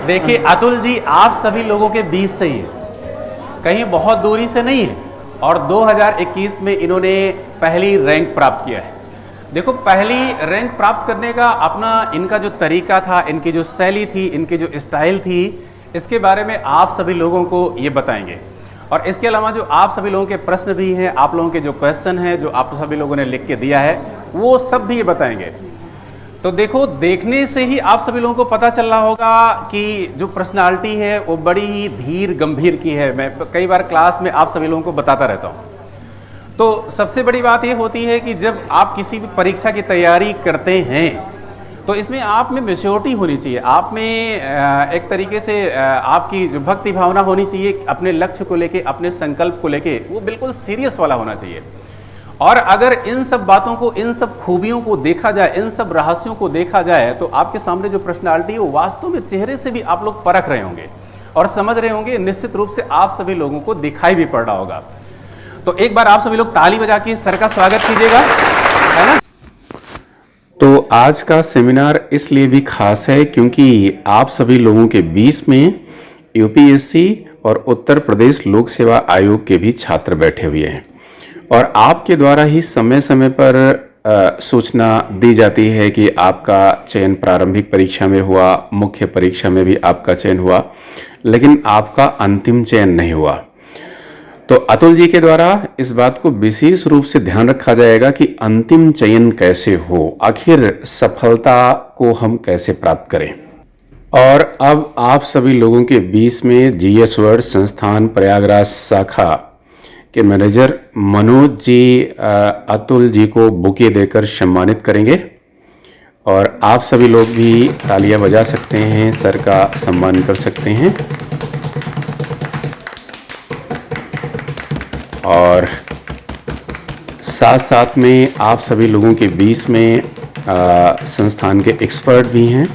देखिए अतुल जी, आप सभी लोगों के बीच से ही है, कहीं बहुत दूरी से नहीं है। और 2021 में इन्होंने पहली रैंक प्राप्त किया है। देखो, पहली रैंक प्राप्त करने का अपना इनका जो तरीका था, इनकी जो शैली थी, इनकी जो स्टाइल थी, इसके बारे में आप सभी लोगों को ये बताएंगे। और इसके अलावा जो आप सभी लोगों के प्रश्न भी हैं, आप लोगों के जो क्वेश्चन हैं, जो आप सभी लोगों ने लिख के दिया है, वो सब भी ये बताएंगे। तो देखो, देखने से ही आप सभी लोगों को पता चल रहा होगा कि जो पर्सनालिटी है वो बड़ी ही धीर गंभीर की है। मैं कई बार क्लास में आप सभी लोगों को बताता रहता हूँ। तो सबसे बड़ी बात ये होती है कि जब आप किसी भी परीक्षा की तैयारी करते हैं तो इसमें आप में मैच्योरिटी होनी चाहिए, आप में एक तरीके से आपकी जो भक्ति भावना होनी चाहिए, अपने लक्ष्य को लेके, अपने संकल्प को लेके, वो बिल्कुल सीरियस वाला होना चाहिए। और अगर इन सब बातों को, इन सब खूबियों को देखा जाए, इन सब रहस्यों को देखा जाए, तो आपके सामने जो पर्सनालिटी है वो वास्तव में चेहरे से भी आप लोग परख रहे होंगे और समझ रहे होंगे। निश्चित रूप से आप सभी लोगों को दिखाई भी पड़ रहा होगा। तो एक बार आप सभी लोग ताली बजा के सर का स्वागत कीजिएगा, है ना। तो आज का सेमिनार इसलिए भी खास है क्योंकि आप सभी लोगों के बीच में यूपीएससी और उत्तर प्रदेश लोक सेवा आयोग के भी छात्र बैठे हुए हैं और आपके द्वारा ही समय समय पर सूचना दी जाती है कि आपका चयन प्रारंभिक परीक्षा में हुआ, मुख्य परीक्षा में भी आपका चयन हुआ, लेकिन आपका अंतिम चयन नहीं हुआ। तो अतुल जी के द्वारा इस बात को विशेष रूप से ध्यान रखा जाएगा कि अंतिम चयन कैसे हो, आखिर सफलता को हम कैसे प्राप्त करें। और अब आप सभी लोगों के बीच में जीएस वर्ड संस्थान प्रयागराज शाखा के मैनेजर मनोज जी अतुल जी को बुके देकर सम्मानित करेंगे और आप सभी लोग भी तालियां बजा सकते हैं, सर का सम्मान कर सकते हैं। और साथ साथ में आप सभी लोगों के बीच में संस्थान के एक्सपर्ट भी हैं।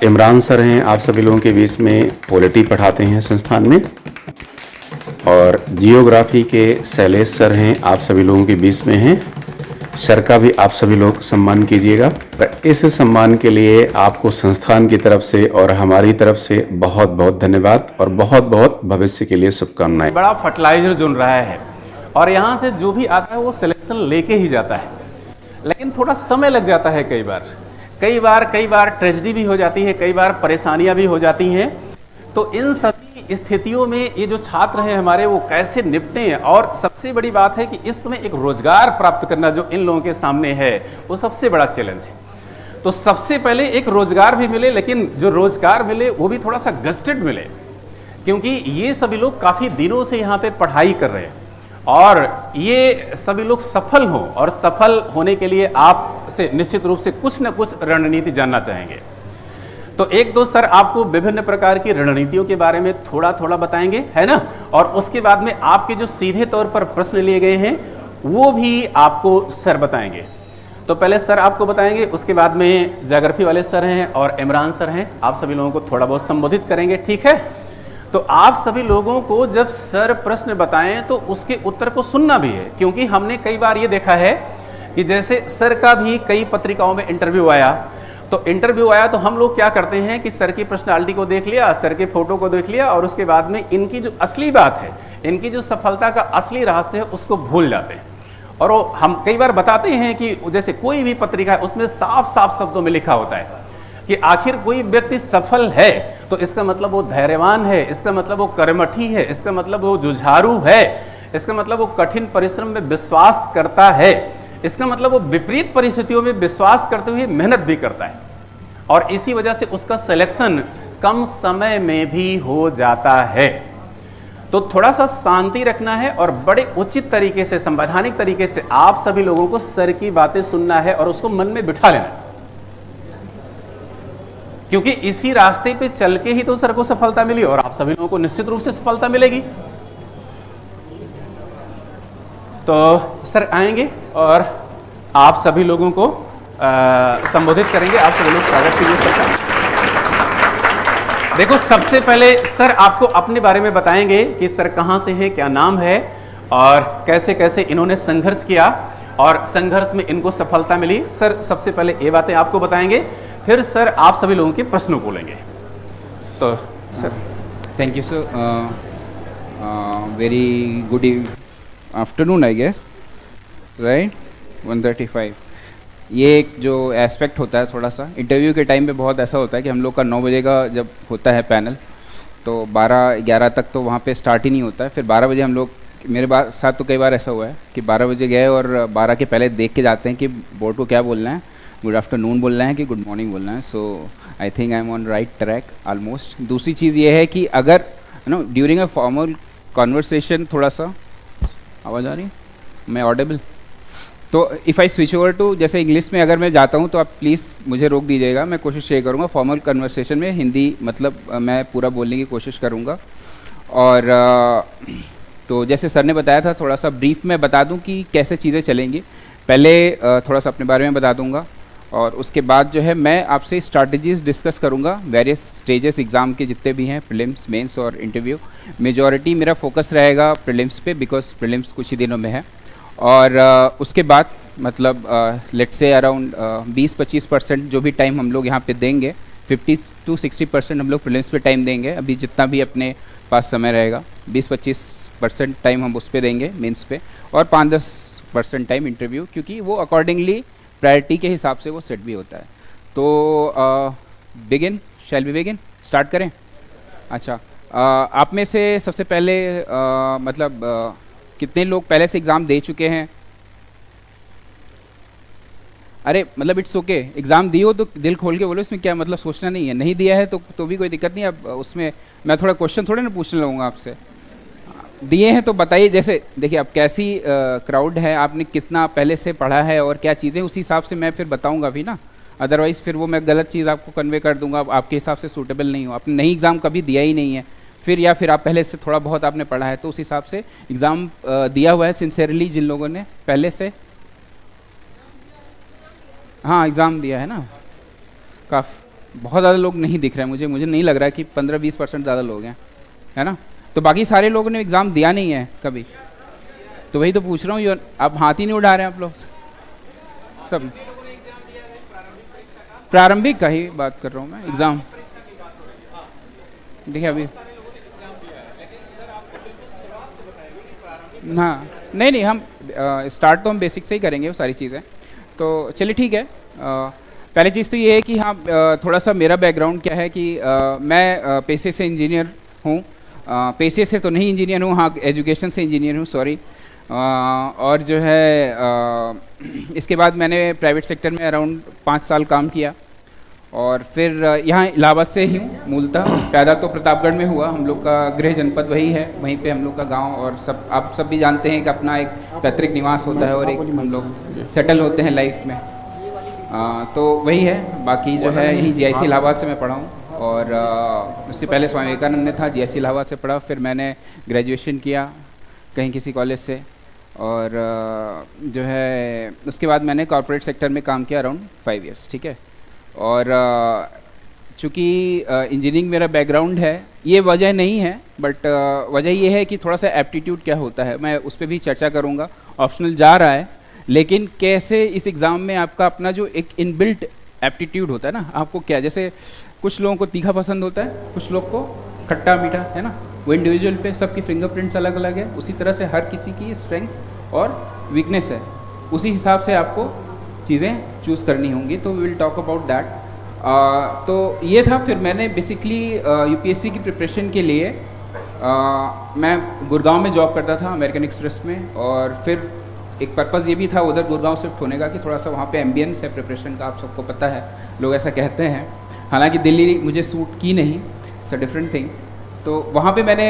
इमरान सर हैं आप सभी लोगों के बीच में, पॉलिटी पढ़ाते हैं संस्थान में। और जियोग्राफी के शैलेश सर हैं आप सभी लोगों के बीच में हैं। सर का भी आप सभी लोग सम्मान कीजिएगा। इस सम्मान के लिए आपको संस्थान की तरफ से और हमारी तरफ से बहुत बहुत धन्यवाद और बहुत बहुत भविष्य के लिए शुभकामनाएं। बड़ा फर्टिलाइजर जोन रहा है और यहाँ से जो भी आता है वो सिलेक्शन लेके ही जाता है, लेकिन थोड़ा समय लग जाता है। कई बार ट्रेजेडी भी हो जाती है, कई बार परेशानियां भी हो जाती हैं। तो इन सभी स्थितियों में ये जो छात्र हैं हमारे, वो कैसे निपटें। और सबसे बड़ी बात है कि इसमें एक रोजगार प्राप्त करना जो इन लोगों के सामने है, वो सबसे बड़ा चैलेंज है। तो सबसे पहले एक रोजगार भी मिले, लेकिन जो रोजगार मिले वो भी थोड़ा सा गस्टेड मिले, क्योंकि ये सभी लोग काफ़ी दिनों से यहाँ पे पढ़ाई कर रहे हैं और ये सभी लोग सफल हों। और सफल होने के लिए आपसे निश्चित रूप से कुछ न कुछ रणनीति जानना चाहेंगे। तो एक दो सर आपको विभिन्न प्रकार की रणनीतियों के बारे में थोड़ा थोड़ा बताएंगे, है ना। और उसके बाद में आपके जो सीधे तौर पर प्रश्न लिए गए हैं वो भी आपको सर बताएंगे। तो पहले सर आपको बताएंगे, उसके बाद में ज्योग्राफी वाले सर हैं और इमरान सर हैं, आप सभी लोगों को थोड़ा बहुत संबोधित करेंगे, ठीक है। तो आप सभी लोगों को जब सर प्रश्न बताएं तो उसके उत्तर को सुनना भी है, क्योंकि हमने कई बार ये देखा है कि जैसे सर का भी कई पत्रिकाओं में इंटरव्यू आया, तो हम लोग क्या करते हैं कि सर की पर्सनालिटी को देख लिया, सर के फोटो को देख लिया और उसके बाद में इनकी जो असली बात है, इनकी जो सफलता का असली रहस्य है, उसको भूल जाते हैं। और वो हम कई बार बताते हैं कि जैसे कोई भी पत्रिका है उसमें साफ साफ शब्दों में लिखा होता है कि आखिर कोई व्यक्ति सफल है तो इसका मतलब वो धैर्यवान है, इसका मतलब वो कर्मठी है, इसका मतलब वो जुझारू है, इसका मतलब वो कठिन परिश्रम में विश्वास करता है, इसका मतलब वो विपरीत परिस्थितियों में विश्वास करते हुए मेहनत भी करता है। और इसी वजह से उसका सिलेक्शन कम समय में भी हो जाता है। तो थोड़ा सा शांति रखना है और बड़े उचित तरीके से, संवैधानिक तरीके से आप सभी लोगों को सर की बातें सुनना है और उसको मन में बिठा लेना, क्योंकि इसी रास्ते पे चल के ही तो सर को सफलता मिली और आप सभी लोगों को निश्चित रूप से सफलता मिलेगी। तो सर आएंगे और आप सभी लोगों को संबोधित करेंगे। आप सभी लोग स्वागत कीजिए सर का। देखो, सबसे पहले सर आपको अपने बारे में बताएंगे कि सर कहाँ से हैं, क्या नाम है और कैसे कैसे इन्होंने संघर्ष किया और संघर्ष में इनको सफलता मिली। सर सबसे पहले ये बातें आपको बताएंगे, फिर सर आप सभी लोगों के प्रश्नों को लेंगे। तो sir Thank you, sir. Very good afternoon, I guess. Right? 1:35. ये एक जो एस्पेक्ट होता है थोड़ा सा इंटरव्यू के टाइम पे बहुत ऐसा होता है कि हम लोग का 9 बजे का जब होता है पैनल तो 12-11 तक तो वहाँ पे स्टार्ट ही नहीं होता है। फिर 12 बजे हम लोग, मेरे साथ तो कई बार ऐसा हुआ है कि 12 बजे गए और 12 के पहले देख के जाते हैं कि बोर्ड को क्या बोलना है, गुड आफ्टरनून बोलना है कि गुड मॉर्निंग बोलना है। So I think I am on right track almost. दूसरी चीज़ ये है कि अगर ड्यूरिंग अ फॉर्मल कॉन्वर्सेशन, थोड़ा सा आवाज़ आ रही है, मैं ऑडिबल, तो if I switch over to जैसे इंग्लिश में अगर मैं जाता हूँ तो आप प्लीज़ मुझे रोक दीजिएगा। मैं कोशिश ये करूँगा फॉर्मल कन्वर्सेशन में हिंदी मतलब मैं पूरा बोलने की कोशिश करूँगा। और तो जैसे सर ने बताया था, थोड़ा सा ब्रीफ में बता दूँ कि कैसे चीज़ें चलेंगी। पहले थोड़ा सा अपने बारे में बता दूँगा और उसके बाद जो है मैं आपसे स्ट्रैटेजीज़ डिस्कस करूँगा वेरियस स्टेजेस एग्ज़ाम के जितने भी हैं, प्रीलिम्स, मेंस और इंटरव्यू। मेजॉरिटी मेरा फोकस रहेगा प्रीलिम्स पे बिकॉज प्रीलिम्स कुछ ही दिनों में है। और उसके बाद मतलब लेट्स से अराउंड 20-25% जो भी टाइम हम लोग यहाँ पे देंगे, 50-60% हम लोग प्रीलिम्स पे टाइम देंगे। अभी जितना भी अपने पास समय रहेगा 20-25% टाइम हम उस पे देंगे मेंस पे, और 5-10% टाइम इंटरव्यू, क्योंकि वो अकॉर्डिंगली प्रायोरिटी के हिसाब से वो सेट भी होता है। तो begin, shall be begin, start करें? अच्छा, आप में से सबसे पहले कितने लोग पहले से एग्ज़ाम दे चुके हैं? अरे मतलब इट्स ओके, एग्ज़ाम दी हो तो दिल खोल के बोलो, इसमें क्या मतलब सोचना नहीं है। नहीं दिया है तो भी कोई दिक्कत नहीं। अब उसमें मैं थोड़ा क्वेश्चन थोड़े ना पूछने लगूँगा आपसे। दिए हैं तो बताइए। जैसे देखिए अब कैसी क्राउड है, आपने कितना पहले से पढ़ा है और क्या चीज़ें, उसी हिसाब से मैं फिर बताऊँगा भी ना। अदरवाइज़ फिर वो मैं गलत चीज़ आपको कन्वे कर दूँगा, आपके हिसाब से सूटेबल नहीं हो। आपने नई एग्ज़ाम कभी दिया ही नहीं है फिर, या फिर आप पहले से थोड़ा बहुत आपने पढ़ा है, तो उस हिसाब से एग्ज़ाम दिया हुआ है सिंसियरली जिन लोगों ने पहले से, हाँ एग्ज़ाम दिया है ना। काफ़ी बहुत ज़्यादा लोग नहीं दिख रहे हैं मुझे नहीं लग रहा है कि 15-20% ज़्यादा लोग हैं, है ना। तो बाकी सारे लोगों ने एग्ज़ाम दिया नहीं है कभी, तो वही तो पूछ रहा हूँ। आप हाथ ही नहीं उठा रहे हैं आप लोग सब। प्रारंभिक का ही बात कर रहा हूँ मैं, एग्ज़ाम। देखिए अभी हाँ, नहीं हम स्टार्ट तो हम बेसिक से ही करेंगे वो सारी चीज़ें। तो चलिए ठीक है। पहली चीज़ तो ये है कि हाँ थोड़ा सा मेरा बैकग्राउंड क्या है कि मैं पेशे से इंजीनियर हूँ। पेशे से तो नहीं इंजीनियर हूँ, हाँ एजुकेशन से इंजीनियर हूँ, सॉरी। और जो है इसके बाद मैंने प्राइवेट सेक्टर में अराउंड 5 साल काम किया और फिर यहाँ इलाहाबाद से ही हूँ मूलतः। पैदा तो प्रतापगढ़ में हुआ, हम लोग का गृह जनपद वही है, वहीं पे हम लोग का गांव, और सब आप सब भी जानते हैं कि अपना एक पैतृक निवास होता है और एक हम लोग सेटल होते हैं लाइफ में। तो वही है। बाकी जो है यही जीआईसी इलाहाबाद से मैं पढ़ा हूँ, और उसके पहले स्वामी विवेकानंद में था, जीआईसी इलाहाबाद से पढ़ा। फिर मैंने ग्रेजुएशन किया कहीं किसी कॉलेज से, और जो है उसके बाद मैंने कॉर्पोरेट सेक्टर में काम किया अराउंड 5 ईयर्स, ठीक है। और चूँकि इंजीनियरिंग मेरा बैकग्राउंड है, ये वजह नहीं है, बट वजह ये है कि थोड़ा सा एप्टीट्यूड क्या होता है, मैं उस पर भी चर्चा करूँगा। ऑप्शनल जा रहा है, लेकिन कैसे इस एग्ज़ाम में आपका अपना जो एक इनबिल्ट एप्टीट्यूड होता है ना, आपको क्या, जैसे कुछ लोगों को तीखा पसंद होता है, कुछ लोग को खट्टा मीठा, है ना, वो इंडिविजुअल पे सबकी फिंगरप्रिंट्स अलग अलग है। उसी तरह से हर किसी की स्ट्रेंथ और वीकनेस है, उसी हिसाब से आपको चीज़ें चूज़ करनी होंगी। तो we will talk about that. तो ये था। फिर मैंने बेसिकली यूपीएससी की प्रिपरेशन के लिए मैं गुड़गांव में जॉब करता था, अमेरिकन एक्सप्रेस में, और फिर एक पर्पज़ ये भी था उधर गुड़गांव शिफ्ट होने का कि थोड़ा सा वहाँ पे एम्बियंस है प्रिपरेशन का, आप सबको पता है, लोग ऐसा कहते हैं। हालांकि दिल्ली मुझे सूट की नहीं, इट्स अ डिफरेंट थिंग। तो वहाँ पे मैंने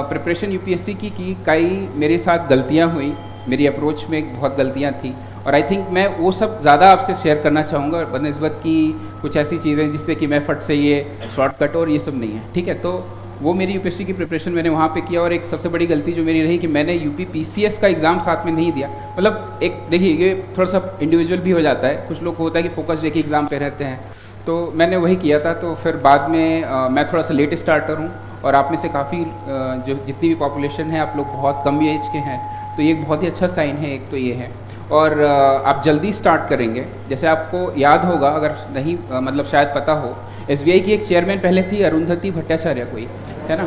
प्रिपरेशन यूपीएससी की कई मेरे साथ गलतियाँ हुई, मेरी अप्रोच में बहुत गलतियाँ थी, और आई थिंक मैं वो सब ज़्यादा आपसे शेयर करना चाहूँगा बनस्बत की कुछ ऐसी चीज़ें जिससे कि मैं फट से ये शॉर्टकट और ये सब नहीं है, ठीक है। तो वो मेरी यूपीएससी की प्रिपरेशन मैंने वहाँ पे किया। और एक सबसे बड़ी गलती जो मेरी रही कि मैंने यूपी पीसीएस का एग्ज़ाम साथ में नहीं दिया। मतलब एक देखिए ये थोड़ा सा इंडिविजुअल भी हो जाता है, कुछ लोग को होता है कि फोकस एक ही एग्ज़ाम पे रहते हैं, तो मैंने वही किया था। तो फिर बाद में मैं थोड़ा सा लेट स्टार्टर हूँ, और आप में से काफ़ी जो जितनी भी पॉपुलेशन है आप लोग बहुत कम एज के हैं, तो ये एक बहुत ही अच्छा साइन है, एक तो ये है। और आप जल्दी स्टार्ट करेंगे, जैसे आपको याद होगा, अगर नहीं मतलब शायद पता हो, एसबीआई की एक चेयरमैन पहले थी अरुंधति भट्टाचार्य कोई, है ना,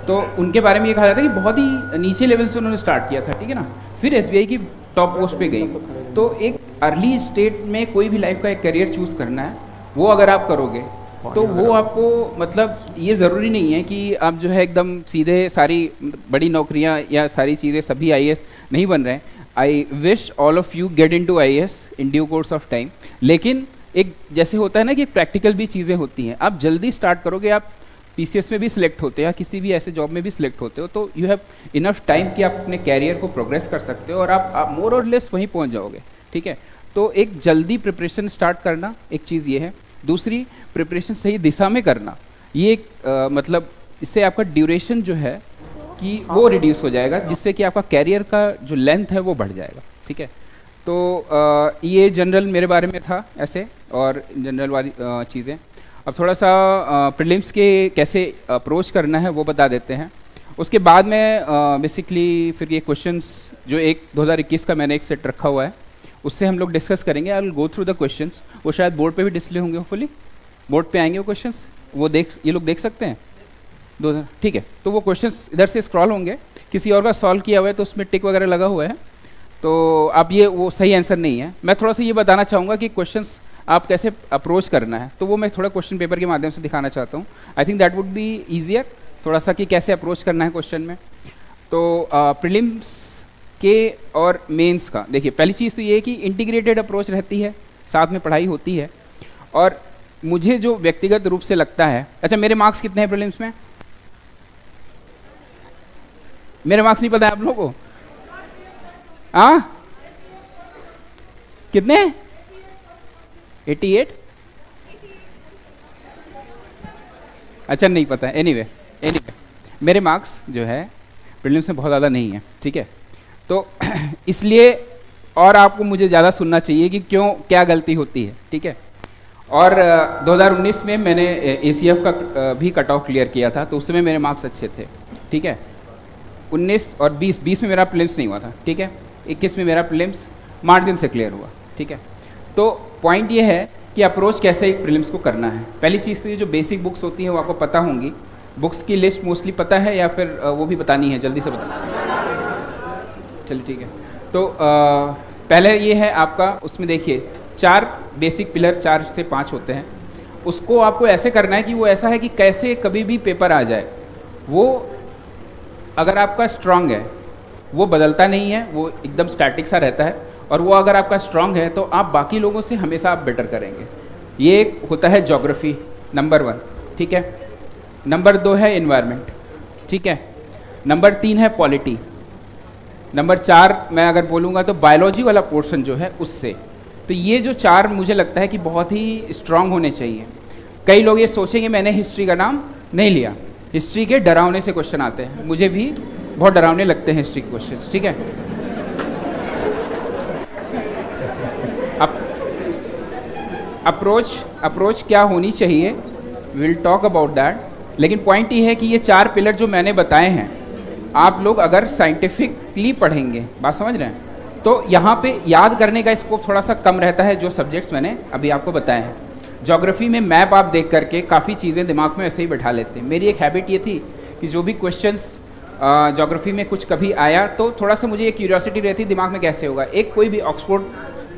तो उनके बारे में ये कहा जाता है कि बहुत ही नीचे लेवल से उन्होंने स्टार्ट किया था, ठीक है ना, फिर एसबीआई की टॉप पोस्ट पे गई। तो एक अर्ली स्टेट में कोई भी लाइफ का एक करियर चूज़ करना है, वो अगर आप करोगे तो वो आपको मतलब ये ज़रूरी नहीं है कि आप जो है एकदम सीधे सारी बड़ी नौकरियां या सारी चीज़ें सभी आईएएस नहीं बन रहे हैं। I wish all of you get into IAS in due course of time, लेकिन एक जैसे होता है ना कि प्रैक्टिकल भी चीज़ें होती हैं, आप जल्दी स्टार्ट करोगे, आप पीसीएस में भी सिलेक्ट होते हो या किसी भी ऐसे जॉब में भी सिलेक्ट होते हो, तो यू हैव इनफ टाइम कि आप अपने कैरियर को प्रोग्रेस कर सकते हो और आप मोर और लेस वहीं पहुंच जाओगे, ठीक है। तो एक जल्दी प्रिपरेशन स्टार्ट करना एक चीज़ ये है। दूसरी, प्रिपरेशन सही दिशा में करना, ये एक मतलब इससे आपका ड्यूरेशन जो है कि वो रिड्यूस हो जाएगा, जिससे कि आपका कैरियर का जो लेंथ है वो बढ़ जाएगा, ठीक है। तो ये जनरल मेरे बारे में था ऐसे, और जनरल वाली चीज़ें। अब थोड़ा सा प्रीलिम्स के कैसे अप्रोच करना है वो बता देते हैं। उसके बाद में बेसिकली फिर ये क्वेश्चंस जो 2021 का मैंने एक सेट रखा हुआ है, उससे हम लोग डिस्कस करेंगे। I will go through the questions, वो शायद बोर्ड पे भी डिस्प्ले होंगे, होपफुली बोर्ड पे आएंगे वो क्वेश्चंस, वो ये लोग देख सकते हैं 2000, ठीक है। तो वो क्वेश्चंस इधर से स्क्रॉल होंगे, किसी और का सॉल्व किया हुआ है तो उसमें टिक वगैरह लगा हुआ है, तो आप ये वो सही आंसर नहीं है। मैं थोड़ा सा ये बताना चाहूँगा कि क्वेश्चंस आप कैसे अप्रोच करना है, तो वो मैं थोड़ा क्वेश्चन पेपर के माध्यम से दिखाना चाहता हूँ। आई think that would be easier थोड़ा सा कि कैसे अप्रोच करना है क्वेश्चन में। तो प्रीलिम्स के और मेंस का देखिए, पहली चीज़ तो ये है कि इंटीग्रेटेड अप्रोच रहती है, साथ में पढ़ाई होती है। और मुझे जो व्यक्तिगत रूप से लगता है, अच्छा मेरे मार्क्स कितने हैं प्रीलिम्स में? मेरे मार्क्स नहीं पता है आप लोगों को? हाँ कितने? 88? अच्छा नहीं पता है। एनीवे मेरे मार्क्स जो है प्रीलिम्स में बहुत ज़्यादा नहीं है, ठीक है। तो इसलिए और आपको मुझे ज़्यादा सुनना चाहिए कि क्यों क्या गलती होती है, ठीक है। और 2019 में मैंने एसीएफ का भी कट ऑफ क्लियर किया था, तो उस समय मेरे मार्क्स अच्छे थे, ठीक है। 19 और 20 में मेरा प्रीलिम्स नहीं हुआ था, ठीक है। 21 में मेरा प्रीलिम्स मार्जिन से क्लियर हुआ, ठीक है। तो पॉइंट ये है कि अप्रोच कैसे एक प्रीलिम्स को करना है। पहली चीज़ तो ये जो बेसिक बुक्स होती हैं वो आपको पता होंगी। बुक्स की लिस्ट मोस्टली पता है या फिर वो भी बतानी है? जल्दी से बता, चलिए ठीक है। तो पहले ये है आपका, उसमें देखिए 4 बेसिक पिलर, 4 से 5 होते हैं। उसको आपको ऐसे करना है कि वो ऐसा है कि कैसे कभी भी पेपर आ जाए, वो अगर आपका स्ट्रांग है वो बदलता नहीं है, वो एकदम स्टैटिक सा रहता है। और वो अगर आपका स्ट्रांग है तो आप बाकी लोगों से हमेशा आप बेटर करेंगे। ये एक होता है ज्योग्राफी नंबर 1, ठीक है। नंबर 2 है एनवायरनमेंट, ठीक है। नंबर 3 है पॉलिटी। नंबर 4 मैं अगर बोलूँगा तो बायोलॉजी वाला पोर्शन जो है उससे। तो ये जो 4 मुझे लगता है कि बहुत ही स्ट्रांग होने चाहिए। कई लोग ये सोचेंगे मैंने हिस्ट्री का नाम नहीं लिया, हिस्ट्री के डरावने से क्वेश्चन आते हैं, मुझे भी बहुत डरावने लगते हैं हिस्ट्री के क्वेश्चन, ठीक है। अब अप्रोच क्या होनी चाहिए, विल टॉक अबाउट दैट। लेकिन पॉइंट ये है कि ये 4 पिलर जो मैंने बताए हैं, आप लोग अगर साइंटिफिकली पढ़ेंगे, बात समझ रहे हैं, तो यहाँ पे याद करने का स्कोप थोड़ा सा कम रहता है, जो सब्जेक्ट्स मैंने अभी आपको बताए हैं। ज्योग्राफी में मैप आप देख करके काफ़ी चीज़ें दिमाग में ऐसे ही बैठा लेते हैं। मेरी एक हैबिट ये थी कि जो भी क्वेश्चंस ज्योग्राफी में कुछ कभी आया तो थोड़ा सा मुझे ये क्यूरियोसिटी रहती दिमाग में कैसे होगा। एक कोई भी ऑक्सफोर्ड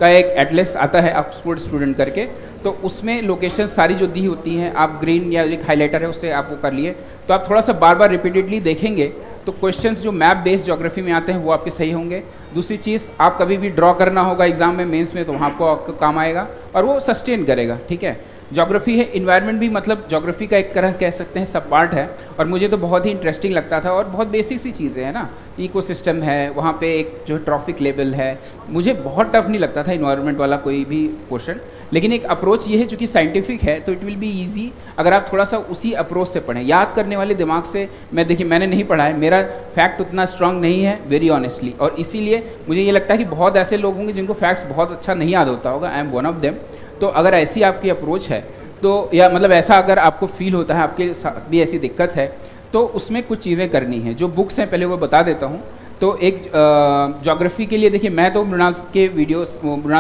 का एक एटलस आता है, ऑक्सफोर्ड स्टूडेंट करके, तो उसमें लोकेशन सारी जो दी होती हैं, आप ग्रीन या एक हाईलाइटर है उससे आप वो कर लिए, तो आप थोड़ा सा बार बार रिपीटेडली देखेंगे तो क्वेश्चंस जो मैप बेस्ड ज्योग्राफी में आते हैं वो आपके सही होंगे। दूसरी चीज़, आप कभी भी ड्रॉ करना होगा एग्जाम में, मेंस में, तो वहाँ आपको काम आएगा और वो सस्टेन करेगा, ठीक है। ज्योग्राफी है, इन्वायरमेंट भी मतलब ज्योग्राफी का एक तरह कह सकते हैं सब पार्ट है, और मुझे तो बहुत ही इंटरेस्टिंग लगता था। और बहुत बेसिक सी चीज़ें हैं ना, इकोसिस्टम है, वहाँ पे एक जो ट्रॉफिक लेवल है, मुझे बहुत टफ नहीं लगता था इन्वायरमेंट वाला कोई भी पोर्शन। लेकिन एक अप्रोच ये है जो कि साइंटिफिक है, तो इट विल बी ईजी अगर आप थोड़ा सा उसी अप्रोच से पढ़ें। याद करने वाले दिमाग से मैंने नहीं पढ़ा है, मेरा फैक्ट उतना स्ट्रांग नहीं है वेरी ऑनेस्टली, और इसीलिए मुझे ये लगता है कि बहुत ऐसे लोग होंगे जिनको फैक्ट्स बहुत अच्छा नहीं याद होता होगा, I am one of them. तो अगर ऐसी आपकी अप्रोच है तो, या मतलब ऐसा अगर आपको फील होता है आपके साथ भी ऐसी दिक्कत है, तो उसमें कुछ चीज़ें करनी है। जो बुक्स हैं पहले वो बता देता हूँ। तो एक ज्योग्राफी के लिए देखिए, मैं तो मृणाल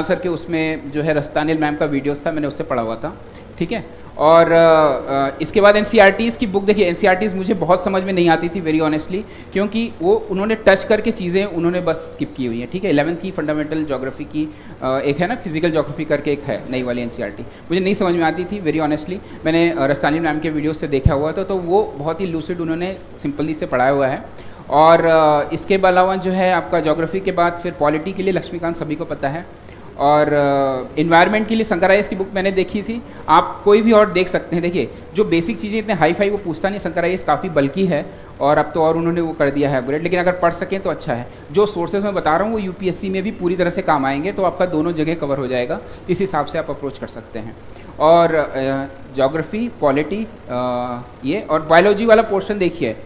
सर के उसमें जो है रस्तानिल मैम का वीडियोस था, मैंने उससे पढ़ा हुआ था, ठीक है। और इसके बाद एनसीईआरटीज़ की बुक देखिए, एनसीईआरटीज़ मुझे बहुत समझ में नहीं आती थी वेरी ऑनेस्टली, क्योंकि वो उन्होंने टच करके चीज़ें उन्होंने बस स्किप की हुई हैं, ठीक है। 11th की फंडामेंटल ज्योग्राफी की एक है ना फिजिकल ज्योग्राफी करके एक है नई वाली एनसीईआरटी, मुझे नहीं समझ में आती थी वेरी ऑनेस्टली। मैंने रस्तानी मैम के वीडियो से देखा हुआ था, तो वो बहुत ही लूसिड उन्होंने सिंपली से पढ़ाया हुआ है। और इसके अलावा जो है आपका ज्योग्राफी के बाद फिर पॉलिटी के लिए लक्ष्मीकांत सभी को पता है, और इन्वायरमेंट के लिए शंकर आईएएस की बुक मैंने देखी थी, आप कोई भी और देख सकते हैं। देखिए जो बेसिक चीज़ें इतने हाई फाई वो पूछता नहीं, शंकर आईएएस काफ़ी बल्कि है, और अब तो और उन्होंने वो कर दिया है अपग्रेड, लेकिन अगर पढ़ सकें तो अच्छा है। जो सोर्सेज मैं बता रहा हूँ वो यूपीएससी में भी पूरी तरह से काम आएंगे, तो आपका दोनों जगह कवर हो जाएगा, इस हिसाब से आप अप्रोच कर सकते हैं। और ज्योग्राफी, पॉलिटी, ये और बायोलॉजी वाला पोर्शन देखिए,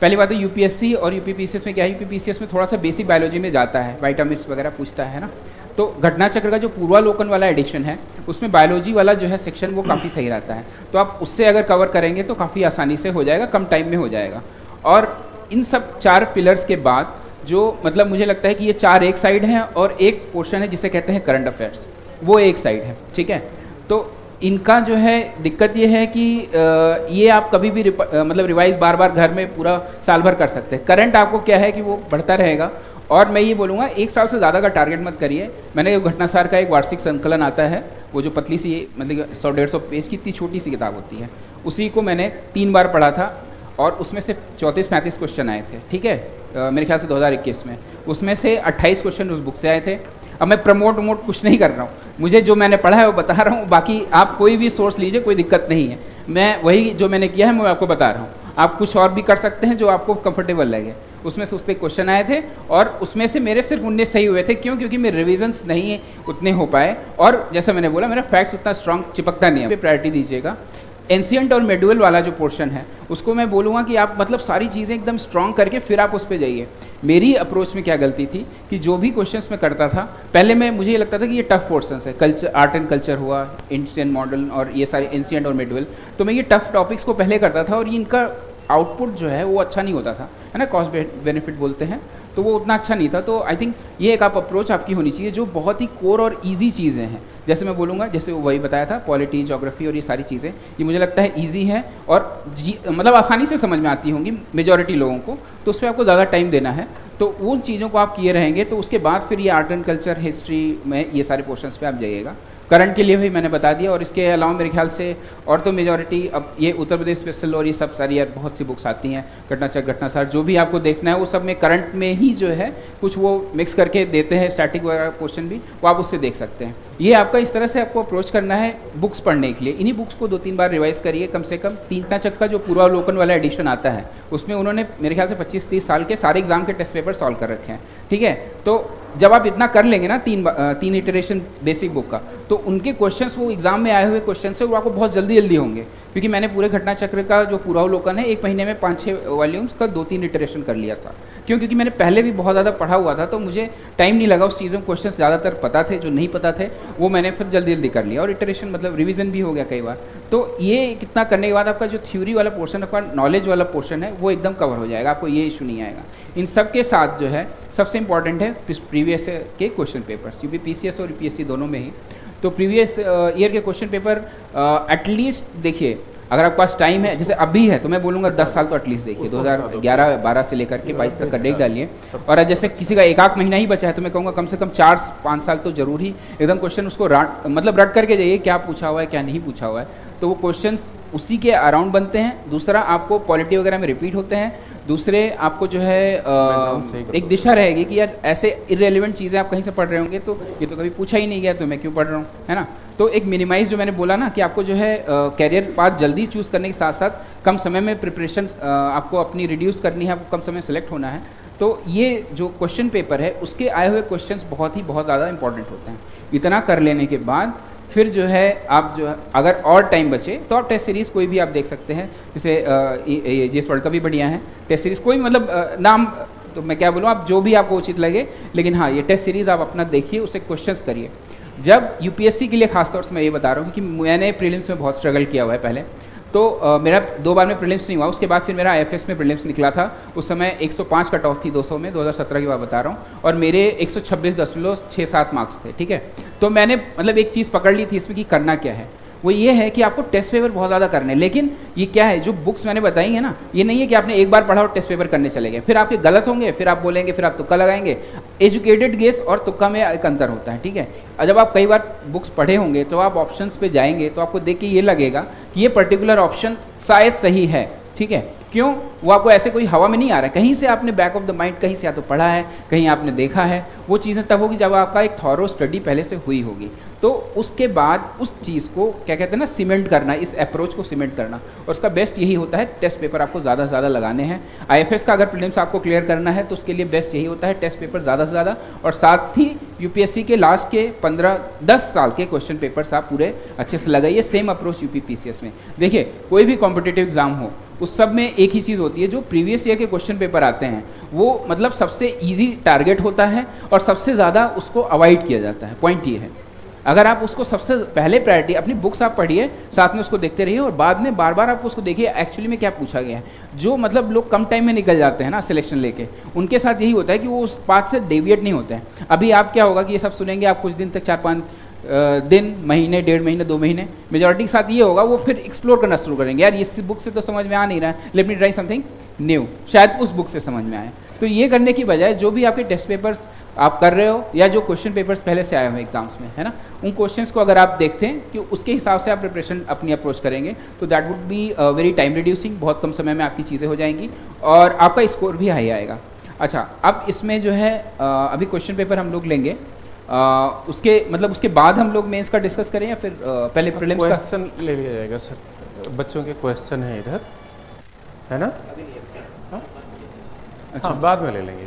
पहली बात तो यूपीएससी और यूपीपीसीएस में क्या है, यूपीपीसीएस में थोड़ा सा बेसिक बायोलॉजी में जाता है, वाइटामिन्स वगैरह पूछता है ना। तो घटना चक्र का जो पूर्वालोकन वाला एडिशन है उसमें बायोलॉजी वाला जो है सेक्शन वो काफ़ी सही रहता है, तो आप उससे अगर कवर करेंगे तो काफ़ी आसानी से हो जाएगा, कम टाइम में हो जाएगा। और इन सब 4 पिलर्स के बाद जो मतलब मुझे लगता है कि ये 4 एक साइड हैं और एक पोर्शन है जिसे कहते हैं करंट अफेयर्स, वो एक साइड है, ठीक है। तो इनका जो है दिक्कत ये है कि ये आप कभी भी मतलब रिवाइज बार बार घर में पूरा साल भर कर सकते हैं। करंट आपको क्या है कि वो बढ़ता रहेगा, और मैं ये बोलूँगा 1 साल से ज़्यादा का टारगेट मत करिए। मैंने घटनासार का एक वार्षिक संकलन आता है, वो जो पतली सी मतलब 100-150 पेज की इतनी छोटी सी किताब होती है, उसी को मैंने 3 बार पढ़ा था, और उसमें से 34-35 क्वेश्चन आए थे, ठीक है, मेरे ख्याल से 2021 में। उसमें से 28 क्वेश्चन उस बुक से आए थे। अब मैं प्रमोट कुछ नहीं कर रहा हूँ, मुझे जो मैंने पढ़ा है वो बता रहा हूँ, बाकी आप कोई भी सोर्स लीजिए, कोई दिक्कत नहीं है। मैं वही जो मैंने किया है मैं आपको बता रहा हूँ, आप कुछ और भी कर सकते हैं जो आपको कंफर्टेबल लगे। उसमें से उसके क्वेश्चन आए थे, और उसमें से मेरे सिर्फ 19 सही हुए थे। क्यों? क्योंकि मेरे रिविजन्स नहीं उतने हो पाए, और जैसा मैंने बोला मेरा फैक्ट्स उतना स्ट्रांग चिपकता नहीं है। प्रायोरिटी दीजिएगा। एंशिएंट और मेडुअल वाला जो पोर्शन है उसको मैं बोलूँगा कि आप मतलब सारी चीज़ें एकदम स्ट्रांग करके फिर आप उस पर जाइए। मेरी अप्रोच में क्या गलती थी कि जो भी क्वेश्चंस मैं करता था पहले मुझे ये लगता था कि ये टफ पोर्शंस है, कल्चर, आर्ट एंड कल्चर हुआ, एंशिएंट मॉडर्न और ये सारे एंशिएंट और मेडुअल, तो मैं ये टफ टॉपिक्स को पहले करता था, और ये इनका आउटपुट जो है वो अच्छा नहीं होता था, है ना, कॉस्ट बेनिफिट बोलते हैं, तो वो उतना अच्छा नहीं था। तो आई थिंक ये एक आप अप्रोच आपकी होनी चाहिए जो बहुत ही कोर और ईजी चीज़ें हैं। जैसे मैं बोलूँगा, जैसे वही बताया था, पॉलिटी, ज्योग्राफी और ये सारी चीज़ें, ये मुझे लगता है ईजी है और मतलब आसानी से समझ में आती होंगी मेजॉरिटी लोगों को, तो उस पर आपको ज़्यादा टाइम देना है। तो उन चीज़ों को आप किए रहेंगे तो उसके बाद फिर ये आर्ट एंड कल्चर, हिस्ट्री में ये सारे पोर्शंस पे आप जाइएगा। करंट के लिए भी मैंने बता दिया, और इसके अलावा मेरे ख्याल से और तो मेजॉरिटी अब ये उत्तर प्रदेश स्पेशल और ये सब सारी यार बहुत सी बुक्स आती हैं, घटनाचक्र, घटनासार, जो भी आपको देखना है वो सब में करंट में ही जो है कुछ वो मिक्स करके देते हैं, स्टैटिक वगैरह क्वेश्चन भी, वो आप उससे देख सकते हैं। ये आपका इस तरह से आपको अप्रोच करना है बुक्स पढ़ने के लिए। इन्हीं बुक्स को 2-3 बार रिवाइज करिए कम से कम। घटनाचक्र का जो पूर्वावलोकन वाला एडिशन आता है उसमें उन्होंने मेरे ख्याल से 25-30 साल के सारे एग्जाम के टेस्ट पेपर सॉल्व कर रखे हैं, ठीक है। तो जब आप इतना कर लेंगे ना, 3 इटरेशन बेसिक बुक का, तो उनके क्वेश्चंस वो एग्जाम में आए हुए क्वेश्चन से वो आपको बहुत जल्दी होंगे, क्योंकि मैंने पूरे घटनाचक्र का जो पूर्वावलोकन है 1 महीने में 5-6 वॉल्यूम्स का 2-3 इटरेशन कर लिया था। क्यों? क्योंकि मैंने पहले भी बहुत ज़्यादा पढ़ा हुआ था, तो मुझे टाइम नहीं लगा उस चीज़ों में। क्वेश्चन ज़्यादातर पता थे, जो नहीं पता थे वो मैंने फिर जल्दी कर लिया, और इटरेशन मतलब रिवीजन भी हो गया कई बार। तो ये कितना करने के बाद आपका जो थ्योरी वाला पोर्शन, आपका नॉलेज वाला पोर्शन है, वो एकदम कवर हो जाएगा, आपको ये इशू नहीं आएगा। इन सब के साथ जो है सबसे इंपॉर्टेंट है प्रीवियस के क्वेश्चन पेपर्स, यूपीपीसीएस और यूपीएससी दोनों में ही। तो प्रीवियस ईयर के क्वेश्चन पेपर एटलीस्ट देखिए, अगर आपके पास टाइम है, जैसे अभी है, तो मैं बोलूँगा 10 साल तो एटलीस्ट देखिए, 2011-12 से लेकर के 22 तक का डेट डालिए। और जैसे किसी का 1-8 महीना ही बचा है तो मैं कहूँगा कम से कम 4-5 साल तो जरूर ही एकदम क्वेश्चन उसको रट करके जाइए, क्या पूछा हुआ है क्या नहीं पूछा हुआ है, तो वो क्वेश्चंस उसी के अराउंड बनते हैं। दूसरा, आपको पॉलिटी वगैरह में रिपीट होते हैं। दूसरे, आपको जो है एक दिशा रहेगी कि यार ऐसे इररेलेवेंट चीज़ें आप कहीं से पढ़ रहे होंगे तो ये तो कभी पूछा ही नहीं गया, तो मैं क्यों पढ़ रहा हूँ, है ना। तो एक मिनिमाइज, जो मैंने बोला ना कि आपको जो है कैरियर पाथ जल्दी चूज़ करने के साथ साथ कम समय में प्रिपरेशन आपको अपनी रिड्यूस करनी है, आपको कम समय सेलेक्ट होना है। तो ये जो क्वेश्चन पेपर है उसके आए हुए क्वेश्चंस बहुत ज़्यादा इंपॉर्टेंट होते हैं। इतना कर लेने के बाद फिर जो है आप जो है, अगर और टाइम बचे तो आप टेस्ट सीरीज़ कोई भी आप देख सकते हैं, जैसे जीएस वर्ल्ड का भी बढ़िया है टेस्ट सीरीज़, कोई मतलब नाम तो मैं क्या बोलूँ, आप जो भी आपको उचित लगे, लेकिन हाँ ये टेस्ट सीरीज़ आप अपना देखिए, उससे क्वेश्चंस करिए। जब यूपीएससी के लिए खासतौर से मैं ये बता रहा हूँ कि मैंने प्रीलिम्स में बहुत स्ट्रगल किया हुआ है पहले, तो मेरा 2 बार में प्रीलिम्स नहीं हुआ, उसके बाद फिर मेरा आईएफएस में प्रीलिम्स निकला था। उस समय 105 कट ऑफ थी 200 में, 2017 की बात बता रहा हूँ, और मेरे 126.67 मार्क्स थे, ठीक है। तो मैंने मतलब एक चीज़ पकड़ ली थी इसमें कि करना क्या है। वो ये है कि आपको टेस्ट पेपर बहुत ज़्यादा करने हैं। लेकिन ये क्या है, जो बुक्स मैंने बताई है ना, ये नहीं है कि आपने एक बार पढ़ा और टेस्ट पेपर करने चले गए, फिर आपके गलत होंगे, फिर आप बोलेंगे, फिर आप तुक्का लगाएंगे। एजुकेटेड गेस और तुक्का में एक अंतर होता है, ठीक है। और जब आप कई बार बुक्स पढ़े होंगे तो आप ऑप्शंस पे जाएंगे तो आपको देख के ये लगेगा कि ये पर्टिकुलर ऑप्शन शायद सही है, ठीक है। क्यों? वो आपको ऐसे कोई हवा में नहीं आ रहा है, कहीं से आपने बैक ऑफ द माइंड कहीं से या तो पढ़ा है, कहीं आपने देखा है। वो चीज़ें तब होगी जब आपका एक थॉरो स्टडी पहले से हुई होगी। तो उसके बाद उस चीज़ को क्या कहते हैं ना, सीमेंट करना, इस अप्रोच को सीमेंट करना, और उसका बेस्ट यही होता है टेस्ट पेपर आपको ज़्यादा से ज़्यादा लगाने हैं। आईएफएस का अगर प्रीलिम्स आपको क्लियर करना है तो उसके लिए बेस्ट यही होता है टेस्ट पेपर ज़्यादा से ज़्यादा, और साथ ही यूपीएससी के लास्ट के 15-10 साल के क्वेश्चन पेपर्स आप पूरे अच्छे से लगाइए। सेम अप्रोच यूपी पीसीएस में। देखिए, कोई भी कॉम्पिटिटिव एग्जाम हो, उस सब में एक ही चीज़ होती है, जो प्रीवियस ईयर के क्वेश्चन पेपर आते हैं वो मतलब सबसे इजी टारगेट होता है और सबसे ज़्यादा उसको अवॉइड किया जाता है। पॉइंट ये है, अगर आप उसको सबसे पहले प्रायोरिटी, अपनी बुक्स आप पढ़िए, साथ में उसको देखते रहिए और बाद में बार बार आप उसको देखिए एक्चुअली में क्या पूछा गया है। जो मतलब लोग कम टाइम में निकल जाते हैं ना सिलेक्शन लेके, उनके साथ यही होता है कि वो उस पाथ से डेविएट नहीं होते हैं। अभी आप क्या होगा कि ये सब सुनेंगे आप कुछ दिन तक, 4-5 दिन, महीने, 1.5 महीने, 2 महीने, मेजॉरिटी के साथ ये होगा, वो फिर एक्सप्लोर करना शुरू करेंगे। यार इस बुक से तो समझ में आ नहीं रहा है, let me try something new, शायद उस बुक से समझ में आए। तो ये करने की बजाय जो भी आपके टेस्ट पेपर्स आप कर रहे हो या जो क्वेश्चन पेपर्स पहले से आए हुए एग्जाम्स में, है ना, उन क्वेश्चंस को अगर आप देखते हैं कि उसके हिसाब से आप प्रिपरेशन अपनी अप्रोच करेंगे तो that would be very time reducing. बहुत कम समय में आपकी चीज़ें हो जाएंगी और आपका स्कोर भी हाई आएगा। अच्छा, अब इसमें जो है अभी क्वेश्चन पेपर हम लोग लेंगे, उसके मतलब उसके बाद हम लोग मेंस का डिस्कस करें या फिर पहले प्रीलिम्स का? क्वेश्चन ले लिया जाएगा सर, बच्चों के क्वेश्चन है इधर, है ना? अच्छा, हाँ, बाद में ले लेंगे।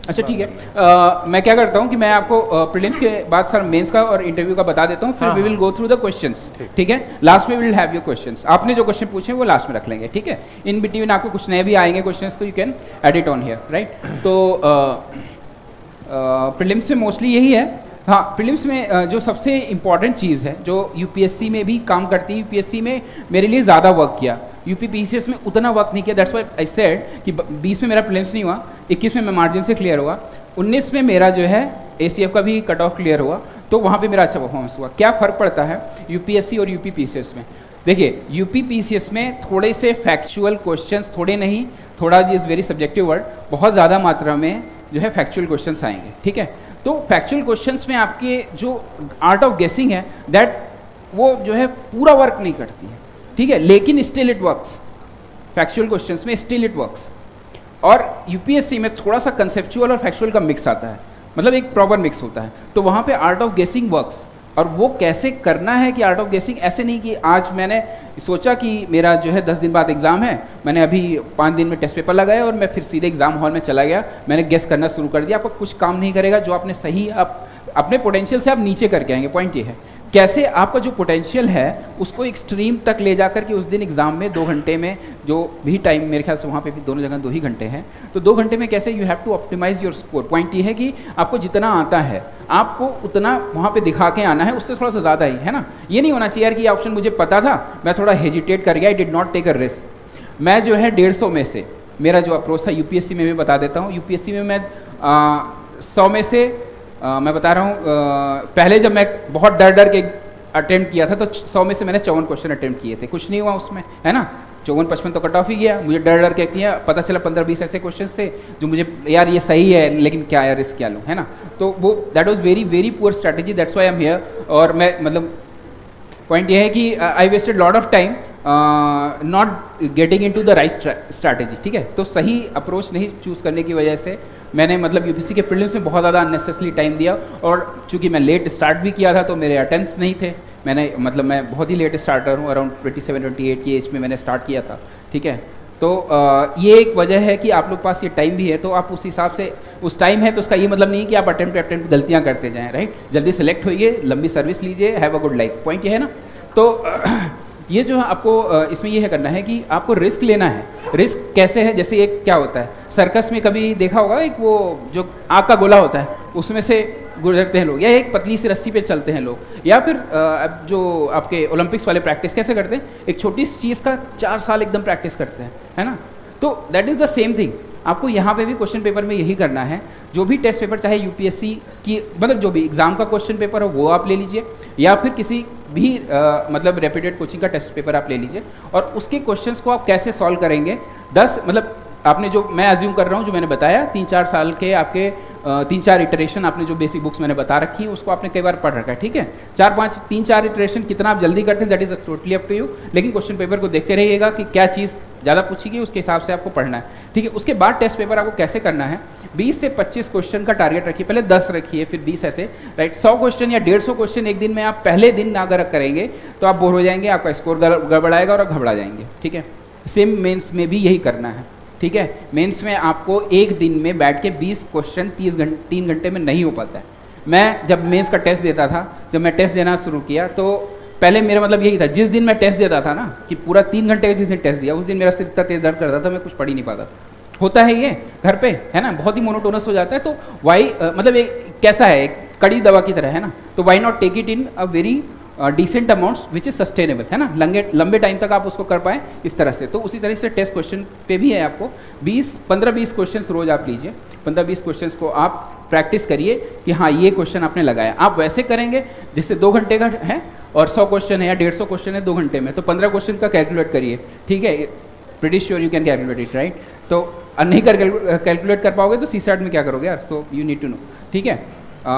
अच्छा ठीक है। मैं क्या करता हूँ कि मैं आपको प्रीलिम्स के बाद सर मेंस का और इंटरव्यू का बता देता हूँ, फिर we will go through the questions, ठीक है। लास्ट में विल हैव योर क्वेश्चंस, आपने जो क्वेश्चन पूछे वो लास्ट में रख लेंगे, ठीक है। इन बिटवीन आपको कुछ नए भी आएंगे क्वेश्चंस, तो you can edit on here, right. तो प्रीलिम्स में मोस्टली यही है। हाँ, प्रीलिम्स में जो सबसे इम्पॉर्टेंट चीज़ है जो यूपीएससी में भी काम करती है, यूपीएससी में मेरे लिए ज़्यादा वर्क किया, यूपी पीसीएस में उतना वर्क नहीं किया। दैट्स व्हाई आई सेड कि 20 में मेरा प्रीलिम्स नहीं हुआ, 21 में मैं मार्जिन से क्लियर हुआ, 19 में मेरा जो है एसीएफ का भी कट ऑफ क्लियर हुआ, तो वहाँ पे मेरा अच्छा परफॉर्मेंस हुआ। क्या फ़र्क पड़ता है यूपीएससी और यूपी पीसीएस में? देखिए, यूपी पीसीएस में थोड़े से फैक्चुअल क्वेश्चंस, थोड़े नहीं, थोड़ा इज़ वेरी सब्जेक्टिव वर्ड, बहुत ज़्यादा मात्रा में जो है फैक्चुअल क्वेश्चंस आएंगे, ठीक है। तो फैक्चुअल क्वेश्चंस में आपके जो आर्ट ऑफ गेसिंग है दैट वो जो है पूरा वर्क नहीं करती है, ठीक है, लेकिन still it works. Factual questions में स्टिल इट वर्क्स। और यूपीएससी में थोड़ा सा कंसेप्चुअल और फैक्चुअल का मिक्स आता है, मतलब एक प्रॉपर मिक्स होता है, तो वहाँ पे आर्ट ऑफ गेसिंग वर्क्स। और वो कैसे करना है कि आर्ट ऑफ गेसिंग ऐसे नहीं कि आज मैंने सोचा कि मेरा जो है 10 दिन बाद एग्ज़ाम है, मैंने अभी 5 दिन में टेस्ट पेपर लगाया और मैं फिर सीधे एग्ज़ाम हॉल में चला गया, मैंने गेस करना शुरू कर दिया। आपका कुछ काम नहीं करेगा, जो आपने सही, आप अपने पोटेंशियल से आप नीचे करके आएंगे। पॉइंट ये है कैसे आपका जो पोटेंशियल है उसको एक्सट्रीम तक ले जाकर के उस दिन एग्जाम में 2 घंटे में, जो भी टाइम मेरे ख्याल से वहाँ पे भी दोनों जगह 2 ही घंटे हैं, तो 2 घंटे में कैसे you have to optimise your score. Point ये है कि आपको जितना आता है आपको उतना वहाँ पे दिखा के आना है, उससे थोड़ा सा ज़्यादा ही, है ना। ये नहीं होना चाहिए यार कि ये ऑप्शन मुझे पता था, मैं थोड़ा हेजिटेट कर गया, I did not take a risk. मैं जो है 150 में से मेरा जो अप्रोच था, यूपीएससी में भी बता देता हूँ, यूपीएससी में मैं 100 में से मैं बता रहा हूँ, पहले जब मैं बहुत डर के अटेम्प्ट किया था तो 100 में से मैंने 54 क्वेश्चन अटेम्प्ट किए थे, कुछ नहीं हुआ उसमें, है ना। 54-55 तो कट ऑफ ही गया, मुझे डर के किया, पता चला 15-20 ऐसे क्वेश्चन थे जो मुझे यार ये सही है लेकिन क्या यार रिस्क क्या लूँ, है ना। तो वो that was very very poor strategy, that's why I am here. और मैं मतलब पॉइंट ये है कि I wasted lot of time not getting into the right strategy, ठीक है। तो सही अप्रोच नहीं चूज़ करने की वजह से मैंने मतलब यूपीएससी के प्रीलिम्स में बहुत ज़्यादा अननेसेसरी टाइम दिया, और चूँकि मैं लेट स्टार्ट भी किया था तो मेरे अटेम्प्ट्स नहीं थे, मैंने मतलब मैं बहुत ही लेट स्टार्टर हूँ, अराउंड 27-28 की एज में मैंने स्टार्ट किया था, ठीक है। तो ये एक वजह है कि आप लोग पास ये टाइम भी है, तो आप उस हिसाब से, उस टाइम है तो उसका ये मतलब नहीं कि आप अटेम्प्ट गलतियाँ करते जाएँ, राइट। जल्दी सेलेक्ट होइए, लंबी सर्विस लीजिए, have a good life. Point ये है ना। तो ये जो है आपको इसमें ये है करना है कि आपको रिस्क लेना है। रिस्क कैसे है, जैसे एक क्या होता है सर्कस में, कभी देखा होगा, एक वो जो आग का गोला होता है उसमें से गुजरते हैं लोग, या एक पतली सी रस्सी पे चलते हैं लोग, या फिर जो आपके ओलंपिक्स वाले प्रैक्टिस कैसे करते हैं, एक छोटी सी चीज़ का 4 साल एकदम प्रैक्टिस करते हैं, है ना। तो that is the same thing, आपको यहाँ पे भी क्वेश्चन पेपर में यही करना है। जो भी टेस्ट पेपर, चाहे यूपीएससी की मतलब जो भी एग्जाम का क्वेश्चन पेपर हो वो आप ले लीजिए, या फिर किसी भी मतलब रेप्यूटेड कोचिंग का टेस्ट पेपर आप ले लीजिए और उसके क्वेश्चंस को आप कैसे सॉल्व करेंगे। 10 मतलब आपने जो, मैं अज्यूम कर रहा हूँ जो मैंने बताया 3-4 साल के आपके 3-4 इटरेशन आपने जो बेसिक बुक्स मैंने बता रखी है उसको आपने कई बार पढ़ रखा है, ठीक है। 3-4 इटरेशन कितना आप जल्दी करते हैं that is totally up to you, लेकिन क्वेश्चन पेपर को देखते रहिएगा कि क्या चीज़ ज़्यादा पूछेगी उसके हिसाब से आपको पढ़ना है, ठीक है। उसके बाद टेस्ट पेपर आपको कैसे करना है, 20 से 25 क्वेश्चन का टारगेट रखिए, पहले 10 रखिए फिर 20 ऐसे, राइट। 100 क्वेश्चन या 150 क्वेश्चन एक दिन में आप पहले दिन अगर करेंगे तो आप बोर हो जाएंगे, आपका स्कोर गड़बड़ाएगा और आप घबरा जाएंगे, ठीक है। सेम मेंस में भी यही करना है, ठीक है। मेंस में आपको एक दिन में बैठ के 20 क्वेश्चन 3 घंटे में नहीं हो पाता है। मैं जब मेंस का टेस्ट देता था, जब मैं टेस्ट देना शुरू किया तो पहले मेरा मतलब यही था, जिस दिन मैं टेस्ट देता था ना कि पूरा 3 घंटे का जिस दिन टेस्ट दिया उस दिन मेरा सिर इतना तेज दर्द करता था, मैं कुछ पढ़ ही नहीं पाता था। होता है ये घर पे, है ना, बहुत ही मोनोटोनस हो जाता है। तो वाई मतलब एक कैसा है, एक कड़ी दवा की तरह, है ना। तो why not take it in a very decent amounts which is sustainable, है ना, लंबे टाइम तक आप उसको कर पाएँ इस तरह से। तो उसी तरह से टेस्ट क्वेश्चन पे भी है आपको 15-20 क्वेश्चन रोज आप लीजिए, 15-20 क्वेश्चन को आप प्रैक्टिस करिए कि हाँ ये क्वेश्चन आपने लगाया। आप वैसे करेंगे जैसे 2 घंटे का है और 100 क्वेश्चन है या 150 क्वेश्चन है 2 घंटे में, तो 15 क्वेश्चन का कैलकुलेट करिए, ठीक है। Pretty sure you can calculate it, right. तो नहीं कैलकुलेट कर पाओगे तो CSAT में क्या करोगे यार, तो यू नीड टू नो, ठीक है।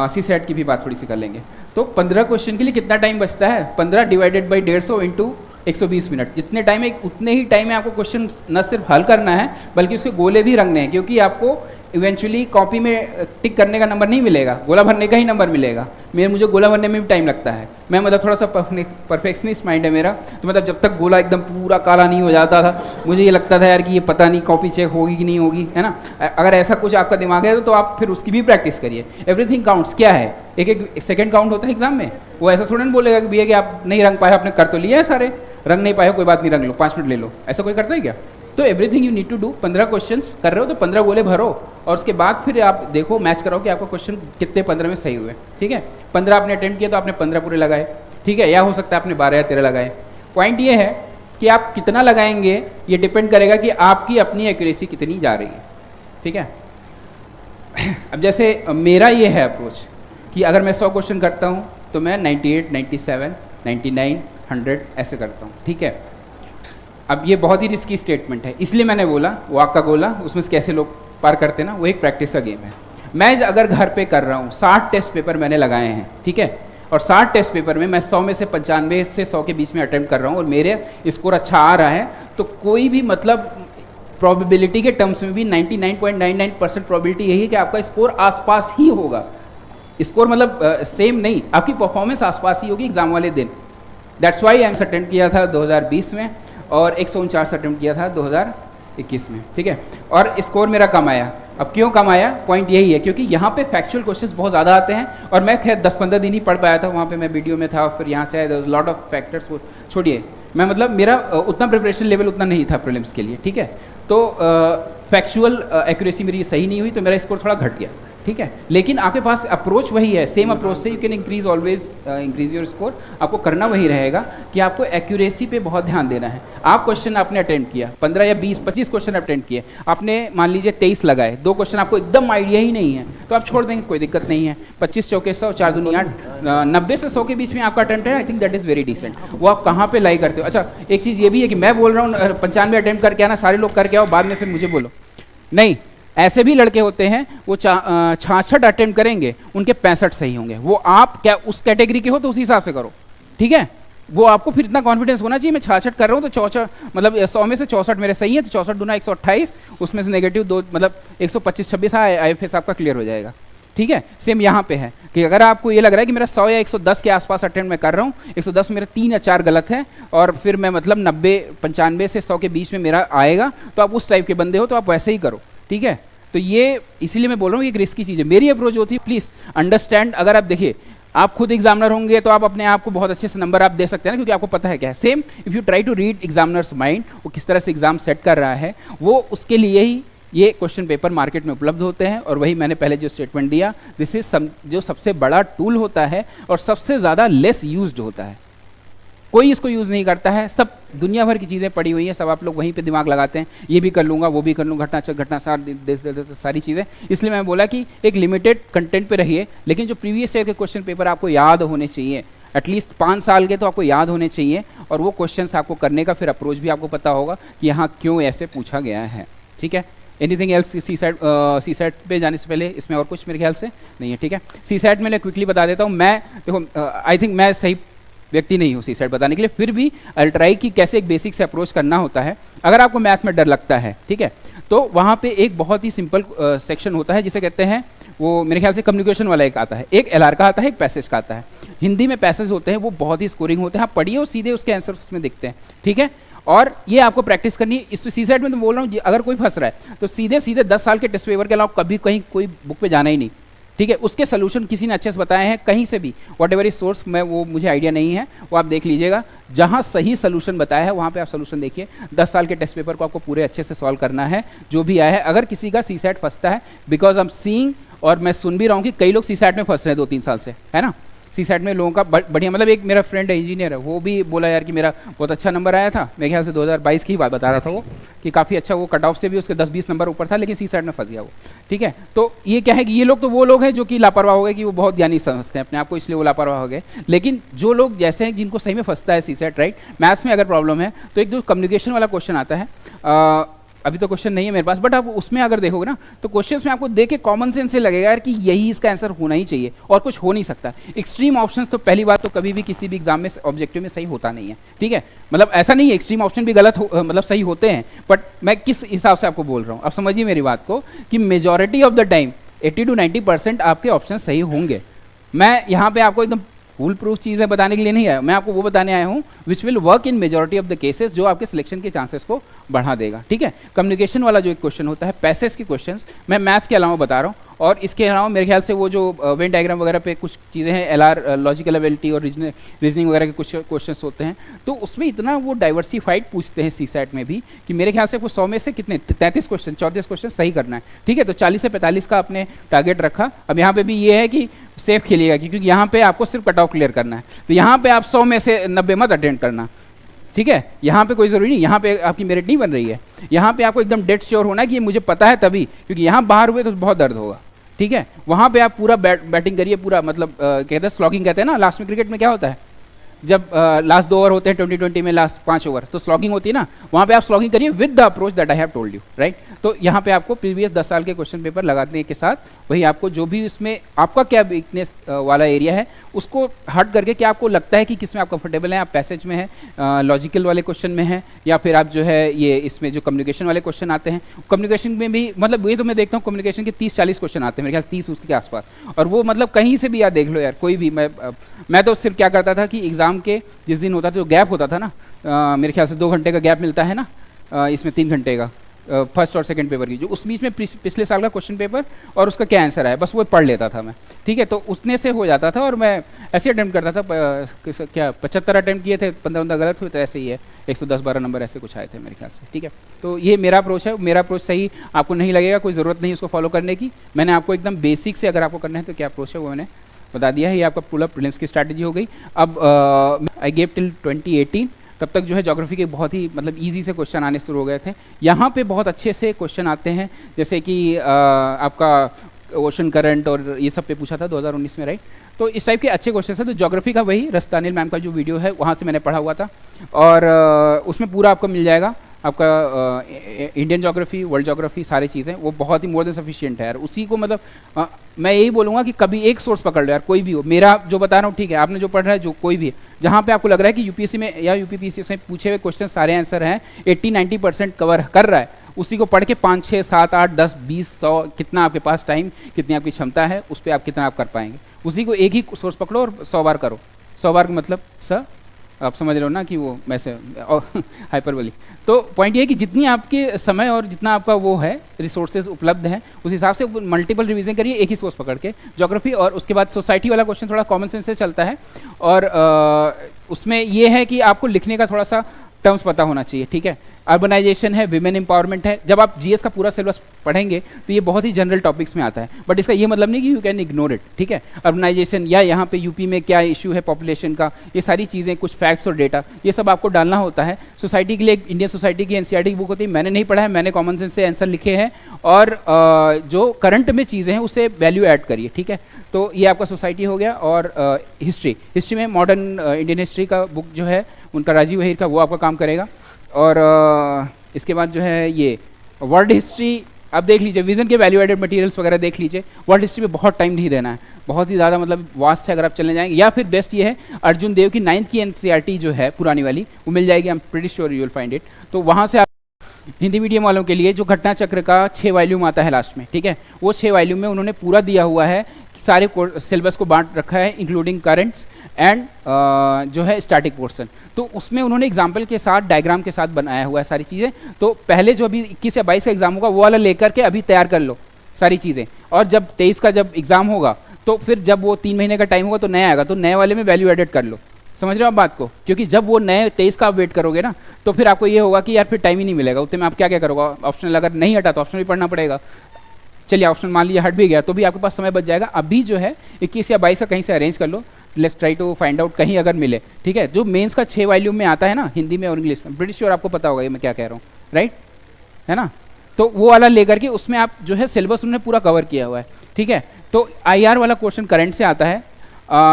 CSAT की भी बात थोड़ी सी कर लेंगे। तो 15 क्वेश्चन के लिए कितना टाइम बचता है, 15 डिवाइडेड बाई 150 इंटू 120 मिनट, जितने टाइम है उतने ही टाइम में आपको क्वेश्चन न सिर्फ हल करना है बल्कि उसके गोले भी रंगने हैं, क्योंकि आपको इवेंचुअली कॉपी में टिक करने का नंबर नहीं मिलेगा, गोला भरने का ही नंबर मिलेगा। मुझे गोला भरने में भी टाइम लगता है, मैं मतलब थोड़ा सा परफेक्शनिस्ट माइंड है मेरा, तो मतलब जब तक गोला एकदम पूरा काला नहीं हो जाता था मुझे ये लगता था यार कि ये पता नहीं कॉपी चेक होगी कि नहीं होगी, है ना। अगर ऐसा कुछ आपका दिमाग है तो आप फिर उसकी भी प्रैक्टिस करिए। एवरीथिंग काउंट्स क्या है, एक सेकंड काउंट होता है एग्जाम में, वो ऐसा थोड़ा नहीं बोलेगा कि भैया कि आप नहीं रंग पाए, आपने कर तो लिया है सारे, रंग नहीं पाए कोई बात नहीं, रंग लो 5 मिनट ले लो, ऐसा कोई करता है क्या। तो everything you need to do, 15 questions कर रहे हो तो 15 गोले भरो और उसके बाद फिर आप देखो मैच करो कि आपका क्वेश्चन कितने 15 में सही हुए, ठीक है। 15 आपने अटेम्प्ट किया तो आपने 15 पूरे लगाए, ठीक है, या हो सकता है आपने 12 या 13 लगाए। पॉइंट ये है कि आप कितना लगाएंगे ये डिपेंड करेगा कि आपकी अपनी एक्यूरेसी कितनी जा रही है, ठीक है। अब जैसे मेरा ये है अप्रोच कि अगर मैं 100 क्वेश्चन करता हूँ तो मैं 98, 97, 99, 100 ऐसे करता हूँ, ठीक है। अब ये बहुत ही रिस्की स्टेटमेंट है, इसलिए मैंने बोला वाक का गोला उसमें से कैसे लोग पार करते हैं ना, वो एक प्रैक्टिस का गेम है। मैं अगर घर पे कर रहा हूँ 60 टेस्ट पेपर मैंने लगाए हैं, ठीक है, और 60 टेस्ट पेपर में मैं 100 में से 95 से 100 के बीच में अटेम्प्ट कर रहा हूँ और मेरे स्कोर अच्छा आ रहा है, तो कोई भी मतलब प्रोबेबिलिटी के टर्म्स में भी 99.99% प्रोबेबिलिटी यही है कि आपका स्कोर आसपास ही होगा। स्कोर मतलब सेम नहीं, आपकी परफॉर्मेंस आसपास ही होगी एग्जाम वाले दिन। दैट्स वाई एम्स अटेम्प्ट किया था 2020 में और 149 अटेम्प्ट किया था 2021 में, ठीक है, और स्कोर मेरा कम आया। अब क्यों कम आया, पॉइंट यही है क्योंकि यहाँ पे फैक्चुअल क्वेश्चंस बहुत ज़्यादा आते हैं और मैं खैर 10-15 दिन ही पढ़ पाया था, वहाँ पे मैं वीडियो में था, फिर यहाँ से लॉट ऑफ फैक्टर्स छोड़िए, मैं मतलब मेरा उतना प्रिपरेशन लेवल उतना नहीं था प्रीलिम्स के लिए, ठीक है। तो फैक्चुअल एक्यूरेसी मेरी सही नहीं हुई तो मेरा स्कोर थोड़ा घट गया, ठीक है। लेकिन आपके पास अप्रोच वही है, सेम अप्रोच से you can increase always increase your score. आपको करना वही रहेगा कि आपको एक्यूरेसी पे बहुत ध्यान देना है। आप क्वेश्चन आपने अटेम्प्ट किया 15 या 20-25 क्वेश्चन अटेम्प्ट किए, आपने मान लीजिए 23 लगाए, 2 क्वेश्चन आपको एकदम आइडिया ही नहीं है तो आप छोड़ देंगे, कोई दिक्कत नहीं है। 25 चौके 100, 4 दूनी 8, 90 से 100 के बीच में आपका अटेम्प्ट है, I think that is very decent. वो आप कहाँ पे लाई करते हो। अच्छा एक चीज़ ये भी है कि मैं बोल रहा हूँ 95 अटेम्प्ट करके आना, सारे लोग करके आओ, बाद में फिर मुझे बोलो नहीं। ऐसे भी लड़के होते हैं वो 66 अटेम्प्ट करेंगे, उनके 65 सही होंगे। वो आप क्या उस कैटेगरी के हो तो उस हिसाब से करो, ठीक है। वो आपको फिर इतना कॉन्फिडेंस होना चाहिए मैं 66 कर रहा हूँ तो 64 मतलब 100 में से 64 मेरे सही है, तो 64 दूना 128, उसमें से नेगेटिव 2 मतलब 125-26 IFS आपका क्लियर हो जाएगा, ठीक है। सेम यहाँ पे है कि अगर आपको ये लग रहा है कि मेरा 100 या 110 के आसपास अटेम्प्ट मैं कर रहा हूँ, 110 मेरे 3 या 4 गलत है और फिर मैं मतलब 90-95 से 100 के बीच में मेरा आएगा, तो आप उस टाइप के बंदे हो तो आप वैसे ही करो, ठीक है। तो ये इसीलिए मैं बोल रहा हूँ एक रिस्की चीज़ है। मेरी अप्रोच होती है प्लीज़ अंडरस्टैंड, अगर आप देखिए आप खुद एग्जामिनर होंगे तो आप अपने आप को बहुत अच्छे से नंबर आप दे सकते हैं ना, क्योंकि आपको पता है क्या है। Same if you try to read examiners mind, वो किस तरह से एग्जाम सेट कर रहा है, वो उसके लिए ही ये क्वेश्चन पेपर मार्केट में उपलब्ध होते हैं। और वही मैंने पहले जो स्टेटमेंट दिया, दिस इज जो सबसे बड़ा टूल होता है और सबसे ज़्यादा लेस यूज्ड होता है। कोई इसको यूज़ नहीं करता है, सब दुनिया भर की चीज़ें पड़ी हुई हैं, सब आप लोग वहीं पे दिमाग लगाते हैं, ये भी कर लूँगा वो भी कर लूँगा, घटना सारी चीज़ें। इसलिए मैं बोला कि एक लिमिटेड कंटेंट पे रहिए, लेकिन जो प्रीवियस ईयर के क्वेश्चन पेपर आपको याद होने चाहिए, एटलीस्ट 5 साल के तो आपको याद होने चाहिए, और वो क्वेश्चंस आपको करने का फिर अप्रोच भी आपको पता होगा कि यहाँ क्यों ऐसे पूछा गया है। ठीक है, एनीथिंग एल्स सी सेट पे जाने से पहले इसमें और कुछ मेरे ख्याल से नहीं है। ठीक है, सी सेट में मैं क्विकली बता देता हूँ। मैं देखो आई थिंक मैं सही व्यक्ति नहीं हूँ सी सेट बताने के लिए, फिर भी आई ट्राई कि कैसे एक बेसिक से अप्रोच करना होता है। अगर आपको मैथ में डर लगता है, ठीक है, तो वहाँ पे एक बहुत ही सिंपल सेक्शन होता है जिसे कहते हैं, वो मेरे ख्याल से कम्युनिकेशन वाला एक आता है, एक एलआर का आता है, एक पैसेज का आता है। हिंदी में पैसेज होते हैं वो बहुत ही स्कोरिंग होते हैं, आप पढ़िए और सीधे उसके आंसर उसमें दिखते हैं। ठीक है, और ये आपको प्रैक्टिस करनी है। इस सी सेट में तो बोल रहा हूँ, अगर कोई फंस रहा है तो सीधे सीधे 10 साल के टेस्ट पेपर के अलावा कभी कहीं कोई बुक पे जाना ही नहीं। ठीक है, उसके सोल्यूशन किसी ने अच्छे से बताए हैं कहीं से भी, वॉट एवर इज सोर्स, मैं वो मुझे आइडिया नहीं है, वो आप देख लीजिएगा। जहाँ सही सोल्यूशन बताया है वहाँ पे आप सोल्यूशन देखिए। 10 साल के टेस्ट पेपर को आपको पूरे अच्छे से सॉल्व करना है जो भी आया है। अगर किसी का सी सेट फंसता है, बिकॉज आई एम सीइंग और मैं सुन भी रहा हूँ कि कई लोग सी सेट में फंस रहे हैं 2-3 साल से, है ना। सी सेट में लोगों का बढ़िया, मतलब एक मेरा फ्रेंड है इंजीनियर है, वो भी बोला यार कि मेरा बहुत अच्छा नंबर आया था, मेरे ख्याल से 2022 की ही बात बता रहा था वो, कि काफ़ी अच्छा, वो कट ऑफ से भी उसके 10-20 नंबर ऊपर था, लेकिन सी सेट में फंस गया वो। ठीक है, तो ये क्या है कि ये लोग तो वो लोग हैं जो कि लापरवाह हो गए, कि वो बहुत ज्ञानी समझते हैं अपने आप को, इसलिए वो लापरवाह हो गए। लेकिन जो लोग जैसे हैं जिनको सही में फंसता है सी सेट, राइट, मैथ्स में अगर प्रॉब्लम है तो एक जो कम्युनिकेशन वाला क्वेश्चन आता है, अभी तो क्वेश्चन नहीं है मेरे पास, बट आप उसमें अगर देखोगे ना तो क्वेश्चंस में आपको देख के कॉमन सेंस से लगेगा यार कि यही इसका आंसर होना ही चाहिए और कुछ हो नहीं सकता। एक्सट्रीम ऑप्शंस तो पहली बात तो कभी भी किसी भी एग्जाम में ऑब्जेक्टिव में सही होता नहीं है। ठीक है, मतलब ऐसा नहीं है एक्सट्रीम ऑप्शन भी गलत मतलब सही होते हैं, बट मैं किस हिसाब से आपको बोल रहा हूँ, आप समझिए मेरी बात को, कि majority of the time 80 to 90% आपके ऑप्शन सही होंगे। मैं यहाँ पे आपको एकदम फुल प्रूफ चीज़ें बताने के लिए नहीं आया, मैं आपको वो बताने आया हूँ which will work in majority of the cases, जो आपके सिलेक्शन के चांसेस को बढ़ा देगा। ठीक है, कम्युनिकेशन वाला जो एक क्वेश्चन होता है, पैसेज के क्वेश्चंस मैं मैथ्स के अलावा बता रहा हूँ, और इसके अलावा मेरे ख्याल से वो जो वेन डायग्राम वगैरह पे कुछ चीज़ें हैं, एलआर, लॉजिकल एबिलिटी और रीजनिंग वगैरह के कुछ क्वेश्चंस होते हैं, तो उसमें इतना वो डाइवर्सिफाइड पूछते हैं सी सेट में भी कि मेरे ख्याल से वो 100 में से कितने 33 क्वेश्चन 34 क्वेश्चन सही करना है। ठीक है, तो 40 से 45 का आपने टारगेट रखा। अब यहाँ पे भी ये है कि सेफ खेलिएगा, क्योंकि यहाँ पे आपको सिर्फ कट ऑफ क्लियर करना है, तो यहाँ पे आप 100 में से 90 मत अटेंड करना। ठीक है, यहाँ पे कोई ज़रूरी नहीं, यहाँ पे आपकी मेरिट नहीं बन रही है, यहाँ पे आपको एकदम डेड श्योर होना है कि ये मुझे पता है तभी, क्योंकि यहाँ बाहर हुए तो बहुत दर्द होगा। ठीक है, वहाँ पे आप पूरा बैटिंग करिए, पूरा मतलब कहते हैं स्लॉगिंग कहते हैं ना, लास्ट में क्रिकेट में क्या होता है जब लास्ट 2 ओवर होते हैं 2020 में, लास्ट 5 ओवर, तो स्लॉगिंग होती है ना, वहाँ पे आप स्लॉगिंग करिए with the approach that I have told you, right. तो यहाँ पे आपको प्रीवियस 10 साल के क्वेश्चन पेपर लगाने के साथ वही आपको जो भी इसमें आपका क्या वीकनेस वाला एरिया है उसको हट करके क्या आपको लगता है कि किसमें आप कंफर्टेबल हैं, आप पैसेज में हैं, लॉजिकल वाले क्वेश्चन में हैं, या फिर आप जो है ये इसमें जो कम्युनिकेशन वाले क्वेश्चन आते हैं, कम्युनिकेशन में भी मतलब ये तो मैं देखता हूँ कम्युनिकेशन के 30-40 क्वेश्चन आते हैं मेरे ख्याल 30 उसके आसपास, और वो मतलब कहीं से भी यार देख लो यार, कोई भी, मैं तो सिर्फ क्या करता था कि एग्जाम के जिस दिन होता था, जो गैप होता था ना, मेरे ख्याल से 2 घंटे का गैप मिलता है ना, इसमें 3 घंटे का फर्स्ट और सेकंड पेपर की, जो उस बीच में पिछले साल का क्वेश्चन पेपर और उसका क्या आंसर है बस वो पढ़ लेता था मैं। ठीक है, तो उसने से हो जाता था, और मैं ऐसे अटैम्प्ट करता था, क्या 75 अटैम्प्ट किए थे, 15 गलत हुए, तो ऐसे ही है 110-12 नंबर ऐसे कुछ आए थे मेरे ख्याल से। ठीक है, तो ये मेरा अप्रोच है, मेरा अप्रोच सही आपको नहीं लगेगा, कोई ज़रूरत नहीं उसको फॉलो करने की, मैंने आपको एकदम बेसिक से अगर आपको करना है तो क्या अप्रोच है वो मैंने बता दिया है। ये आपका पुल अप प्रीलिम्स की स्ट्रैटेजी हो गई। अब आई गेव टिल 2018, तब तक जो है ज्योग्राफी के बहुत ही मतलब इजी से क्वेश्चन आने शुरू हो गए थे। यहाँ पे बहुत अच्छे से क्वेश्चन आते हैं, जैसे कि आपका ओशन करंट और ये सब पे पूछा था 2019 में, राइट। तो इस टाइप के अच्छे क्वेश्चन है। तो ज्योग्राफी का वही रस्तानिल मैम का जो वीडियो है वहाँ से मैंने पढ़ा हुआ था, और उसमें पूरा आपको मिल जाएगा, आपका इंडियन ज्योग्राफी, वर्ल्ड ज्योग्राफी, सारी चीज़ें वो बहुत ही मोर देन सफिशिएंट है यार। उसी को मतलब मैं यही बोलूँगा कि कभी एक सोर्स पकड़ लो यार, कोई भी हो, मेरा जो बता रहा हूँ ठीक है, आपने जो पढ़ रहा है जो कोई भी है, जहाँ पे आपको लग रहा है कि यूपीएससी में या यूपीपीएससी में पूछे हुए क्वेश्चन सारे आंसर हैं, 80-90% कवर कर रहा है, उसी को पढ़ के 5, 6, 7, 8, 10, 20, 100 कितना आपके पास टाइम, कितनी आपकी क्षमता है, उस पर आप कितना आप कर पाएंगे, उसी को एक ही सोर्स पकड़ो और 100 बार करो। 100 बार का मतलब सर आप समझ रहे हो ना कि वो वैसे हाइपरबोली। तो पॉइंट ये है कि जितनी आपके समय और जितना आपका वो है रिसोर्सेज उपलब्ध हैं, उस हिसाब से मल्टीपल रिवीजन करिए एक ही सोर्स पकड़ के ज्योग्राफी। और उसके बाद सोसाइटी वाला क्वेश्चन थोड़ा कॉमन सेंस से चलता है, और उसमें ये है कि आपको लिखने का थोड़ा सा टर्म्स पता होना चाहिए। ठीक है, अर्बनाइजेशन है, विमेन एम्पावरमेंट है। जब आप जीएस का पूरा सिलेबस पढ़ेंगे तो ये बहुत ही जनरल टॉपिक्स में आता है, बट इसका ये मतलब नहीं कि यू कैन इग्नोर इट, ठीक है। अर्बनाइजेशन या यहाँ पे यूपी में क्या इशू है पॉपुलेशन का, ये सारी चीज़ें, कुछ फैक्ट्स और डेटा, ये सब आपको डालना होता है। सोसाइटी के लिए इंडियन सोसाइटी की एनसीईआरटी की बुक होती है, मैंने नहीं पढ़ा है, मैंने कॉमन सेंस से आंसर लिखे हैं और जो करंट में चीज़ें हैं उससे वैल्यू ऐड करिए, ठीक है। तो ये आपका सोसाइटी हो गया। और हिस्ट्री में मॉडर्न इंडियन हिस्ट्री का बुक जो है उनका राजीव वहीर का, वो आपका काम करेगा। और इसके बाद जो है ये वर्ल्ड हिस्ट्री आप देख लीजिए, विजन के वैल्यू एडेड मटेरियल्स वगैरह देख लीजिए। वर्ल्ड हिस्ट्री में बहुत टाइम नहीं देना है, बहुत ही ज़्यादा मतलब वास्ट है, अगर आप चलने जाएंगे। या फिर बेस्ट ये है, अर्जुन देव की 9th की एनसीईआरटी जो है पुरानी वाली, वो मिल जाएगी, I am pretty sure you will find it. तो वहाँ से आप हिंदी मीडियम वालों के लिए जो घटना चक्र का 6 वॉल्यूम आता है लास्ट में, ठीक है, वो 6 वॉल्यूम में उन्होंने पूरा दिया हुआ है, सारे सिलेबस को बांट रखा है इंक्लूडिंग करंट्स एंड जो है स्टैटिक पोर्शन। तो उसमें उन्होंने एग्जाम्पल के साथ, डायग्राम के साथ बनाया हुआ है सारी चीज़ें। तो पहले जो अभी 21 या 22 का एग्जाम होगा वो वाला लेकर के अभी तैयार कर लो सारी चीज़ें, और जब 23 का जब एग्जाम होगा तो फिर जब वो 3 महीने का टाइम होगा तो नया आएगा, तो नए वाले में वैल्यू एडेड कर लो। समझ रहे हो आप बात को? क्योंकि जब वो नए 23 का आप वेट करोगे ना, तो फिर आपको ये होगा कि यार फिर टाइम ही नहीं मिलेगा, उतने में आप क्या क्या करोगे? ऑप्शनल अगर नहीं हटा तो ऑप्शनल भी पढ़ना पड़ेगा। चलिए ऑप्शन मान लीजिए हट भी गया तो भी आपके पास समय बच जाएगा। अभी जो है 21 या 22 का कहीं से अरेंज कर लो, let's try to find out कहीं अगर मिले, ठीक है। जो मेंस का 6 वॉल्यूम में आता है ना हिंदी में और इंग्लिश में, ब्रिटिश श्योर आपको पता होगा ये मैं क्या कह रहा हूँ, राइट है ना। तो वो वाला लेकर के उसमें आप जो है सिलेबस उन्होंने पूरा कवर किया हुआ है, ठीक है। तो IR वाला क्वेश्चन करंट से आता है,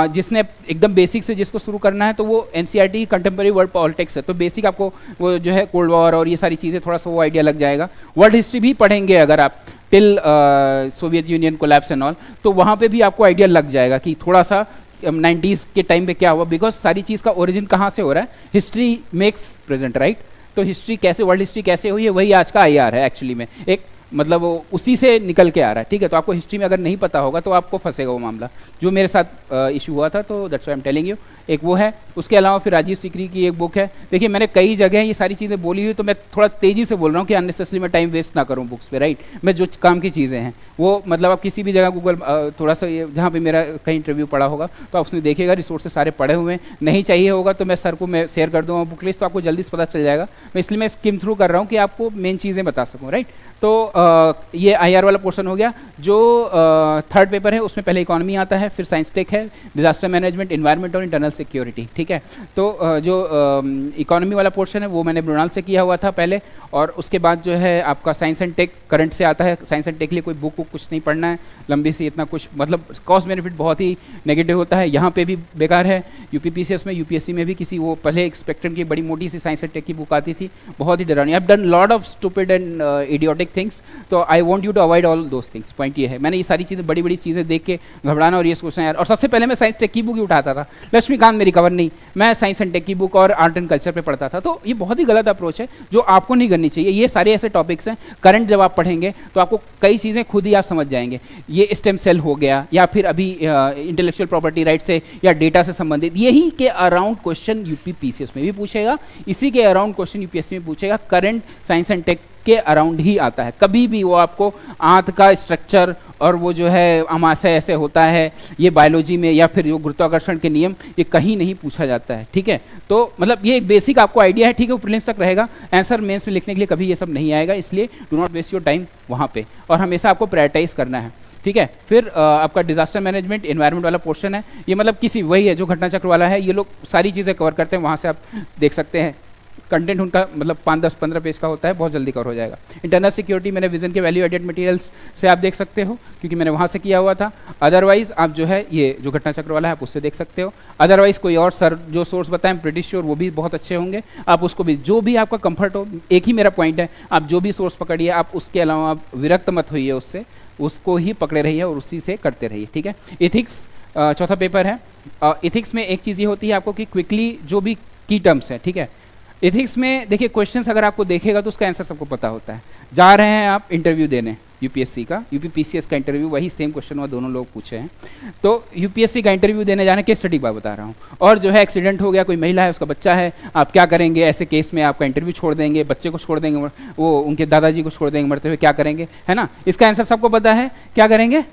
जिसने एकदम बेसिक से जिसको शुरू करना है तो वो एनसीईआरटी कंटेम्प्रेरी वर्ल्ड पॉलिटिक्स है, तो बेसिक आपको वो जो है कोल्ड वॉर और ये सारी चीज़ें थोड़ा सा वो आइडिया लग जाएगा। वर्ल्ड हिस्ट्री भी पढ़ेंगे अगर आप till Soviet union collapse and all, तो वहाँ पे भी आपको आइडिया लग जाएगा कि थोड़ा सा 90s के टाइम पे क्या हुआ, बिकॉज सारी चीज़ का ओरिजिन कहाँ से हो रहा है, हिस्ट्री मेक्स प्रेजेंट, राइट। तो हिस्ट्री कैसे, वर्ल्ड हिस्ट्री कैसे हुई है, वही आज का IR है एक्चुअली में, एक मतलब वो उसी से निकल के आ रहा है, ठीक है। तो आपको हिस्ट्री में अगर नहीं पता होगा तो आपको फंसेगा वो मामला, जो मेरे साथ इशू हुआ था, तो that's why I am telling you. एक वो है, उसके अलावा फिर राजीव सीकरी की एक बुक है। देखिए मैंने कई जगह ये सारी चीज़ें बोली हुई, तो मैं थोड़ा तेज़ी से बोल रहा हूँ कि अननेसेसरी मैं टाइम वेस्ट ना करूँ बुक्स पे, राइट। मैं जो काम की चीज़ें हैं वो मतलब आप किसी भी जगह गूगल थोड़ा सा जहाँ पे मेरा कहीं इंटरव्यू पड़ा होगा तो आप उसमें देखिएगा, रिसोर्सेज सारे पड़े हुए हैं। नहीं चाहिए होगा तो मैं सर को मैं शेयर कर दूँगा बुक लिस्ट, तो आपको जल्दी से पता चल जाएगा। मैं इसलिए मैं स्किम थ्रू कर रहा हूँ कि आपको मेन चीज़ें बता सकूँ, राइट। तो ये IR वाला पोर्शन हो गया। जो थर्ड पेपर है उसमें पहले इकोनॉमी आता है, फिर साइंस टेक है, डिजास्टर मैनेजमेंट, इन्वायरमेंट और इंटरनल सिक्योरिटी, ठीक है। तो जो इकोनॉमी वाला पोर्शन है वो मैंने ब्रुनाल से किया हुआ था पहले, और उसके बाद जो है आपका साइंस एंड टेक करंट से आता है। साइंस एंड टेक के लिए कोई बुक कुछ नहीं पढ़ना है लंबी सी, इतना कुछ मतलब कॉस्ट बेनिफिट बहुत ही नेगेटिव होता है, यहाँ पे भी बेकार है। UPPCS में, UPSC में भी किसी वो पहले एक स्पेक्ट्रम की बड़ी मोटी सी साइंस एंड टेक की बुक आती थी, बहुत ही डरावनी। I have done lot of stupid and idiotic things, तो I want you to avoid all those things. Point ये है, मैंने ये सारी चीज़ें बड़ी बड़ी चीज़ें देख के घबराना और ये सोचना यार। और सबसे पहले मैं साइंस टेक की बुक ही उठाता था, लक्ष्मीकांत मेरी कवर नहीं, मैं साइंस एंड टेक की बुक और आर्ट एंड कल्चर पे पढ़ता था। तो ये बहुत ही गलत अप्रोच है जो आपको नहीं करनी चाहिए। ये सारे ऐसे टॉपिक्स हैं, करंट जब आप पढ़ेंगे तो आपको कई चीज़ें खुद ही आप समझ जाएंगे। ये स्टेम सेल हो गया, या फिर अभी इंटेलेक्चुअल प्रॉपर्टी राइट से या डेटा से संबंधित, यही के अराउंड क्वेश्चन UPPCS में भी पूछेगा, इसी के अराउंड क्वेश्चन UPSC में पूछेगा। करंट साइंस एंड टेक के अराउंड ही आता है, कभी भी वो आपको आंत का स्ट्रक्चर और वो जो है अमाशय ऐसे होता है, ये बायोलॉजी में या फिर जो गुरुत्वाकर्षण के नियम, ये कहीं नहीं पूछा जाता है, ठीक है। तो मतलब ये एक बेसिक आपको आइडिया है, ठीक है, वो प्रीलिम्स तक रहेगा। आंसर मेंस में लिखने के लिए कभी ये सब नहीं आएगा, इसलिए do not waste your time वहाँ पे, और हमेशा आपको प्रायोरिटाइज करना है, ठीक है। फिर आपका डिजास्टर मैनेजमेंट, एनवायरनमेंट वाला पोर्शन है, ये मतलब किसी वही है जो घटना चक्र वाला है, ये लोग सारी चीज़ें कवर करते हैं, वहाँ से आप देख सकते हैं। कंटेंट उनका मतलब 5, 10, 15 पेज का होता है, बहुत जल्दी कवर हो जाएगा। इंटरनल सिक्योरिटी मैंने विजन के वैल्यू एडेड मटेरियल्स से आप देख सकते हो, क्योंकि मैंने वहाँ से किया हुआ था। अदरवाइज आप जो है ये जो घटना चक्र वाला है आप उससे देख सकते हो। अदरवाइज कोई और सर जो सोर्स बताएं ब्रिटिश श्योर, वो भी बहुत अच्छे होंगे, आप उसको भी जो भी आपका कंफर्ट हो। एक ही मेरा पॉइंट है, आप जो भी सोर्स पकड़िए, आप उसके अलावा आप विरक्त मत होइए उससे, उसको ही पकड़े रहिए और उसी से करते रहिए, ठीक है। इथिक्स चौथा पेपर है। इथिक्स में एक चीज़ ये होती है आपको कि क्विकली जो भी की टर्म्स है, ठीक है। एथिक्स में देखिए क्वेश्चंस अगर आपको देखेगा तो उसका आंसर सबको पता होता है। जा रहे हैं आप इंटरव्यू देने UPSC का, UPPCS का इंटरव्यू, वही सेम क्वेश्चन वो दोनों लोग पूछे हैं। तो UPSC का इंटरव्यू देने जाने केस स्टडी बात बता रहा हूँ। और जो है एक्सीडेंट हो गया, कोई महिला है उसका बच्चा है, आप क्या करेंगे ऐसे केस में? आपका इंटरव्यू छोड़ देंगे, बच्चे को छोड़ देंगे, वो उनके दादाजी को छोड़ देंगे मरते हुए, क्या करेंगे, है ना। इसका आंसर सबको पता है, क्या करेंगे?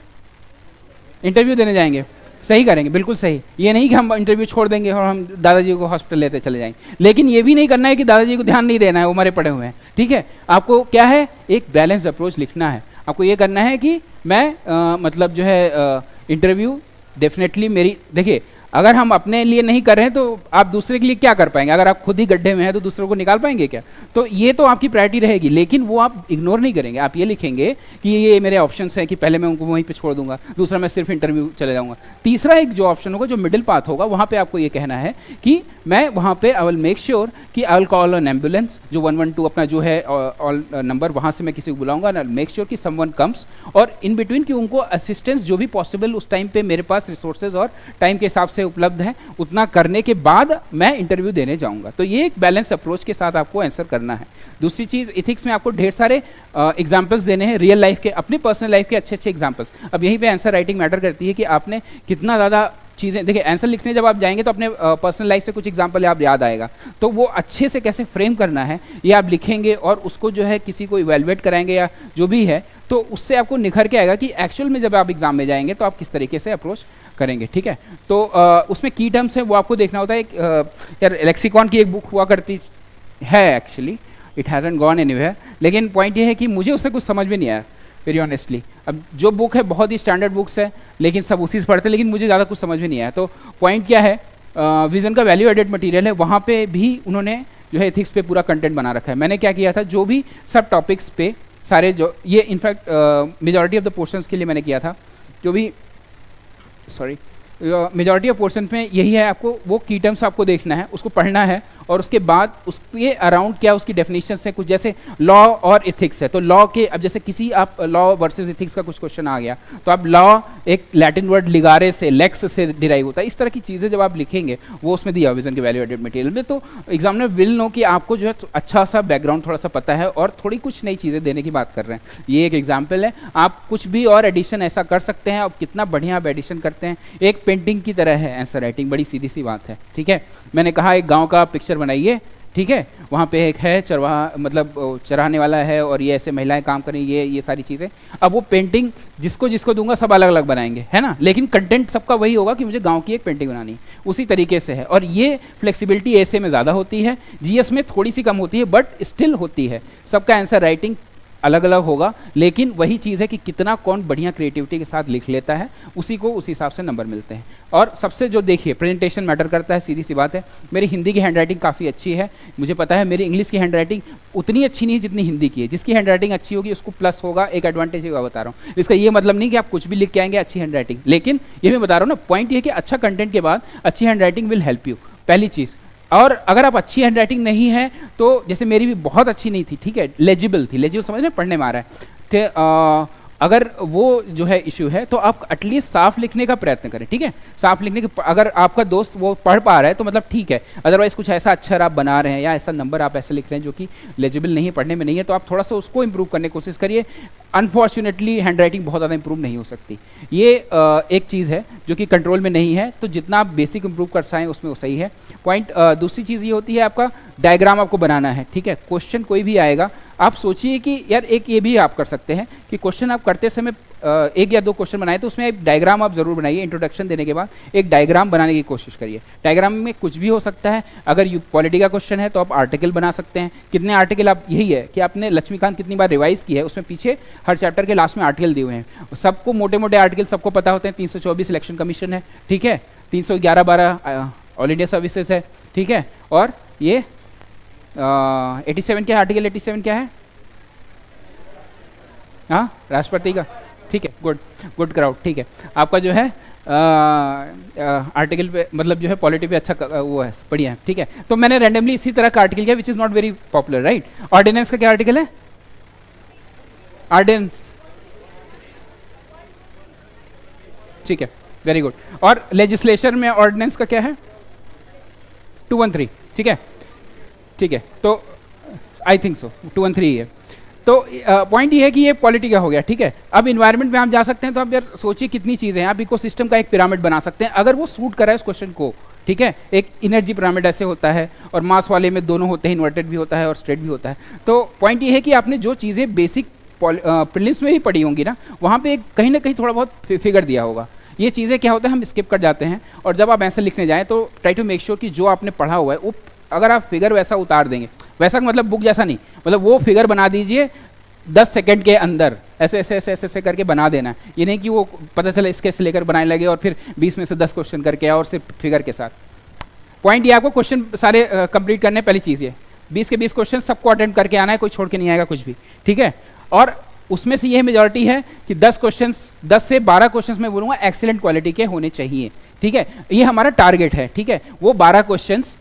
इंटरव्यू देने जाएंगे। सही करेंगे, बिल्कुल सही। ये नहीं कि हम इंटरव्यू छोड़ देंगे और हम दादाजी को हॉस्पिटल लेते चले जाएंगे, लेकिन ये भी नहीं करना है कि दादाजी को ध्यान नहीं देना है, वो मरे पड़े हुए हैं, ठीक है। आपको क्या है, एक बैलेंस अप्रोच लिखना है। आपको ये करना है कि मैं मतलब जो है इंटरव्यू डेफिनेटली मेरी, देखिए अगर हम अपने लिए नहीं कर रहे हैं तो आप दूसरे के लिए क्या कर पाएंगे? अगर आप खुद ही गड्ढे में हैं तो दूसरों को निकाल पाएंगे क्या? तो ये तो आपकी प्रायोरिटी रहेगी, लेकिन वो आप इग्नोर नहीं करेंगे। आप ये लिखेंगे कि ये मेरे ऑप्शंस हैं कि पहले मैं उनको वहीं पे छोड़ दूंगा, दूसरा मैं सिर्फ इंटरव्यू चले जाऊंगा, तीसरा एक जो ऑप्शन होगा जो मिडिल पाथ होगा वहाँ पे आपको ये कहना है कि मैं वहाँ पे आई विल मेक श्योर कि I will call N ambulance, जो 112 अपना जो है ऑल नंबर, वहाँ से मैं किसी को बुलाऊंगा, आई विल मेक श्योर कि समवन कम्स, और इन बिटवीन कि उनको असिस्टेंस जो भी पॉसिबल उस टाइम पे मेरे पास रिसोर्सेज और टाइम के हिसाब से उपलब्ध है उतना करने के बाद मैं इंटरव्यू देने जाऊंगा। तो ये एक बैलेंस अप्रोच के साथ आपको आंसर करना है। दूसरी चीज़, इथिक्स में आपको ढेर सारे एग्जाम्पल्स देने हैं रियल लाइफ के, अपनी पर्सनल लाइफ के अच्छे अच्छे एग्जाम्पल्स। अब यहीं पे आंसर राइटिंग मैटर करती है कि आपने कितना ज़्यादा चीज़ें, देखिए आंसर लिखने जब आप जाएंगे तो अपने पर्सनल लाइफ से कुछ एग्जाम्पल आप याद आएगा, तो वो अच्छे से कैसे फ्रेम करना है ये आप लिखेंगे और उसको जो है किसी को इवेलुएट कराएंगे या जो भी है, तो उससे आपको निखर के आएगा कि एक्चुअल में जब आप एग्जाम में जाएंगे तो आप किस तरीके से अप्रोच करेंगे, ठीक है। तो उसमें की टर्म्स है वो आपको देखना होता है। यार लेक्सिकॉन की एक बुक हुआ करती है, actually it hasn't gone anywhere, लेकिन पॉइंट ये है कि मुझे उससे कुछ समझ में नहीं आया वेरी ऑनेस्टली। अब जो बुक है बहुत ही स्टैंडर्ड बुक्स है, लेकिन सब उसी से पढ़ते हैं, लेकिन मुझे ज़्यादा कुछ समझ में नहीं आया। तो पॉइंट क्या है, विजन का वैल्यू एडेड मटेरियल है, वहाँ पे भी उन्होंने जो है एथिक्स पे पूरा कंटेंट बना रखा है। मैंने क्या किया था, जो भी सब टॉपिक्स पे सारे जो ये in fact majority of the portions के लिए मैंने किया था, जो भी मेजॉरिटी ऑफ पोर्शन में यही है, आपको वो की टर्म्स आपको देखना है, उसको पढ़ना है, और उसके बाद उसके अराउंड क्या उसकी डेफिनेशन है, कुछ जैसे लॉ और इथिक्स है, तो लॉ के, अब जैसे किसी आप लॉ वर्सेस इथिक्स का कुछ क्वेश्चन आ गया, तो आप लॉ एक लैटिन वर्ड लिगारे से, लेक्स से डिराइव होता है, इस तरह की चीज़ें जब आप लिखेंगे वो उसमें दिया विजन के वैल्यू एडेड मटेरियल में। तो एग्जामिनर विल नो कि आपको जो है अच्छा सा बैकग्राउंड थोड़ा सा पता है और थोड़ी कुछ नई चीज़ें देने की बात कर रहे हैं। ये एक एग्जाम्पल है, आप कुछ भी और एडिशन ऐसा कर सकते हैं, आप कितना बढ़िया आप एडिशन करते हैं, एक पेंटिंग की तरह है आंसर राइटिंग, बड़ी सीधी सी बात है, ठीक है। मैंने कहा एक गांव का पिक्चर बनाइए, ठीक है, वहाँ पे एक है चरवाहा, मतलब चराने वाला है, और ये ऐसे महिलाएं काम करें, ये सारी चीज़ें। अब वो पेंटिंग जिसको जिसको दूंगा सब अलग अलग बनाएंगे, है ना, लेकिन कंटेंट सबका वही होगा कि मुझे गांव की एक पेंटिंग बनानी है, उसी तरीके से है। और ये फ्लेक्सिबिलिटी ऐसे में ज़्यादा होती है, जीएस में थोड़ी सी कम होती है, बट स्टिल होती है। सबका आंसर राइटिंग अलग अलग होगा, लेकिन वही चीज़ है कि कितना कौन बढ़िया क्रिएटिविटी के साथ लिख लेता है, उसी को उस हिसाब से नंबर मिलते हैं। और सबसे जो देखिए प्रेजेंटेशन मैटर करता है, सीधी सी बात है। मेरी हिंदी की हैंडराइटिंग काफ़ी अच्छी है, मुझे पता है। मेरी इंग्लिश की हैंडराइटिंग उतनी अच्छी नहीं है जितनी हिंदी की है। जिसकी हैंडराइटिंग अच्छी होगी उसको प्लस होगा, एक एडवांटेज होगा, बता रहा हूँ। इसका ये मतलब नहीं कि आप कुछ भी लिख के आएंगे अच्छी हैंडराइटिंग, लेकिन ये मैं बता रहा हूँ ना, पॉइंट ये है कि अच्छा कंटेंट के बाद अच्छी हैंडराइटिंग विल हेल्प यू, पहली चीज़। और अगर आप अच्छी हैंडराइटिंग नहीं है तो जैसे मेरी भी बहुत अच्छी नहीं थी, ठीक है, लेजिबल थी, लेजिबल समझ रहे, पढ़ने में आ रहा है, अगर वो जो है इशू है तो आप एटलीस्ट साफ लिखने का प्रयत्न करें, ठीक है। साफ लिखने के, अगर आपका दोस्त वो पढ़ पा रहा है तो मतलब ठीक है, अदरवाइज कुछ ऐसा अक्षर आप बना रहे हैं या ऐसा नंबर आप ऐसे लिख रहे हैं जो कि लेजिबल नहीं है, पढ़ने में नहीं है, तो आप थोड़ा सा उसको इंप्रूव करने की कोशिश करिए। अनफॉर्चुनेटली हैंडराइटिंग बहुत ज़्यादा इंप्रूव नहीं हो सकती, ये एक चीज़ है जो कि कंट्रोल में नहीं है, तो जितना आप बेसिक इंप्रूव कर पाएँ उसमें वो सही है। पॉइंट दूसरी चीज़ ये होती है, आपका डायग्राम आपको बनाना है, ठीक है। क्वेश्चन कोई भी आएगा, आप सोचिए कि यार एक ये भी आप कर सकते हैं कि क्वेश्चन आप करते समय एक या दो क्वेश्चन बनाए तो उसमें एक डायग्राम आप जरूर बनाइए। इंट्रोडक्शन देने के बाद एक डायग्राम बनाने की कोशिश करिए। डायग्राम में कुछ भी हो सकता है, अगर पॉलिटी का क्वेश्चन है तो आप आर्टिकल बना सकते हैं। कितने आर्टिकल, आप यही है कि आपने लक्ष्मीकांत कितनी बार रिवाइज की है, उसमें पीछे हर चैप्टर के लास्ट में आर्टिकल दिए हुए हैं। सबको मोटे मोटे आर्टिकल सबको पता होते हैं। 324 इलेक्शन कमीशन है, ठीक है, 311-12 ऑल इंडिया सर्विसेज है, ठीक है, और ये 87 क्या है, आर्टिकल 87 क्या है, हाँ, राष्ट्रपति का, ठीक है, गुड क्राउड, ठीक है। आपका जो है आर्टिकल पे, मतलब जो है पॉलिटी पे अच्छा वो है, बढ़िया है, ठीक है। तो मैंने रैंडमली इसी तरह का आर्टिकल किया which is not very popular, right. Ordinance का क्या आर्टिकल है, ऑर्डिनेंस, ठीक है, वेरी गुड। और लेजिस्लेशन में ऑर्डिनेंस का क्या है, 213, ठीक है, ठीक है, तो आई थिंक सो 213 है। तो पॉइंट ये है कि ये पॉलिटी का हो गया, ठीक है। अब इन्वायरमेंट में हम जा सकते हैं, तो आप यार सोचिए कितनी चीज़ें हैं। आप इकोसिस्टम का एक पिरामिड बना सकते हैं अगर वो सूट कर रहा है उस क्वेश्चन को, ठीक है। एक एनर्जी पिरामिड ऐसे होता है, और मास वाले में दोनों होते हैं, इन्वर्टेड भी होता है और स्ट्रेट भी होता है। तो पॉइंट ये है कि आपने जो चीज़ें बेसिक प्रीलिम्स में ही पढ़ी होंगी ना, वहाँ पे कहीं ना कहीं थोड़ा बहुत फिगर दिया होगा। ये चीज़ें क्या होता है हम स्किप कर जाते हैं, और जब आप आंसर लिखने जाएँ तो ट्राई टू मेक श्योर कि जो आपने पढ़ा हुआ है वो अगर आप फिगर वैसा उतार देंगे, वैसा मतलब बुक जैसा नहीं, मतलब वो फिगर बना दीजिए 10 सेकंड के अंदर, ऐसे ऐसे ऐसे ऐसे ऐसे करके बना देना है। ये नहीं कि वो पता चले इसके से लेकर बनाने लगे और फिर 20 में से 10 क्वेश्चन करके आए और सिर्फ फिगर के साथ। पॉइंट ये आपको क्वेश्चन सारे कंप्लीट करने, पहली चीज़ ये 20 के 20 क्वेश्चन सबको अटेम्प्ट करके आना है, कोई छोड़ के नहीं आएगा कुछ भी, ठीक है। और उसमें से ये मेजॉरिटी है कि 10 से 12 क्वेश्चंस मैं बोलूँगा एक्सीलेंट क्वालिटी के होने चाहिए, ठीक है। ये हमारा टारगेट है, ठीक है। वो 12 क्वेश्चंस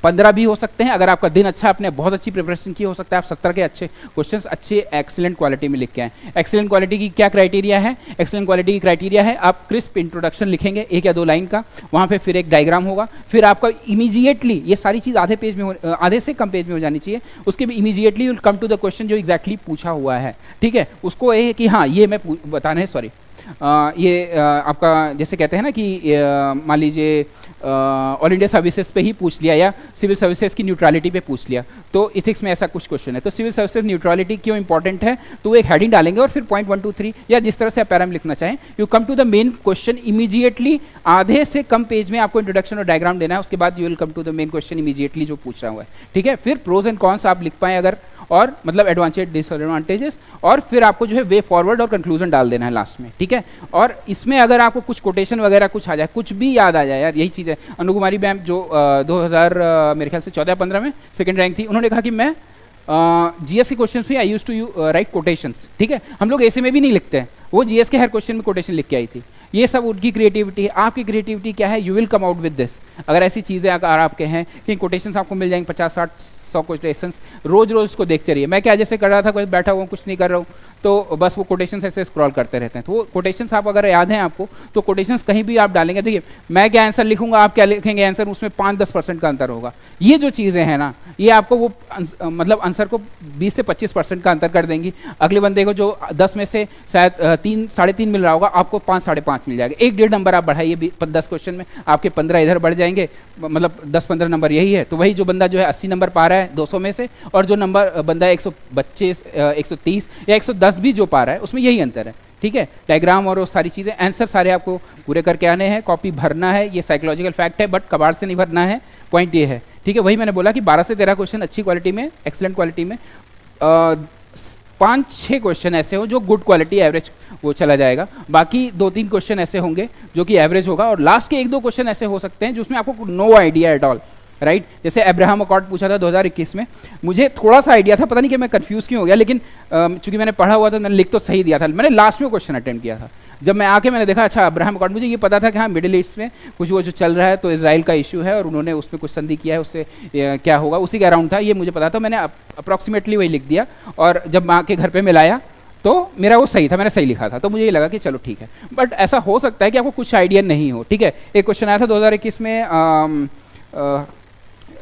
15 भी हो सकते हैं, अगर आपका दिन अच्छा, आपने बहुत अच्छी प्रिपरेशन की, हो सकता है आप 70 के अच्छे क्वेश्चंस अच्छे एक्सीलेंट क्वालिटी में लिख के आए। एक्सीलेंट क्वालिटी की क्या क्राइटेरिया है? एक्सीलेंट क्वालिटी की क्राइटेरिया है आप क्रिस्प इंट्रोडक्शन लिखेंगे 1 या 2 लाइन का, वहाँ पे फिर एक डायग्राम होगा, फिर आपका इमीजिएटली ये सारी चीज़ आधे से कम पेज में हो जानी चाहिए, उसके भी immediately will come to the question जो एग्जैक्टली पूछा हुआ है, ठीक है। उसको ये है कि हाँ ये मैं बताना है, सॉरी आपका जैसे कहते हैं ना कि मान लीजिए ऑल इंडिया सर्विसेज पे ही पूछ लिया या सिविल सर्विसेज की न्यूट्रलिटी पे पूछ लिया, तो इथिक्स में ऐसा कुछ क्वेश्चन है, तो सिविल सर्विसेज न्यूट्रलिटी क्यों इंपॉर्टेंट है, तो वो एक हेडिंग डालेंगे और फिर पॉइंट 1 2 3 या जिस तरह से आप पैराम लिखना चाहें, you come to the main question immediately. आधे से कम पेज में आपको इंट्रोडक्शन और डायग्राम देना है, उसके बाद you will come to the main question immediately जो पूछ रहा हुआ है, ठीक है। फिर प्रोज एंड कॉन्स आप लिख पाएं अगर, और मतलब एडवांटेज डिसएडवांटेजेस, और फिर आपको जो है वे फॉरवर्ड और कंक्लूजन डाल देना है लास्ट में, ठीक है। और इसमें अगर आपको कुछ कोटेशन वगैरह कुछ आ जाए, कुछ भी याद आ जाए, यार यही चीज़ है। अनु कुमारी मैम जो 2000 मेरे ख्याल से 14-15 में सेकंड रैंक थी, उन्होंने कहा कि मैं जीएस के क्वेश्चन में आई यूज टू राइट कोटेशंस, ठीक है। हम लोग ऐसे में भी नहीं लिखते हैं, वो जीएस के हर क्वेश्चन में कोटेशन लिख के आई थी। ये सब उनकी क्रिएटिविटी है। आपकी क्रिएटिविटी क्या है? You will come out with this. अगर ऐसी चीज़ें अगर आपके हैं कि कोटेशंस आपको मिल जाएंगे 50-60-100 कोटेशंस, रोज रोज उसको देखते रहिए। मैं क्या जैसे कर रहा था, कोई बैठा हुआ कुछ नहीं कर रहा हूँ, तो बस वो कोटेशंस ऐसे स्क्रॉल करते रहते हैं। तो वो कोटेशंस आप अगर याद हैं आपको, तो कोटेशंस कहीं भी आप डालेंगे, देखिए मैं क्या आंसर लिखूंगा, आप क्या लिखेंगे आंसर, उसमें 5-10% का अंतर होगा। ये जो चीज़ें हैं ना, ये आपको वो मतलब आंसर को 20 से 25% का अंतर कर देंगी। अगले बंदे को जो 10 में से शायद 3-3.5 मिल रहा होगा, आपको 5-5.5 मिल जाएगा। 1-1.5 नंबर आप बढ़ाइए 10 क्वेश्चन में, आपके 15 इधर बढ़ जाएंगे, मतलब 10-15 नंबर यही है। तो वही जो बंदा जो है 80 नंबर पा रहा है 200 में से, और जो नंबर बंदा 125, 130 या 110 भी जो पा रहा है, उसमें यही अंतर है, ठीक है। डायग्राम और वो सारी चीज़ें, आंसर सारे आपको पूरे करके आने हैं, कॉपी भरना है, ये साइकोलॉजिकल फैक्ट है, बट कबाड़ से नहीं भरना है, पॉइंट ये है, ठीक है। वही मैंने बोला कि 12 से 13 क्वेश्चन अच्छी क्वालिटी में, एक्सीलेंट क्वालिटी में, 5-6 क्वेश्चन ऐसे हो जो गुड क्वालिटी एवरेज वो चला जाएगा, बाकी 2-3 क्वेश्चन ऐसे होंगे जो कि एवरेज होगा, और लास्ट के 1-2 क्वेश्चन ऐसे हो सकते हैं जिसमें आपको no idea at all, right. जैसे अब्राहम अकॉर्ड पूछा था 2021 में, मुझे थोड़ा सा आइडिया था, पता नहीं कि मैं कंफ्यूज क्यों हो गया, लेकिन चूंकि मैंने पढ़ा हुआ था, मैंने लिख तो सही दिया था, मैंने लास्ट में क्वेश्चन अटेम्प्ट किया था। जब मैं आके मैंने देखा, अच्छा अब्राहम अकॉर्ड, मुझे ये पता था कि हाँ मिडिल ईस्ट में कुछ वो जो चल रहा है, तो इजराइल का इशू है और उन्होंने उसमें कुछ संधि किया है, उससे क्या होगा, उसी के अराउंड था, ये मुझे पता था, मैंने अप्रॉक्सीमेटली वही लिख दिया। और जब मैं आके घर पर मिलाया तो मेरा वो सही था, मैंने सही लिखा था, तो मुझे ये लगा कि चलो ठीक है। बट ऐसा हो सकता है कि आपको कुछ आइडिया नहीं हो, ठीक है। एक क्वेश्चन आया था 2021 में,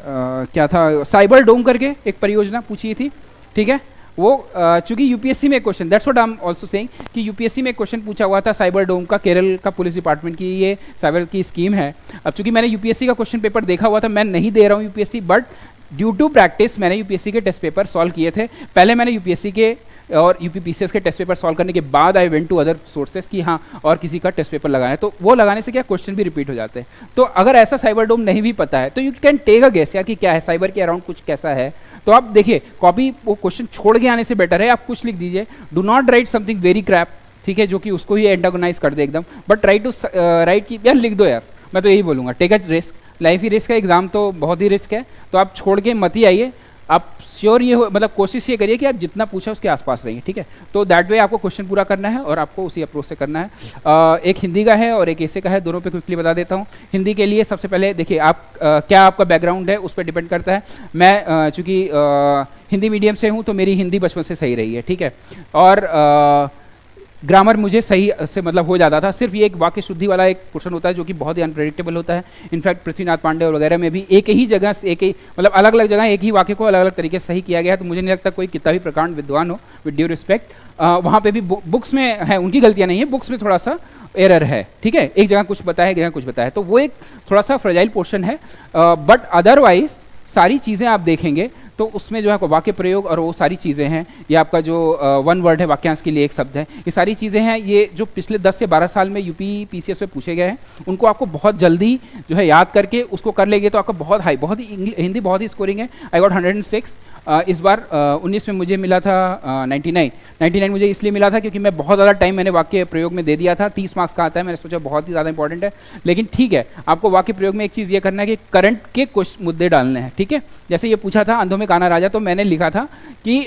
क्या था, साइबर डोम करके एक परियोजना पूछी थी, ठीक है। वो चूंकि यूपीएससी में एक question, that's what I am also saying, कि यूपीएससी में एक क्वेश्चन पूछा हुआ था साइबर डोम का, केरल का पुलिस डिपार्टमेंट की ये साइबर की स्कीम है। अब चूंकि मैंने यूपीएससी का क्वेश्चन पेपर देखा हुआ था, मैं नहीं दे रहा हूँ UPSC, but due to practice मैंने यूपीएससी के टेस्ट पेपर सॉल्व किए थे। पहले मैंने यूपीएससी के और यूपीपीसीएस के टेस्ट पेपर सॉल्व करने के बाद I went to other sources कि हाँ और किसी का टेस्ट पेपर लगाना है, तो वो लगाने से क्या क्वेश्चन भी रिपीट हो जाते हैं। तो अगर ऐसा साइबर डोम नहीं भी पता है तो you can take a guess यार कि क्या है, साइबर के अराउंड कुछ कैसा है। तो आप देखिए, कॉपी वो क्वेश्चन छोड़ के आने से बेटर है आप कुछ लिख दीजिए, do not write something very crap, ठीक है, जो कि उसको ही एंटागोनाइज कर दे एकदम, बट ट्राई टू राइट कि यार लिख दो यार, मैं तो यही बोलूँगा, टेक अ रिस्क, लाइफ ही रिस्क है, एग्जाम तो बहुत ही रिस्क है, तो आप छोड़ के मत ही आइए। आप श्योर ये हो, मतलब कोशिश ये करिए कि आप जितना पूछा उसके आसपास रहिए, ठीक है। तो दैट वे आपको क्वेश्चन पूरा करना है और आपको उसी अप्रोच से करना है। एक हिंदी का है और एक ऐसे का है, दोनों पे क्विकली बता देता हूँ। हिंदी के लिए सबसे पहले देखिए, आप क्या आपका बैकग्राउंड है उस पर डिपेंड करता है। मैं चूँकि हिंदी मीडियम से हूँ तो मेरी हिंदी बचपन से सही रही है, ठीक है, और ग्रामर मुझे सही से मतलब हो जाता था। सिर्फ ये एक वाक्य शुद्धि वाला एक क्वेश्चन होता है जो कि बहुत ही अनप्रेडिक्टेबल होता है। इनफैक्ट पृथ्वीनाथ पांडे वगैरह में भी एक ही जगह, एक ही मतलब अलग अलग जगह एक ही वाक्य को अलग अलग तरीके से सही किया गया है। तो मुझे नहीं लगता कोई कितना भी प्रकांड विद्वान हो, विद ड्यू रिस्पेक्ट, वहाँ पे भी बुक्स में है, उनकी गलतियाँ नहीं है, बुक्स में थोड़ा सा एरर है, ठीक है, एक जगह कुछ बताया, एक जगह कुछ बताया, तो वो एक थोड़ा सा फ्रेजाइल पोर्शन है। बट अदरवाइज सारी चीज़ें आप देखेंगे तो उसमें जो है वाक्य प्रयोग और वो सारी चीज़ें हैं, ये आपका जो वन वर्ड है वाक्यांश के लिए एक शब्द है, ये सारी चीज़ें हैं, ये जो पिछले 10 से 12 साल में यूपी पीसीएस में पूछे गए हैं, उनको आपको बहुत जल्दी जो है याद करके उसको कर लेंगे तो आपका बहुत हाई, बहुत ही हिंदी बहुत ही स्कोरिंग है। I got 106। इस बार 19 में मुझे मिला था 99 मुझे इसलिए मिला था क्योंकि मैं बहुत ज़्यादा टाइम मैंने वाक्य प्रयोग में दे दिया था। 30 मार्क्स का आता है, मैंने सोचा बहुत ही ज़्यादा इंपॉर्टेंट है, लेकिन ठीक है, आपको वाक्य प्रयोग में एक चीज़ ये करना है कि करंट के कुछ मुद्दे डालने हैं, ठीक है। जैसे ये पूछा था अंधों में काना राजा, तो मैंने लिखा था कि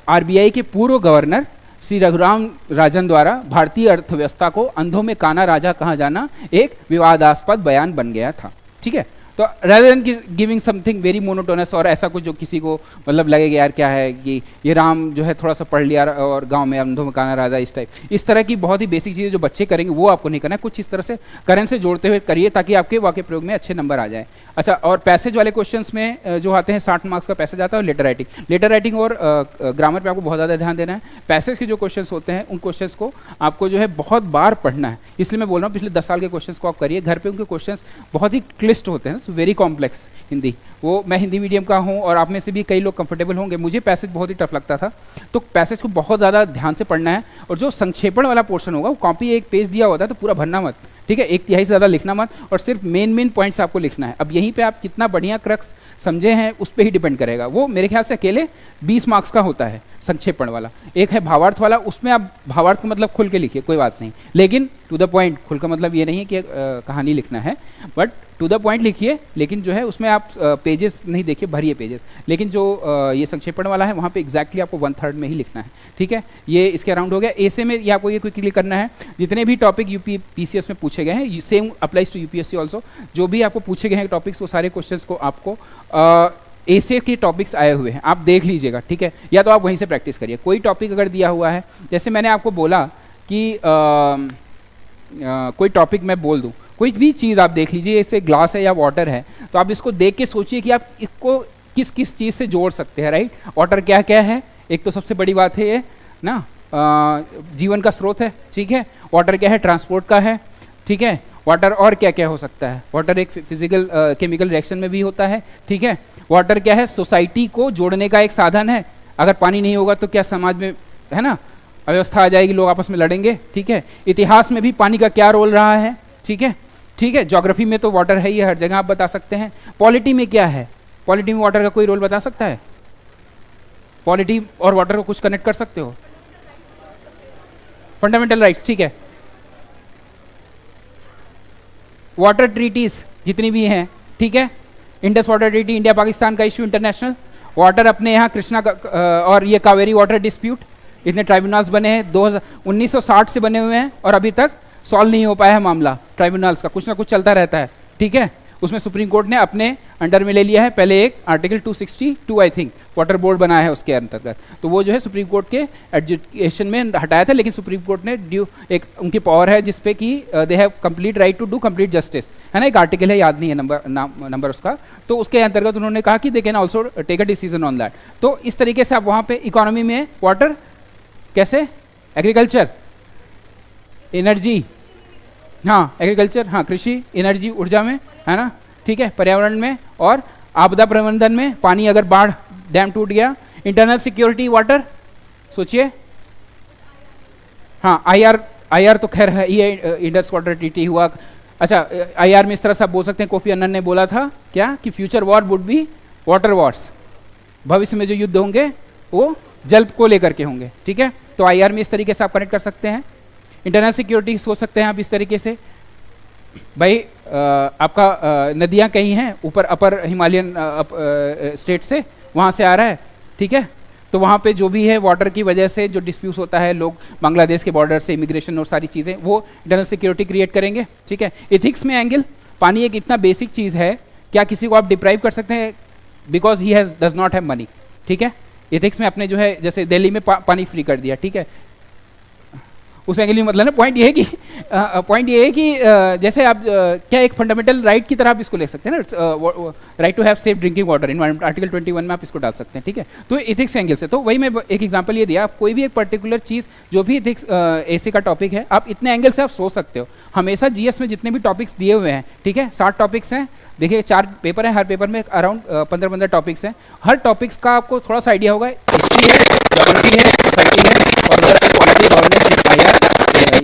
आरबीआई के पूर्व गवर्नर श्री रघुराम राजन द्वारा भारतीय अर्थव्यवस्था को अंधों में काना राजा कहा जाना एक विवादास्पद बयान बन गया था, ठीक है। तो rather than giving something very monotonous और ऐसा कुछ जो किसी को मतलब लगेगा यार क्या है कि ये राम जो है थोड़ा सा पढ़ लिया और गांव में अंधों में काना राजा, इस तरह की बहुत ही बेसिक चीज़ें जो बच्चे करेंगे वो आपको नहीं करना है। कुछ इस तरह से करंट से जोड़ते हुए करिए ताकि आपके वाक्य प्रयोग में अच्छे नंबर आ जाए। अच्छा, और पैसेज वाले क्वेश्चंस में जो आते हैं 60 मार्क्स का पैसेज आता है, और लेटर राइटिंग और ग्रामर पे आपको बहुत ज़्यादा ध्यान देना है। पैसेज के जो क्वेश्चंस होते हैं उन क्वेश्चंस को आपको जो है बहुत बार पढ़ना है, इसलिए मैं बोल रहा हूँ पिछले 10 साल के क्वेश्चंस को आप करिए घर पे। उनके क्वेश्चंस बहुत ही क्लिष्ट होते हैं, वेरी कॉम्प्लेक्स हिंदी। वो मैं हिंदी मीडियम का हूँ और आप में से भी कई लोग कंफर्टेबल होंगे, मुझे पैसेज बहुत ही टफ लगता था, तो पैसेज को बहुत ज़्यादा ध्यान से पढ़ना है। और जो संक्षेपण वाला पोर्शन होगा वो कॉपी एक पेज दिया होता है तो पूरा भरना मत, ठीक है, 1/3 से ज़्यादा लिखना मत, और सिर्फ मेन पॉइंट्स आपको लिखना है। अब यहीं पे आप कितना बढ़िया क्रक्स समझे हैं उस पर ही डिपेंड करेगा। वो मेरे ख्याल से अकेले 20 मार्क्स का होता है संक्षेपण वाला। एक है भावार्थ वाला, उसमें आप भावार्थ का मतलब खुल के लिखिए, कोई बात नहीं, लेकिन टू द पॉइंट। खुल का मतलब ये नहीं है कि कहानी लिखना है, बट टू द पॉइंट लिखिए, लेकिन जो है उसमें आप पेजेस नहीं देखिए, भरिए पेजेस। लेकिन जो ये संक्षेपण वाला है वहाँ पे एग्जैक्टली आपको 1/3 में ही लिखना है, ठीक है। ये इसके अराउंड हो गया। ऐसे में ये आपको ये क्विकली करना है, जितने भी टॉपिक यूपी पीसीएस में पूछे गए हैं, same applies to UPSC also. जो भी आपको पूछे गए हैं टॉपिक्स, वो सारे क्वेश्चंस को आपको ऐसे के टॉपिक्स आए हुए हैं आप देख लीजिएगा, ठीक है, या तो आप वहीं से प्रैक्टिस करिए। कोई टॉपिक अगर दिया हुआ है, जैसे मैंने आपको बोला कि कोई टॉपिक मैं बोल दूं, कोई भी चीज़ आप देख लीजिए, जैसे ग्लास है या वाटर है, तो आप इसको देख के सोचिए कि आप इसको किस किस चीज़ से जोड़ सकते हैं, राइट। वाटर क्या क्या है, एक तो सबसे बड़ी बात है ये ना, जीवन का स्रोत है, ठीक है। वाटर क्या है, ट्रांसपोर्ट का है, ठीक है। वाटर और क्या क्या हो सकता है, वाटर एक फिजिकल केमिकल रिएक्शन में भी होता है, ठीक है। वाटर क्या है, सोसाइटी को जोड़ने का एक साधन है। अगर पानी नहीं होगा तो क्या समाज में, है ना, अव्यवस्था आ जाएगी, लोग आपस में लड़ेंगे, ठीक है। इतिहास में भी पानी का क्या रोल रहा है, ठीक है, ठीक है। ज्योग्राफी में तो वाटर है ही, हर जगह आप बता सकते हैं। पॉलिटी में क्या है, पॉलिटी में वाटर का कोई रोल बता सकता है, पॉलिटी और वाटर को कुछ कनेक्ट कर सकते हो, फंडामेंटल राइट्स, ठीक है। वाटर ट्रीटीज जितनी भी हैं, ठीक है, Indus water treaty India Pakistan का इशू, इंटरनेशनल वाटर अपने यहाँ कृष्णा का और ये कावेरी वाटर डिस्प्यूट, इतने ट्राइब्यूनल्स बने हैं, 1960 से बने हुए हैं और अभी तक सॉल्व नहीं हो पाया है मामला ट्राइब्यूनल्स का, कुछ ना कुछ चलता रहता है, ठीक है। उसमें सुप्रीम कोर्ट ने अपने अंडर में ले लिया है, पहले एक article 262 I think water board बनाया है उसके अंतर्गत, तो वो जो है सुप्रीम कोर्ट के एडजुकेशन में हटाया था, लेकिन सुप्रीम कोर्ट ने ड्यू एक उनकी पावर है जिसपे कि they have complete right to do complete justice, है ना, एक आर्टिकल है, याद नहीं है नंबर उसका, तो उसके अंतर्गत उन्होंने कहा कि they can also take a decision on that. तो इस तरीके से आप वहाँ पे इकोनॉमी में वाटर कैसे, एग्रीकल्चर, एनर्जी, हाँ एग्रीकल्चर, हाँ कृषि, एनर्जी, ऊर्जा में, है ना, ठीक है, पर्यावरण में, और आपदा प्रबंधन में, पानी अगर बाढ़ डैम टूट गया, इंटरनल सिक्योरिटी वाटर, सोचिए, हाँ आईआर तो खैर है ये इंडस वाटर ट्रीटी हुआ। अच्छा, आईआर में इस तरह से आप बोल सकते हैं, कोफी अन्नन ने बोला था क्या कि future war would be water Wars, भविष्य में जो युद्ध होंगे वो जल को लेकर के होंगे, ठीक है। तो आईआर में इस तरीके से आप कनेक्ट कर सकते हैं। इंटरनल सिक्योरिटी सोच सकते हैं आप इस तरीके से, भाई आपका नदियाँ कहीं हैं ऊपर अपर हिमालयन स्टेट से, वहाँ से आ रहा है, ठीक है, तो वहाँ पे जो भी है वाटर की वजह से जो डिस्प्यूट होता है, लोग बांग्लादेश के बॉर्डर से इमिग्रेशन और सारी चीज़ें, वो इंटरनल सिक्योरिटी क्रिएट करेंगे, ठीक है। एथिक्स में एंगल, पानी एक इतना बेसिक चीज़ है, क्या किसी को आप डिप्राइव कर सकते हैं because he does not have money, ठीक है। एथिक्स में अपने जो है, जैसे दिल्ली में पानी फ्री कर दिया, ठीक है, उस एंगल में मतलब ना, पॉइंट ये है कि पॉइंट ये है कि जैसे आप क्या एक फंडामेंटल राइट की तरह आप इसको ले सकते हैं ना, right to have safe drinking water, environment article 21 में आप इसको डाल सकते हैं, ठीक है। तो एथिक्स एंगल से, तो वही मैं एक एग्जांपल ये दिया, आप कोई भी एक पर्टिकुलर चीज़ जो भी एथिक्स ऐसे का टॉपिक है, आप इतने एंगल से आप सोच सकते हो। हमेशा जीएस में जितने भी टॉपिक्स दिए हुए हैं, ठीक है, 60 टॉपिक्स हैं, देखिए 4 पेपर हैं, हर पेपर में अराउंड 15-15 टॉपिक्स हैं। हर टॉपिक्स का आपको थोड़ा सा आइडिया होगा, हिस्ट्री है, ज्योग्राफी है, सोसाइटी है, और पॉलिटी, गवर्नेंस,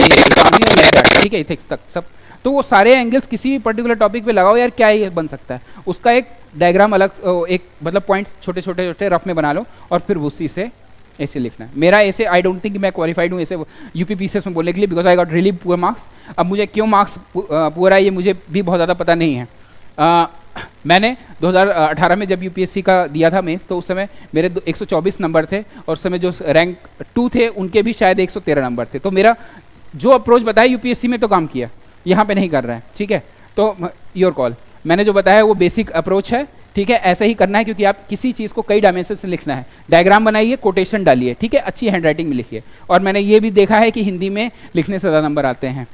ये इकोनॉमी और लैंड, ठीक है, इथिक्स तक सब। तो वो सारे एंगल्स किसी भी पर्टिकुलर टॉपिक पे लगाओ यार, क्या ये बन सकता है, उसका एक डायग्राम अलग, एक मतलब पॉइंट्स छोटे छोटे छोटे रफ में बना लो और फिर उसी से ऐसे लिखना है। मेरा ऐसे आई डोंट थिंक मैं क्वालिफाइड हूँ ऐसे यूपीपीसीएस में बोलने के लिए, because I got really poor marks. अब मुझे क्यों मार्क्स पुअर आए ये मुझे भी बहुत ज़्यादा पता नहीं है। मैंने 2018 में जब यूपीएससी का दिया था मेंस, तो उस समय मेरे 124 नंबर थे, और उस समय जो रैंक 2 थे उनके भी शायद 113 नंबर थे। तो मेरा जो अप्रोच बताया यूपीएससी में तो काम किया, यहाँ पे नहीं कर रहा है, ठीक है। तो योर कॉल, मैंने जो बताया वो बेसिक अप्रोच है, ठीक है, ऐसा ही करना है, क्योंकि आप किसी चीज़ को कई डायमेंशन से लिखना है। डायग्राम बनाइए, कोटेशन डालिए, ठीक है, अच्छी हैंडराइटिंग में लिखिए। और मैंने ये भी देखा है कि हिंदी में लिखने से ज़्यादा नंबर आते हैं।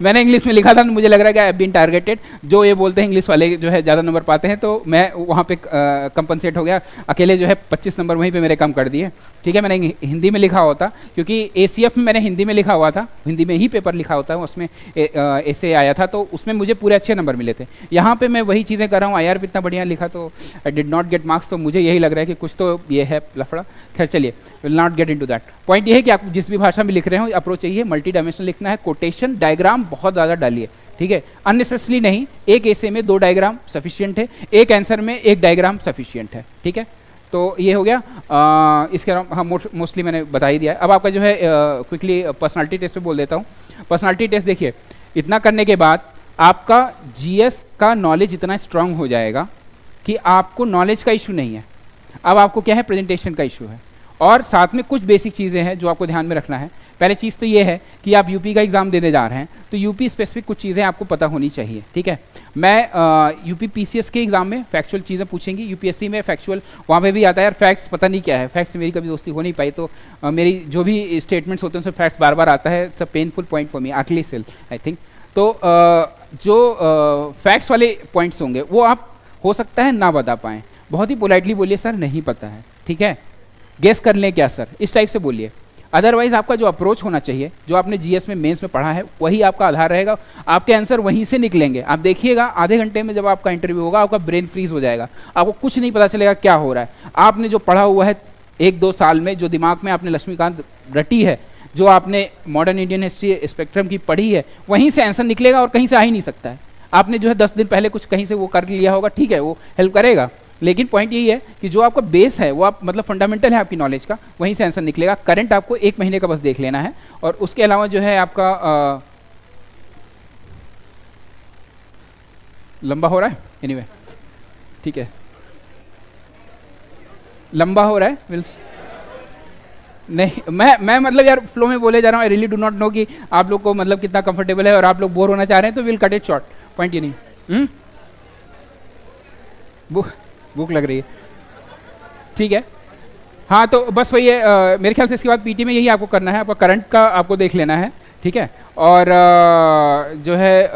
मैंने इंग्लिश में लिखा था, मुझे लग रहा है कि आई हैव बीन टारगेटेड। जो ये बोलते हैं इंग्लिश वाले जो है ज़्यादा नंबर पाते हैं, तो मैं वहाँ पे कंपनसेट हो गया। अकेले जो है 25 नंबर वहीं पे मेरे कम कर दिए, ठीक है। मैंने हिंदी में लिखा होता, क्योंकि एसीएफ में मैंने हिंदी में लिखा हुआ था, हिंदी में ही पेपर लिखा होता है, उसमें ऐसे आया था, तो उसमें मुझे पूरे अच्छे नंबर मिले थे। यहाँ पर मैं वही चीज़ें कर रहा हूँ, IR भी इतना बढ़िया लिखा, तो आई डिड नॉट गेट मार्क्स। तो मुझे यही लग रहा है कि कुछ तो ये है लफड़ा। खैर चलिए, will not get into that. Point ये है कि आप जिस भी भाषा में लिख रहे हो, अप्रोच चाहिए, मल्टी डायमेंशनल लिखना है, कोटेशन डायग्राम बहुत ज़्यादा डालिए, ठीक है, अननेसेसरी नहीं। एक ऐसे में 2 डायग्राम सफिशिएंट है, एक आंसर में 1 डायग्राम सफिशिएंट है, ठीक है। तो ये हो गया। इसके अलावा हाँ, मोस्टली मैंने बता ही दिया है। अब आपका जो है क्विकली पर्सनालिटी टेस्ट पे बोल देता हूँ। पर्सनालिटी टेस्ट देखिए, इतना करने के बाद आपका जीएस का नॉलेज इतना स्ट्रांग हो जाएगा कि आपको नॉलेज का इशू नहीं है। अब आपको क्या है, प्रेजेंटेशन का इशू है, और साथ में कुछ बेसिक चीज़ें हैं जो आपको ध्यान में रखना है। पहले चीज़ तो ये है कि आप यूपी का एग्ज़ाम देने जा रहे हैं, तो यूपी स्पेसिफिक कुछ चीज़ें आपको पता होनी चाहिए, ठीक है। मैं यूपी पीसीएस के एग्ज़ाम में फैक्चुअल चीज़ें पूछेंगी, यूपीएससी में फैक्चुअल वहाँ पे भी आता है यार, फैक्ट्स पता नहीं क्या है, फैक्ट्स से मेरी कभी दोस्ती हो नहीं पाई, तो मेरी जो भी स्टेटमेंट्स होते हैं उसमें फैक्ट्स बार बार आता है। It's a painful point for me, आखिरी सेल आई थिंक। तो जो फैक्ट्स वाले पॉइंट्स होंगे वो आप हो सकता है ना बता पाएँ, बहुत ही पोलाइटली बोलिए सर नहीं पता है, ठीक है, गेस कर लें क्या सर, इस टाइप से बोलिए। अदरवाइज आपका जो अप्रोच होना चाहिए, जो आपने जीएस में मेंस में पढ़ा है, वही आपका आधार रहेगा, आपके आंसर वहीं से निकलेंगे। आप देखिएगा आधे घंटे में जब आपका इंटरव्यू होगा, आपका ब्रेन फ्रीज हो जाएगा, आपको कुछ नहीं पता चलेगा क्या हो रहा है। आपने जो पढ़ा हुआ है 1-2 साल में, जो दिमाग में आपने लक्ष्मीकांत रटी है, जो आपने मॉडर्न इंडियन हिस्ट्री स्पेक्ट्रम की पढ़ी है, वहीं से आंसर निकलेगा और कहीं से आ ही नहीं सकता है। आपने जो है 10 दिन पहले कुछ कहीं से वो कर लिया होगा, ठीक है, वो हेल्प करेगा, लेकिन पॉइंट यही है कि जो आपका बेस है, वो आप मतलब फंडामेंटल है आपकी नॉलेज का, वहीं से आंसर निकलेगा। करंट आपको 1 महीने का बस देख लेना है, और उसके अलावा जो है आपका लंबा हो रहा है, एनीवे ठीक है, लंबा हो रहा है विल्स नहीं, मैं मतलब यार फ्लो में बोले जा रहा हूँ। I really do not know कि आप लोग को मतलब कितना कंफर्टेबल है, और आप लोग बोर होना चाह रहे हैं, तो will cut it short. Point ये नहीं, भूख लग रही है, ठीक है। हाँ, तो बस वही है, मेरे ख्याल से इसके बाद पीटी में यही आपको करना है, आपका करंट का आपको देख लेना है, ठीक है। और जो है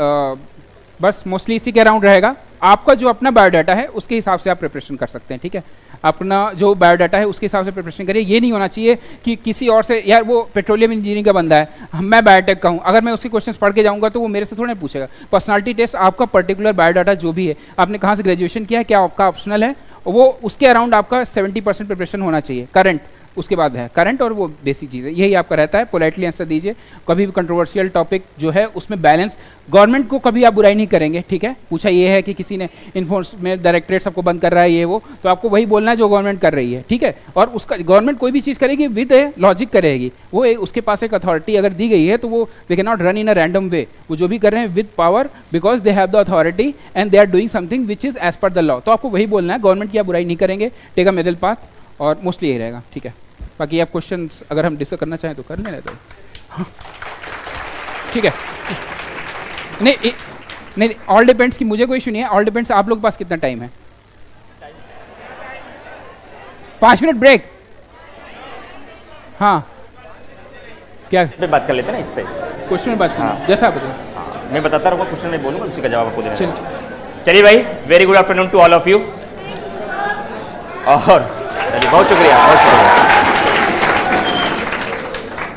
बस मोस्टली इसी के अराउंड रहेगा। आपका जो अपना बायोडाटा है उसके हिसाब से आप प्रिपरेशन कर सकते हैं, ठीक है। अपना जो बायोडाटा है उसके हिसाब से प्रिपरेशन करिए। ये नहीं होना चाहिए कि किसी और से, यार वो पेट्रोलियम इंजीनियरिंग का बंदा है, मैं बायोटेक का हूँ, अगर मैं उसके क्वेश्चंस पढ़ के जाऊँगा तो वो मेरे से थोड़ा नहीं पूछेगा। पर्सनालिटी टेस्ट आपका पर्टिकुलर बायोडाटा जो भी है, आपने कहाँ से ग्रेजुएशन किया है, क्या आपका ऑप्शनल है, वो उसके अराउंड आपका 70% प्रिपरेशन होना चाहिए। करंट उसके बाद है करंट, और वो बेसिक चीज़ है, यही आपका रहता है। पोलाइटली आंसर दीजिए, कभी भी कंट्रोवर्शियल टॉपिक जो है उसमें बैलेंस, गवर्नमेंट को कभी आप बुराई नहीं करेंगे, ठीक है। पूछा ये है कि किसी ने इन्फोर्समेंट डायरेक्टरेट सबको बंद कर रहा है, ये वो, तो आपको वही बोलना है जो गवर्नमेंट कर रही है, ठीक है। और उसका गवर्नमेंट कोई भी चीज़ करेगी विद लॉजिक करेगी, वो उसके पास एक अथॉरिटी अगर दी गई है तो वो they can not run in a random way, वो जो भी कर रहे हैं with power, because they have the authority and they are doing something which is as per the law. तो आपको वही बोलना है, गवर्नमेंट की आप बुराई नहीं करेंगे, टेक अ मिडिल पाथ, और मोस्टली यही रहेगा, ठीक है। बाकी आप क्वेश्चन अगर हम डिस्कस करना चाहें तो कर लेना, तो हाँ ठीक है। नहीं नहीं, ऑल डिपेंड्स कि मुझे कोई इशू नहीं है, ऑल डिपेंड्स आप लोग के पास कितना टाइम है। 5 मिनट ब्रेक, हाँ क्या पे बात कर लेते हैं ना इस पे। क्वेश्चन में बात करना जैसा आप बताओ। हाँ, मैं बताता रहूँगा, क्वेश्चन में बोलूँगा, उसी का जवाब आपको देना। चलिए चलिए भाई, very good afternoon to all of you. और चलिए, बहुत शुक्रिया, बहुत शुक्रिया।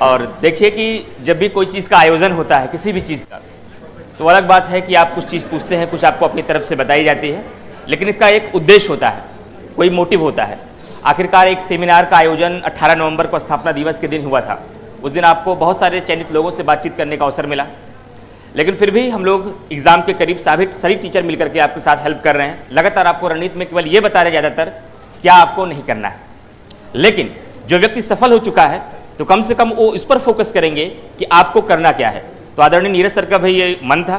और देखिए कि जब भी कोई चीज़ का आयोजन होता है, किसी भी चीज़ का, तो अलग बात है कि आप कुछ चीज़ पूछते हैं, कुछ आपको अपनी तरफ से बताई जाती है, लेकिन इसका एक उद्देश्य होता है, कोई मोटिव होता है। आखिरकार एक सेमिनार का आयोजन 18 नवंबर को स्थापना दिवस के दिन हुआ था। उस दिन आपको बहुत सारे चयनित लोगों से बातचीत करने का अवसर मिला, लेकिन फिर भी हम लोग एग्ज़ाम के करीब सभी टीचर मिलकर के आपके साथ हेल्प कर रहे हैं। लगातार आपको रणनीति में केवल ये बता रहे ज़्यादातर क्या आपको नहीं करना है। लेकिन जो व्यक्ति सफल हो चुका है तो कम से कम वो इस पर फोकस करेंगे कि आपको करना क्या है। तो आदरणीय नीरज सर का भाई ये मन था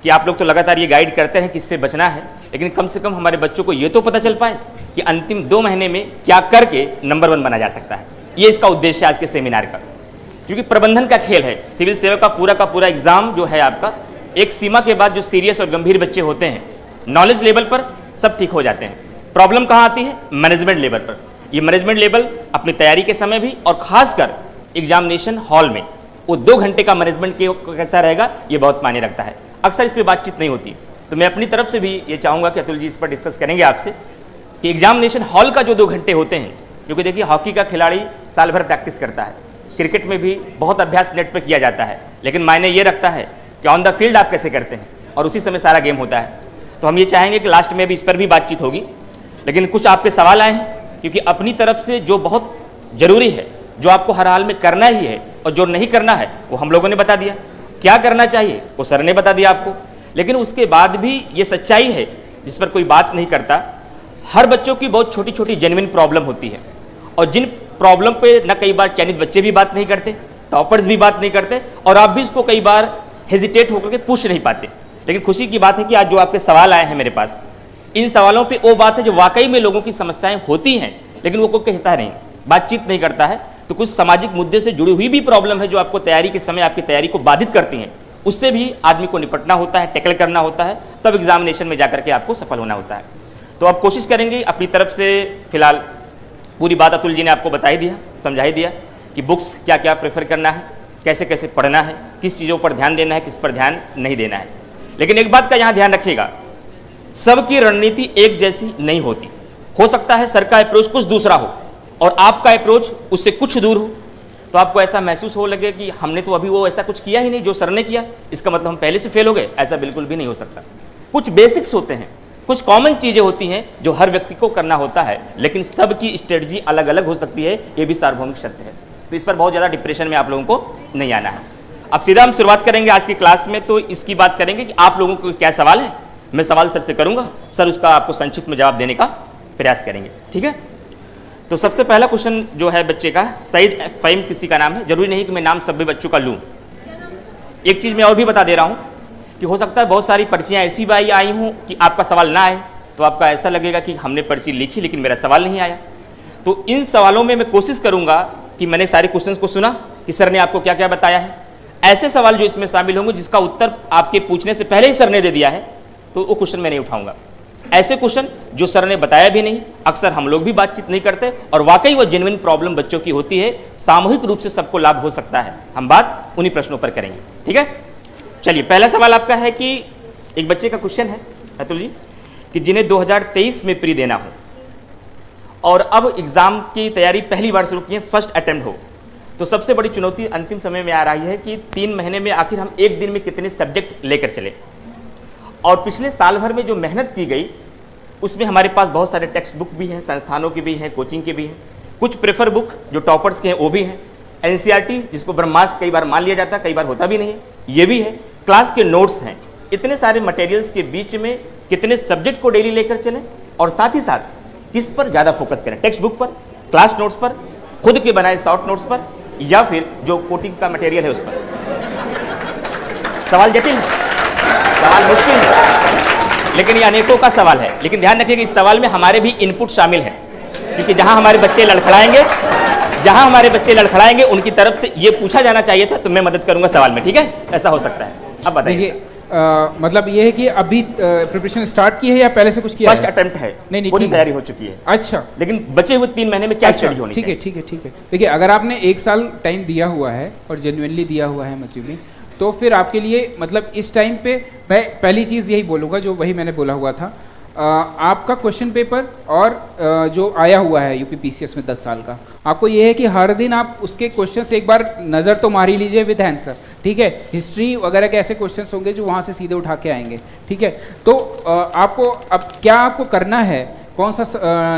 कि आप लोग तो लगातार ये गाइड करते हैं किससे बचना है, लेकिन कम से कम हमारे बच्चों को ये तो पता चल पाए कि अंतिम 2 महीने में क्या करके नंबर 1 बना जा सकता है। ये इसका उद्देश्य है आज के सेमिनार का, क्योंकि प्रबंधन का खेल है। सिविल सेवा का पूरा एग्जाम जो है आपका, एक सीमा के बाद जो सीरियस और गंभीर बच्चे होते हैं, नॉलेज लेवल पर सब ठीक हो जाते हैं। प्रॉब्लम कहाँ आती है? मैनेजमेंट लेवल पर। ये मैनेजमेंट लेवल अपनी तैयारी के समय भी और खासकर एग्जामिनेशन हॉल में वो 2 घंटे का मैनेजमेंट कैसा रहेगा, ये बहुत मायने रखता है। अक्सर इस पर बातचीत नहीं होती, तो मैं अपनी तरफ से भी ये चाहूँगा कि अतुल जी इस पर डिस्कस करेंगे आपसे कि एग्जामिनेशन हॉल का जो 2 घंटे होते हैं, क्योंकि देखिए हॉकी का खिलाड़ी साल भर प्रैक्टिस करता है, क्रिकेट में भी बहुत अभ्यास नेट पर किया जाता है, लेकिन मायने ये रखता है कि ऑन द फील्ड आप कैसे करते हैं, और उसी समय सारा गेम होता है। तो हम ये चाहेंगे कि लास्ट में भी इस पर भी बातचीत होगी, लेकिन कुछ आपके सवाल आए हैं, क्योंकि अपनी तरफ से जो बहुत ज़रूरी है, जो आपको हर हाल में करना ही है और जो नहीं करना है वो हम लोगों ने बता दिया। क्या करना चाहिए वो सर ने बता दिया आपको, लेकिन उसके बाद भी ये सच्चाई है जिस पर कोई बात नहीं करता। हर बच्चों की बहुत छोटी छोटी जेन्युइन प्रॉब्लम होती है, और जिन प्रॉब्लम पे न कई बार चयनित बच्चे भी बात नहीं करते, टॉपर्स भी बात नहीं करते, और आप भी इसको कई बार हेजिटेट होकर के पूछ नहीं पाते। लेकिन खुशी की बात है कि आज जो आपके सवाल आए हैं मेरे पास, इन सवालों पे वो बात है जो वाकई में लोगों की समस्याएं होती हैं, लेकिन वो कोई कहता नहीं, बातचीत नहीं करता है। तो कुछ सामाजिक मुद्दे से जुड़ी हुई भी प्रॉब्लम है जो आपको तैयारी के समय आपकी तैयारी को बाधित करती हैं, उससे भी आदमी को निपटना होता है, टैकल करना होता है, तब एग्जामिनेशन में जाकर के आपको सफल होना होता है। तो आप कोशिश करेंगे अपनी तरफ से। फिलहाल पूरी बात अतुल जी ने आपको बता ही दिया, समझा ही दिया कि बुक्स क्या क्या प्रेफर करना है, कैसे कैसे पढ़ना है, किस चीज़ों पर ध्यान देना है, किस पर ध्यान नहीं देना है। लेकिन एक बात का यहाँ ध्यान रखिएगा, सबकी रणनीति एक जैसी नहीं होती। हो सकता है सर का अप्रोच कुछ दूसरा हो और आपका अप्रोच उससे कुछ दूर हो, तो आपको ऐसा महसूस हो लगे कि हमने तो अभी वो ऐसा कुछ किया ही नहीं जो सर ने किया, इसका मतलब हम पहले से फेल हो गए। ऐसा बिल्कुल भी नहीं हो सकता। कुछ बेसिक्स होते हैं, कुछ कॉमन चीज़ें होती हैं जो हर व्यक्ति को करना होता है, लेकिन सबकी स्ट्रेटजी अलग अलग हो सकती है, ये भी सार्वभौमिक सत्य है। तो इस पर बहुत ज़्यादा डिप्रेशन में आप लोगों को नहीं आना है। अब सीधा हम शुरुआत करेंगे आज की क्लास में, तो इसकी बात करेंगे कि आप लोगों को क्या सवाल है। मैं सवाल सर से करूँगा, सर उसका आपको संक्षिप्त में जवाब देने का प्रयास करेंगे, ठीक है। तो सबसे पहला क्वेश्चन जो है बच्चे का, सईद फ़हीम किसी का नाम है, जरूरी नहीं कि मैं नाम सभी बच्चों का लूँ। एक चीज़ मैं और भी बता दे रहा हूँ कि हो सकता है बहुत सारी पर्चियाँ ऐसी भी आई हूँ कि आपका सवाल ना आए, तो आपका ऐसा लगेगा कि हमने पर्ची लिखी लेकिन मेरा सवाल नहीं आया। तो इन सवालों में मैं कोशिश करूँगा कि मैंने सारे क्वेश्चंस को सुना कि सर ने आपको क्या क्या बताया है। ऐसे सवाल जो इसमें शामिल होंगे जिसका उत्तर आपके पूछने से पहले ही सर ने दे दिया है, तो वो क्वेश्चन मैं नहीं उठाऊंगा। ऐसे क्वेश्चन जो सर ने बताया भी नहीं, अक्सर हम लोग भी बातचीत नहीं करते, और वाकई वो जेन्युइन प्रॉब्लम बच्चों की होती है, सामूहिक रूप से सबको लाभ हो सकता है। हम बात उन्हीं प्रश्नों पर करेंगे, ठीक है। चलिए, पहला सवाल आपका है कि एक बच्चे का क्वेश्चन है अतुल जी कि जिन्हें 2023 में प्री देना हो और अब एग्जाम की तैयारी पहली बार शुरू की है, फर्स्ट अटेम्प्ट हो, तो सबसे बड़ी चुनौती अंतिम समय में आ रही है कि 3 महीने में आखिर हम एक दिन में कितने सब्जेक्ट लेकर चले। और पिछले साल भर में जो मेहनत की गई उसमें हमारे पास बहुत सारे टेक्स्ट बुक भी हैं, संस्थानों की भी हैं, कोचिंग के भी हैं, कुछ प्रेफर बुक जो टॉपर्स के हैं वो भी हैं, एनसीईआरटी जिसको ब्रह्मास्त्र कई बार मान लिया जाता है, कई बार होता भी नहीं है, ये भी है, क्लास के नोट्स हैं। इतने सारे मटेरियल्स के बीच में कितने सब्जेक्ट को डेली लेकर चलें, और साथ ही साथ किस पर ज़्यादा फोकस करें, टेक्स्ट बुक पर, क्लास नोट्स पर, खुद के बनाए शॉर्ट नोट्स पर, या फिर जो कोचिंग का मटेरियल है उस पर। सवाल जटिल है, सवाल मुश्किल है, लेकिन ये अनेकों का सवाल है। लेकिन ध्यान रखिएगा इस सवाल में हमारे भी इनपुट शामिल है, क्योंकि जहां हमारे बच्चे लड़खड़ाएंगे उनकी तरफ से ये पूछा जाना चाहिए था, तो मैं मदद करूंगा सवाल में, ठीक है। ऐसा हो सकता है। अब बताइए। देखिए मतलब ये है कि अभी प्रिपरेशन स्टार्ट की है या पहले से कुछ किया फर्स्ट है? अटेम्प्ट है, नहीं, पूरी ठीक है। तैयारी हो चुकी है, अच्छा, लेकिन बचे हुए 3 महीने में क्या अच्छा, स्टडी होनी ठीक है, चाहिए? ठीक है, ठीक है। देखिए, अगर आपने 1 साल टाइम दिया हुआ है और जेन्युइनली दिया हुआ है मसूमी, तो फिर आपके लिए मतलब इस टाइम पे मैं पहली चीज़ यही बोलूँगा जो वही मैंने बोला हुआ था, आपका क्वेश्चन पेपर और जो आया हुआ है यूपी पीसीएस में 10 साल का, आपको ये है कि हर दिन आप उसके क्वेश्चन से एक बार नज़र तो मार ही लीजिए विद आंसर, ठीक है। हिस्ट्री वगैरह के ऐसे क्वेश्चन होंगे जो वहाँ से सीधे उठा के आएंगे, ठीक है। तो आपको अब क्या आपको करना है, कौन सा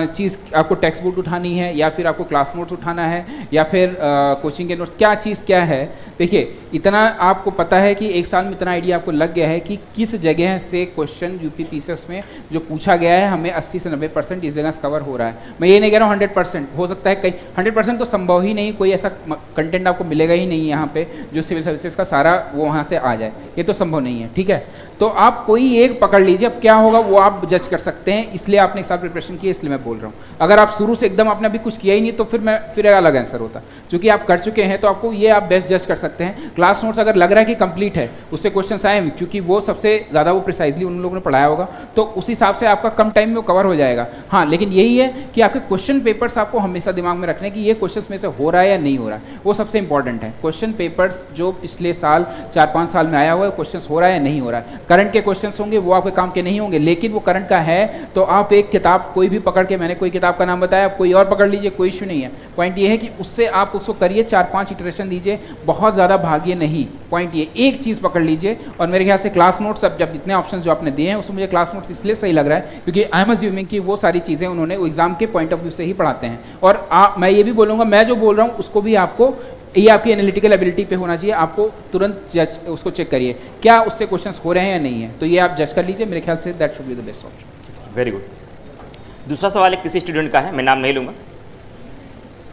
चीज़ आपको टेक्स्ट बुक उठानी है या फिर आपको क्लास नोट्स उठाना है या फिर कोचिंग के नोट्स, क्या चीज़ क्या है। देखिए, इतना आपको पता है कि 1 साल में इतना आइडिया आपको लग गया है कि किस जगह से क्वेश्चन यूपी पीसीएस में जो पूछा गया है हमें 80 से 90% इस जगह से कवर हो रहा है। मैं ये नहीं कह रहा हूँ 100% हो सकता है, कहीं 100% तो संभव ही नहीं, कोई ऐसा कंटेंट आपको मिलेगा ही नहीं यहाँ पे जो सिविल सर्विसेज का सारा वो वहाँ से आ जाए, ये तो संभव नहीं है, ठीक है। तो आप कोई एक पकड़ लीजिए, अब क्या होगा वो आप जज कर सकते हैं, इसलिए आपने एक साल प्रिपरेशन की, इसलिए मैं बोल रहा हूँ। अगर आप शुरू से एकदम आपने अभी कुछ किया ही नहीं तो फिर अलग आंसर होता, क्योंकि आप कर चुके हैं तो आपको ये आप बेस्ट जज कर सकते हैं। क्लास नोट्स अगर लग रहा है कि कंप्लीट है, उससे क्वेश्चन आए क्योंकि वो सबसे ज़्यादा वो प्रिसाइजली उन लोगों ने पढ़ाया होगा, तो उस हिसाब से आपका कम टाइम में वो कवर हो जाएगा। हाँ, लेकिन यही है कि आपके क्वेश्चन पेपर्स आपको हमेशा दिमाग में रखने कि ये क्वेश्चन में से हो रहा है या नहीं हो रहा है, वो सबसे इंपॉर्टेंट है। क्वेश्चन पेपर्स जो पिछले साल 4-5 साल में आया हुआ है, क्वेश्चन हो रहा है या नहीं हो रहा है। करंट के क्वेश्चन होंगे वो आपके काम के नहीं होंगे, लेकिन वो करंट का है तो आप एक किताब कोई भी पकड़ के, मैंने कोई किताब का नाम बताया, आप कोई और पकड़ लीजिए, कोई इशू नहीं है। पॉइंट ये है कि उससे आप उसको करिए, 4-5 इटरेशन दीजिए, बहुत ज़्यादा भागिए नहीं। पॉइंट ये एक चीज़ पकड़ लीजिए। और मेरे ख्याल से क्लास नोट्स, अब जब जितने ऑप्शन जो आपने दिए हैं उसमें मुझे क्लास नोट्स इसलिए सही लग रहा है क्योंकि आई एम अज्यूमिंग कि वो सारी चीज़ें उन्होंने एग्जाम के पॉइंट ऑफ व्यू से ही पढ़ाते हैं। और मैं ये भी बोलूँगा, मैं जो बोल रहा हूँ उसको भी आपको, ये आपकी एनालिटिकल एबिलिटी पे होना चाहिए, आपको तुरंत जज उसको चेक करिए क्या उससे क्वेश्चंस हो रहे हैं या नहीं है, तो ये आप जज कर लीजिए। मेरे ख्याल say that should be the best option. Very good. दूसरा सवाल एक किसी स्टूडेंट का है, मैं नाम नहीं लूँगा,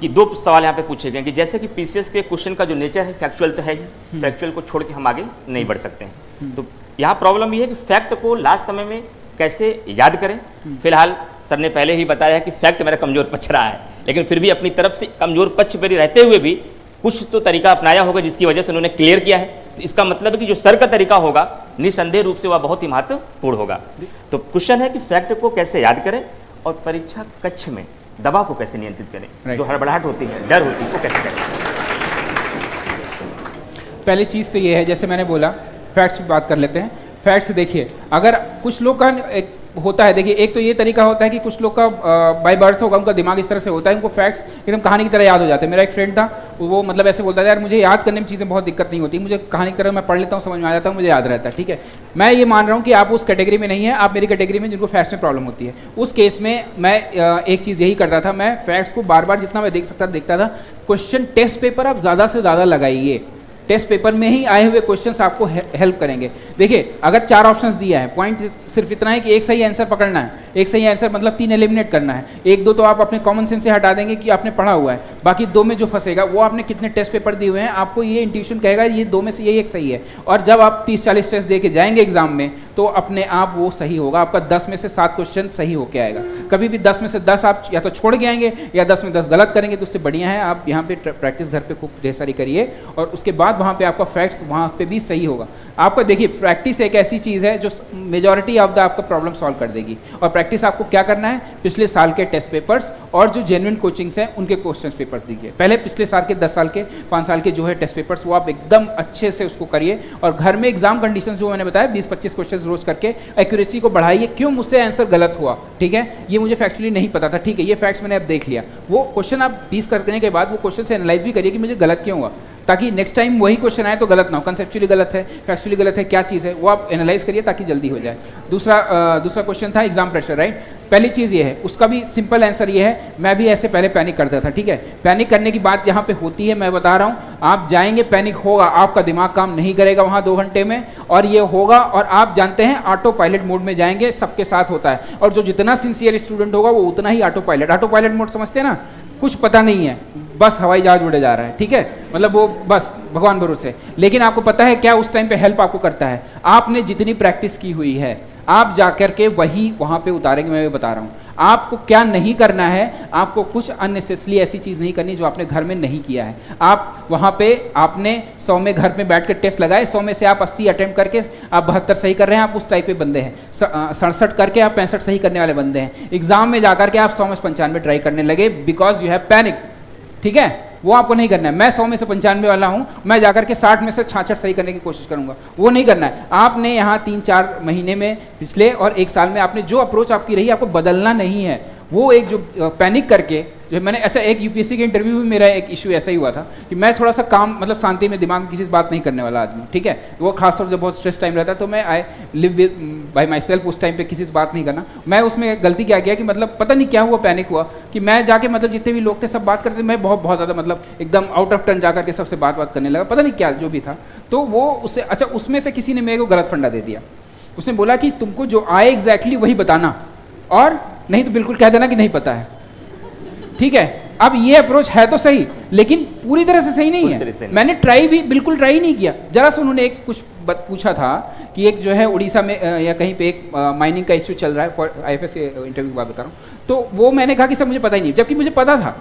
कि 2 सवाल यहाँ पे पूछे गए कि जैसे कि पीसीएस के क्वेश्चन का जो नेचर है फैक्चुअल तो है ही, फैक्चुअल को छोड़ के हम आगे नहीं बढ़ सकते हैं। तो यहाँ प्रॉब्लम ये है कि फैक्ट को लास्ट समय में कैसे याद करें। फिलहाल सर ने पहले ही बताया कि फैक्ट मेरा कमजोर पक्ष रहा है, लेकिन फिर भी अपनी तरफ से कमजोर पक्ष पर रहते हुए भी कुछ तो तरीका अपनाया होगा जिसकी वजह से उन्होंने क्लियर किया है। तो इसका मतलब है कि जो सर का तरीका होगा निसंदेह रूप से वह बहुत ही महत्वपूर्ण होगा। तो क्वेश्चन है कि फैक्ट को कैसे याद करें और परीक्षा कक्ष में दबाव को कैसे नियंत्रित करें, जो हड़बड़ाहट होती है, डर होती है, वो कैसे करें। पहली चीज़ तो ये है, जैसे मैंने बोला, फैक्ट्स की बात कर लेते हैं। फैक्ट्स देखिए, अगर कुछ लोग का एक होता है, देखिए एक तो ये तरीका होता है कि कुछ लोग का बाय बर्थ होगा, उनका दिमाग इस तरह से होता है, उनको फैक्ट्स एकदम कहानी की तरह याद हो जाते हैं। मेरा एक फ्रेंड था, वो मतलब ऐसे बोलता था, यार मुझे याद करने में चीज़ें बहुत दिक्कत नहीं होती, मुझे कहानी की तरह मैं पढ़ लेता हूँ, समझ में आ जाता हूँ, मुझे याद रहता है। ठीक है, मैं ये मान रहा हूँ कि आप उस कैटेगरी में नहीं है, आप मेरी कैटेगरी में जिनको फैक्ट्स में प्रॉब्लम होती है। उस केस में मैं एक चीज़ यही करता था, मैं फैक्ट्स को बार बार जितना मैं देखता था। क्वेश्चन टेस्ट पेपर आप ज़्यादा से ज़्यादा लगाइए, टेस्ट पेपर में ही आए हुए क्वेश्चंस आपको हेल्प करेंगे। देखिए, अगर 4 ऑप्शंस दिया है, पॉइंट सिर्फ इतना है कि एक सही आंसर पकड़ना है, एक सही आंसर मतलब 3 एलिमिनेट करना है। 1-2 तो आप अपने कॉमन सेंस से हटा देंगे कि आपने पढ़ा हुआ है, बाकी 2 में जो फंसेगा वो आपने कितने टेस्ट पेपर दिए हुए हैं, आपको ये इंट्यूशन कहेगा ये 2 में से यही एक सही है। और जब आप 30-40 टेस्ट दे के जाएंगे एग्जाम में तो अपने आप वो सही होगा, आपका 10 में से 7 क्वेश्चन सही होके आएगा। कभी भी 10 में से 10 आप या तो छोड़ के आएंगे या 10 में 10 गलत करेंगे, तो उससे बढ़िया है आप यहाँ पे प्रैक्टिस घर पे खूब ढेर सारी करिए और उसके बाद वहाँ पे आपका फैक्ट्स वहाँ पे भी सही होगा। आपका देखिए, प्रैक्टिस एक ऐसी चीज़ है जो मेजॉरिटी ऑफ द आपका प्रॉब्लम सॉल्व कर देगी। और प्रैक्टिस आपको क्या करना है, पिछले साल के टेस्ट पेपर्स और जो जेन्युइन कोचिंग्स हैं उनके क्वेश्चन पेपर्स दीजिए। पहले पिछले साल के 10 साल के 5 साल के जो है टेस्ट पेपर्स वो आप एकदम अच्छे से उसको करिए और घर में एग्जाम कंडीशन जो मैंने बताया 20-25 क्वेश्चन रोज करके एक्यूरेसी को बढ़ाइए। क्यों मुझसे आंसर गलत हुआ, ठीक है, ये मुझे फैक्चुअली नहीं पता था, ठीक है, ये फैक्ट्स मैंने अब देख लिया। वो क्वेश्चन आप 20 करने के बाद वो क्वेश्चन से एनालाइज भी करिए कि मुझे गलत क्यों हुआ, ताकि नेक्स्ट टाइम वही क्वेश्चन आए तो गलत ना हो। कंसेप्चुअली गलत है, फैक्चुअली गलत है, क्या चीज़ है वो आप एनालाइज करिए ताकि जल्दी हो जाए। दूसरा क्वेश्चन था एग्जाम प्रेशर, राइट। पहली चीज़ ये है, उसका भी सिंपल आंसर ये है, मैं भी ऐसे पहले पैनिक करता था, ठीक है। पैनिक करने की बात यहाँ पे होती है, मैं बता रहा हूँ, आप जाएंगे पैनिक होगा, आपका दिमाग काम नहीं करेगा वहाँ 2 घंटे में, और ये होगा और आप जानते हैं ऑटो पायलट मोड में जाएंगे, सबके साथ होता है। और जो जितना सिंसियर स्टूडेंट होगा वो उतना ही ऑटो पायलट मोड समझते हैं ना, कुछ पता नहीं है, बस हवाई जहाज उड़े जा रहा है, ठीक है, मतलब वो बस भगवान भरोसे। लेकिन आपको पता है क्या उस टाइम पे हेल्प आपको करता है, आपने जितनी प्रैक्टिस की हुई है, आप जाकर के वही वहाँ पे उतारेंगे। मैं बता रहा हूँ आपको क्या नहीं करना है। आपको कुछ अननेसेसरी ऐसी चीज़ नहीं करनी जो आपने घर में नहीं किया है। आप वहाँ पे आपने 100 में घर में बैठ कर टेस्ट लगाए, 100 में से आप 80 अटेम्प्ट करके आप 72 सही कर रहे हैं, आप उस टाइप के बंदे हैं। 67 करके आप 65 सही करने वाले बंदे हैं। एग्जाम में जाकर के आप 100 में से 95 ट्राई करने लगे बिकॉज यू हैव पैनिक, ठीक है, वो आपको नहीं करना है। मैं 100 में से 95 वाला हूँ, मैं जाकर के 60 में से 66 सही करने की कोशिश करूंगा, वो नहीं करना है। आपने यहाँ 3-4 महीने में पिछले और 1 साल में आपने जो अप्रोच आपकी रही आपको बदलना नहीं है। वो एक जो पैनिक करके जो मैंने, अच्छा एक यूपीएससी के इंटरव्यू में मेरा एक इशू ऐसा ही हुआ था कि मैं थोड़ा सा काम मतलब शांति में दिमाग में किसी से बात नहीं करने वाला आदमी, ठीक है, वो खासतौर से बहुत स्ट्रेस टाइम रहता है तो मैं I live with by my self, उस टाइम पे किसी से बात नहीं करना। मैं उसमें गलती क्या किया कि मतलब पता नहीं क्या हुआ, पैनिक हुआ कि मैं जाके मतलब जितने भी लोग थे सब बात करते, मैं बहुत ज़्यादा मतलब एकदम आउट ऑफ टर्न जाकर के सबसे बात करने लगा, पता नहीं क्या जो भी था। तो वो उससे अच्छा उसमें से किसी ने मेरे को गलत फंडा दे दिया। उसने बोला कि तुमको जो आए एग्जैक्टली वही बताना और नहीं तो बिल्कुल कह देना कि नहीं पता है, ठीक है। अब ये अप्रोच है तो सही लेकिन पूरी तरह से सही नहीं है। मैंने ट्राई भी बिल्कुल ट्राई नहीं किया। जरा सा उन्होंने एक कुछ पूछा था कि एक जो है उड़ीसा में या कहीं पे एक माइनिंग का इश्यू चल रहा है, फॉर आईएफएस इंटरव्यू की बात बता रहा हूँ, तो वो मैंने कहा कि सर मुझे पता ही नहीं, जबकि मुझे पता था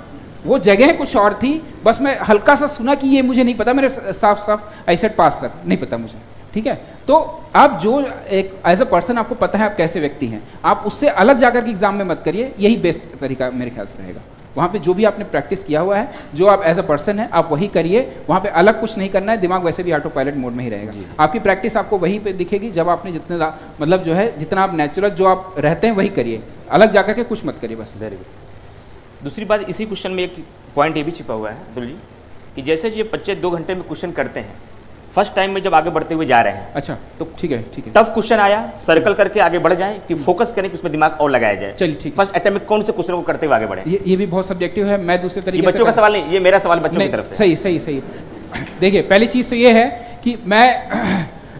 वो जगह कुछ और थी, बस मैं हल्का सा सुना कि ये मुझे नहीं पता, मेरे साफ आई सेड पास सर, नहीं पता मुझे, ठीक है। तो आप जो एक एज अ पर्सन आपको पता है आप कैसे व्यक्ति हैं, आप उससे अलग जाकर के एग्जाम में मत करिए, यही बेस्ट तरीका मेरे ख्याल से रहेगा। वहाँ पे जो भी आपने प्रैक्टिस किया हुआ है, जो आप एज अ पर्सन है आप वही करिए, वहाँ पे अलग कुछ नहीं करना है, दिमाग वैसे भी ऑटो पायलट मोड में ही रहेगा। आपकी प्रैक्टिस आपको वहीं पे दिखेगी जब आपने जितना मतलब जो है जितना आप नेचुरल जो आप रहते हैं वही करिए, अलग जाकर के कुछ मत करिए बस। Very good. दूसरी बात, इसी क्वेश्चन में एक पॉइंट ये भी छिपा हुआ है अब्दुल जी कि जैसे ये बच्चे 2 घंटे में क्वेश्चन करते हैं, फर्स्ट टाइम में जब आगे बढ़ते हुए जा रहे हैं, अच्छा तो ठीक है, ठीक है, टफ क्वेश्चन आया सर्कल करके आगे बढ़ जाए कि फोकस करें कि उसमें दिमाग और लगाया जाए। चलिए ठीक, फर्स्ट अटेम्प्ट में कौन से क्वेश्चन को करते हुए आगे बढ़े? ये भी बहुत सब्जेक्टिव है। मैं दूसरे तरीके से बच्चों का सवाल नहीं, ये मेरा सवाल बच्चों की तरफ से। सही सही सही। देखिए पहली चीज़ तो ये है कि मैं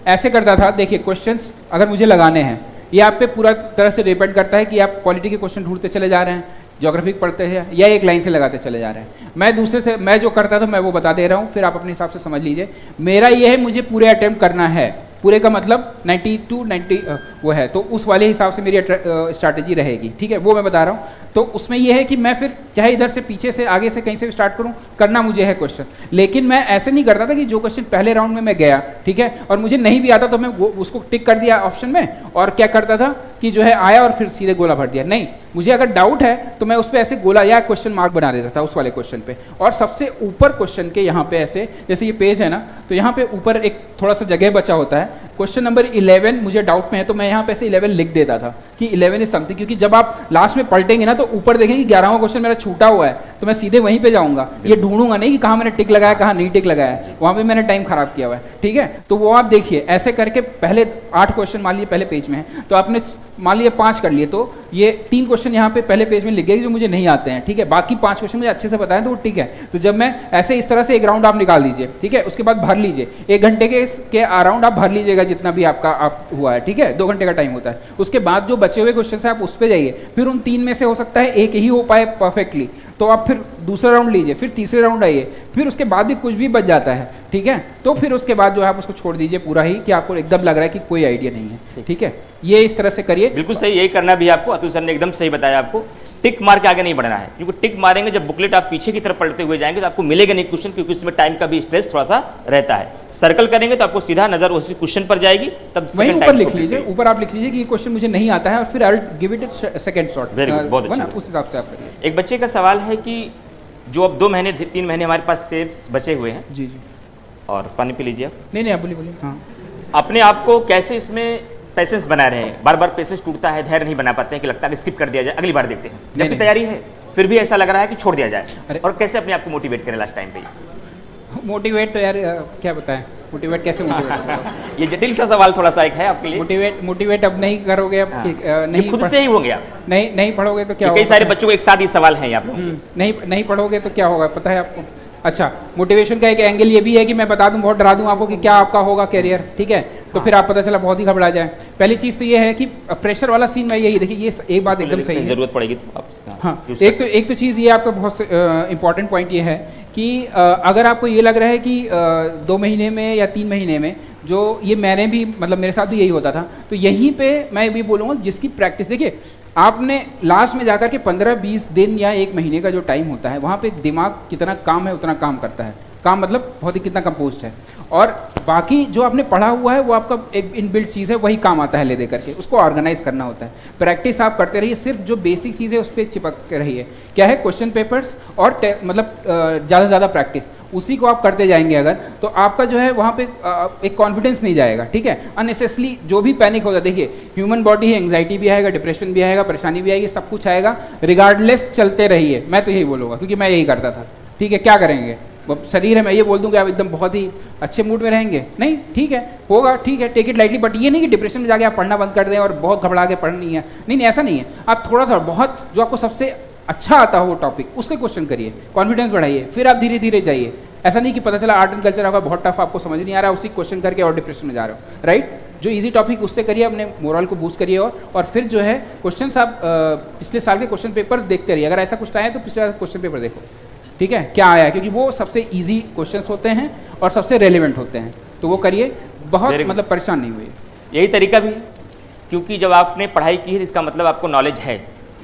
ऐसे करता था, देखिए क्वेश्चंस अगर मुझे लगाने हैं, ये आप पे पूरा तरह से डिपेंड करता है कि आप पॉलिटी के क्वेश्चन ढूंढते चले जा रहे हैं, ज्योग्राफी पढ़ते हैं या एक लाइन से लगाते चले जा रहे हैं। मैं दूसरे से मैं जो करता था मैं वो बता दे रहा हूँ, फिर आप अपने हिसाब से समझ लीजिए। मेरा ये है मुझे पूरे अटेम्प्ट करना है, पूरे का मतलब 90 वो है, तो उस वाले हिसाब से मेरी स्ट्रैटेजी रहेगी, ठीक है, वो मैं बता रहा हूँ। तो उसमें यह है कि मैं फिर चाहे इधर से पीछे से आगे से कहीं से भी स्टार्ट करूँ, करना मुझे है क्वेश्चन, लेकिन मैं ऐसे नहीं करता था कि जो क्वेश्चन पहले राउंड में मैं गया, ठीक है, और मुझे नहीं भी आता तो मैं उसको टिक कर दिया ऑप्शन में, और क्या करता था कि जो है आया और फिर सीधे गोला भर दिया। नहीं, मुझे अगर डाउट है तो मैं उस पर ऐसे गोला या क्वेश्चन मार्क बना देता था उस वाले क्वेश्चन पे, और सबसे ऊपर क्वेश्चन के यहाँ पे ऐसे, जैसे ये पेज है ना, तो यहाँ पे ऊपर एक थोड़ा सा जगह बचा होता है, क्वेश्चन नंबर 11 मुझे डाउट में है तो मैं यहाँ पे ऐसे 11 लिख देता था कि 11 इज समथिंग, क्योंकि जब आप लास्ट में पलटेंगे ना तो ऊपर देखेंगे 11वां क्वेश्चन मेरा छूटा हुआ है, तो मैं सीधे वहीं पे जाऊंगा, ये ढूंढूंगा नहीं कि कहाँ मैंने टिक लगाया कहाँ नहीं टिक लगाया है, वहाँ पे मैंने टाइम खराब किया हुआ है, ठीक है। तो वो आप देखिए ऐसे करके पहले 8 क्वेश्चन मान लिए पहले पेज में है, तो आपने मान लिया 5 कर लिए, तो ये 3 क्वेश्चन यहाँ पे पहले पेज में लिख गए जो मुझे नहीं आते हैं, ठीक है, बाकी 5 क्वेश्चन मुझे अच्छे से बताएं तो वो ठीक है। तो जब मैं ऐसे इस तरह से एक राउंड आप निकाल दीजिए, ठीक है, उसके बाद भर लीजिए, 1 घंटे के अराउंड आप भर लीजिएगा जितना भी आपका आप हुआ है, ठीक है, 2 घंटे का टाइम होता है। उसके बाद जो बचे हुए क्वेश्चन है आप उस पर जाइए, फिर उन 3 में से हो सकता है एक ही हो पाए परफेक्टली, तो आप फिर दूसरा राउंड लीजिए, फिर तीसरे राउंड आइए, फिर उसके बाद भी कुछ भी बच जाता है, ठीक है, तो फिर उसके बाद जो है आप उसको छोड़ दीजिए पूरा ही कि आपको एकदम लग रहा है कि कोई आइडिया नहीं है, ठीक है, ये इस तरह से करिए। बिल्कुल सही, यही करना भी आपको, अतुल सर ने एकदम सही बताया आपको, टिक मार के आगे नहीं बढ़ना है, क्योंकि टिक मारेंगे जब बुकलेट आप पीछे की तरफ पलटते हुए जाएंगे तो आपको मिलेगा नहीं क्वेश्चन, क्योंकि उसमें टाइम का भी स्ट्रेस थोड़ा सा रहता है। सर्कल करेंगे तो आपको सीधा नजर उस क्वेश्चन पर जाएगी, तब वहीं ऊपर लिख लीजिए, ऊपर आप लिख लीजिए कि ये क्वेश्चन मुझे नहीं आता है और फिर I will give it second shot. Very good, बहुत अच्छा, उस हिसाब से आप करिए। एक बच्चे का सवाल है कि जो अब 2 महीने 3 महीने हमारे पास सेब्स बचे हुए हैं, जी जी, और पानी पी लीजिए आप। नहीं आप बोलिए। हाँ, अपने आप को कैसे इसमें पेशेंस बना रहे हैं? बार बार पेशेंस टूटता है, धैर्य नहीं बना पाते हैं कि लगता है कि स्किप कर दिया जाए, अगली बार देखते हैं, जब भी तैयारी है फिर भी ऐसा लग रहा है कि छोड़ दिया जाए, और कैसे अपने आप को मोटिवेट करें लास्ट टाइम पे? मोटिवेट तो यार क्या बताएं, मोटिवेट कैसे मोटिवेट ये जटिल सा सवाल थोड़ा सा एक है आपके लिए। मोटिवेट अब नहीं करोगे, अब नहीं खुद से ही होंगे आप, नहीं पढ़ोगे तो क्या होगा? कई सारे बच्चों को एक साथ ही सवाल है आप, नहीं पढ़ोगे तो क्या होगा पता है आपको? अच्छा, मोटिवेशन का एक एंगल ये भी है कि मैं बता दूं, बहुत डरा दूं आपको कि क्या आपका होगा कैरियर, ठीक है, तो फिर आप पता चला बहुत ही घबरा जाए। पहली चीज़ तो ये है कि प्रेशर वाला सीन में यही देखिए, ये एक बात एकदम सही है, जरूरत पड़ेगी तो आप हाँ, एक तो चीज़ ये आपका बहुत इंपॉर्टेंट पॉइंट ये है कि अगर आपको ये लग रहा है कि 2 महीने में या 3 महीने में जो ये मैंने भी मतलब मेरे साथ भी यही होता था। तो यहीं पे मैं भी बोलूँगा जिसकी प्रैक्टिस, देखिए आपने लास्ट में जाकर के 15-20 दिन या 1 महीने का जो टाइम होता है वहाँ पे दिमाग कितना काम है उतना काम करता है, काम मतलब बहुत ही कितना कंपोज्ड है, और बाकी जो आपने पढ़ा हुआ है वो आपका एक इनबिल्ट चीज़ है, वही काम आता है ले दे करके, उसको ऑर्गेनाइज करना होता है। प्रैक्टिस आप करते रहिए, सिर्फ जो बेसिक चीज़ है उस पर चिपक के रहिए। क्या है, क्वेश्चन पेपर्स और मतलब ज़्यादा से ज़्यादा प्रैक्टिस, उसी को आप करते जाएंगे अगर, तो आपका जो है वहाँ पे एक कॉन्फिडेंस नहीं जाएगा, ठीक है। अननेसेसरी जो भी पैनिक होता है, देखिए ह्यूमन बॉडी है, एंग्जाइटी भी आएगा, डिप्रेशन भी आएगा, परेशानी भी आएगी, सब कुछ आएगा, रिगार्डलेस चलते रहिए। मैं तो यही बोलूँगा क्योंकि मैं यही करता था, ठीक है। क्या करेंगे, शरीर है, मैं ये बोल दूं कि आप एकदम बहुत ही अच्छे मूड में रहेंगे, नहीं, ठीक है, होगा, ठीक है, टेक इट लाइटली, बट ये नहीं कि डिप्रेशन में जाके आप पढ़ना बंद कर दें और बहुत घबरा के पढ़ नहीं है, नहीं, ऐसा नहीं है। आप थोड़ा सा बहुत जो आपको सबसे अच्छा आता हो वो टॉपिक, उसके क्वेश्चन करिए, कॉन्फिडेंस बढ़ाइए, फिर आप धीरे धीरे जाइए। ऐसा नहीं कि पता चला आर्ट एंड कल्चर आपका बहुत टफ, आपको समझ नहीं आ रहा है, उसी क्वेश्चन करके और डिप्रेशन में जा रहे हो, राइट। जो इजी टॉपिक उससे करिए, अपने मोरल को बूस्ट करिए, और फिर जो है क्वेश्चंस आप पिछले साल के क्वेश्चन पेपर देखते रहिए। अगर ऐसा कुछ आए तो पिछले क्वेश्चन पेपर देखो, ठीक है, क्या आया है, क्योंकि वो सबसे इजी क्वेश्चंस होते हैं और सबसे रेलेवेंट होते हैं, तो वो करिए, बहुत मतलब परेशान नहीं हुई। यही तरीका भी है, क्योंकि जब आपने पढ़ाई की है इसका मतलब आपको नॉलेज है,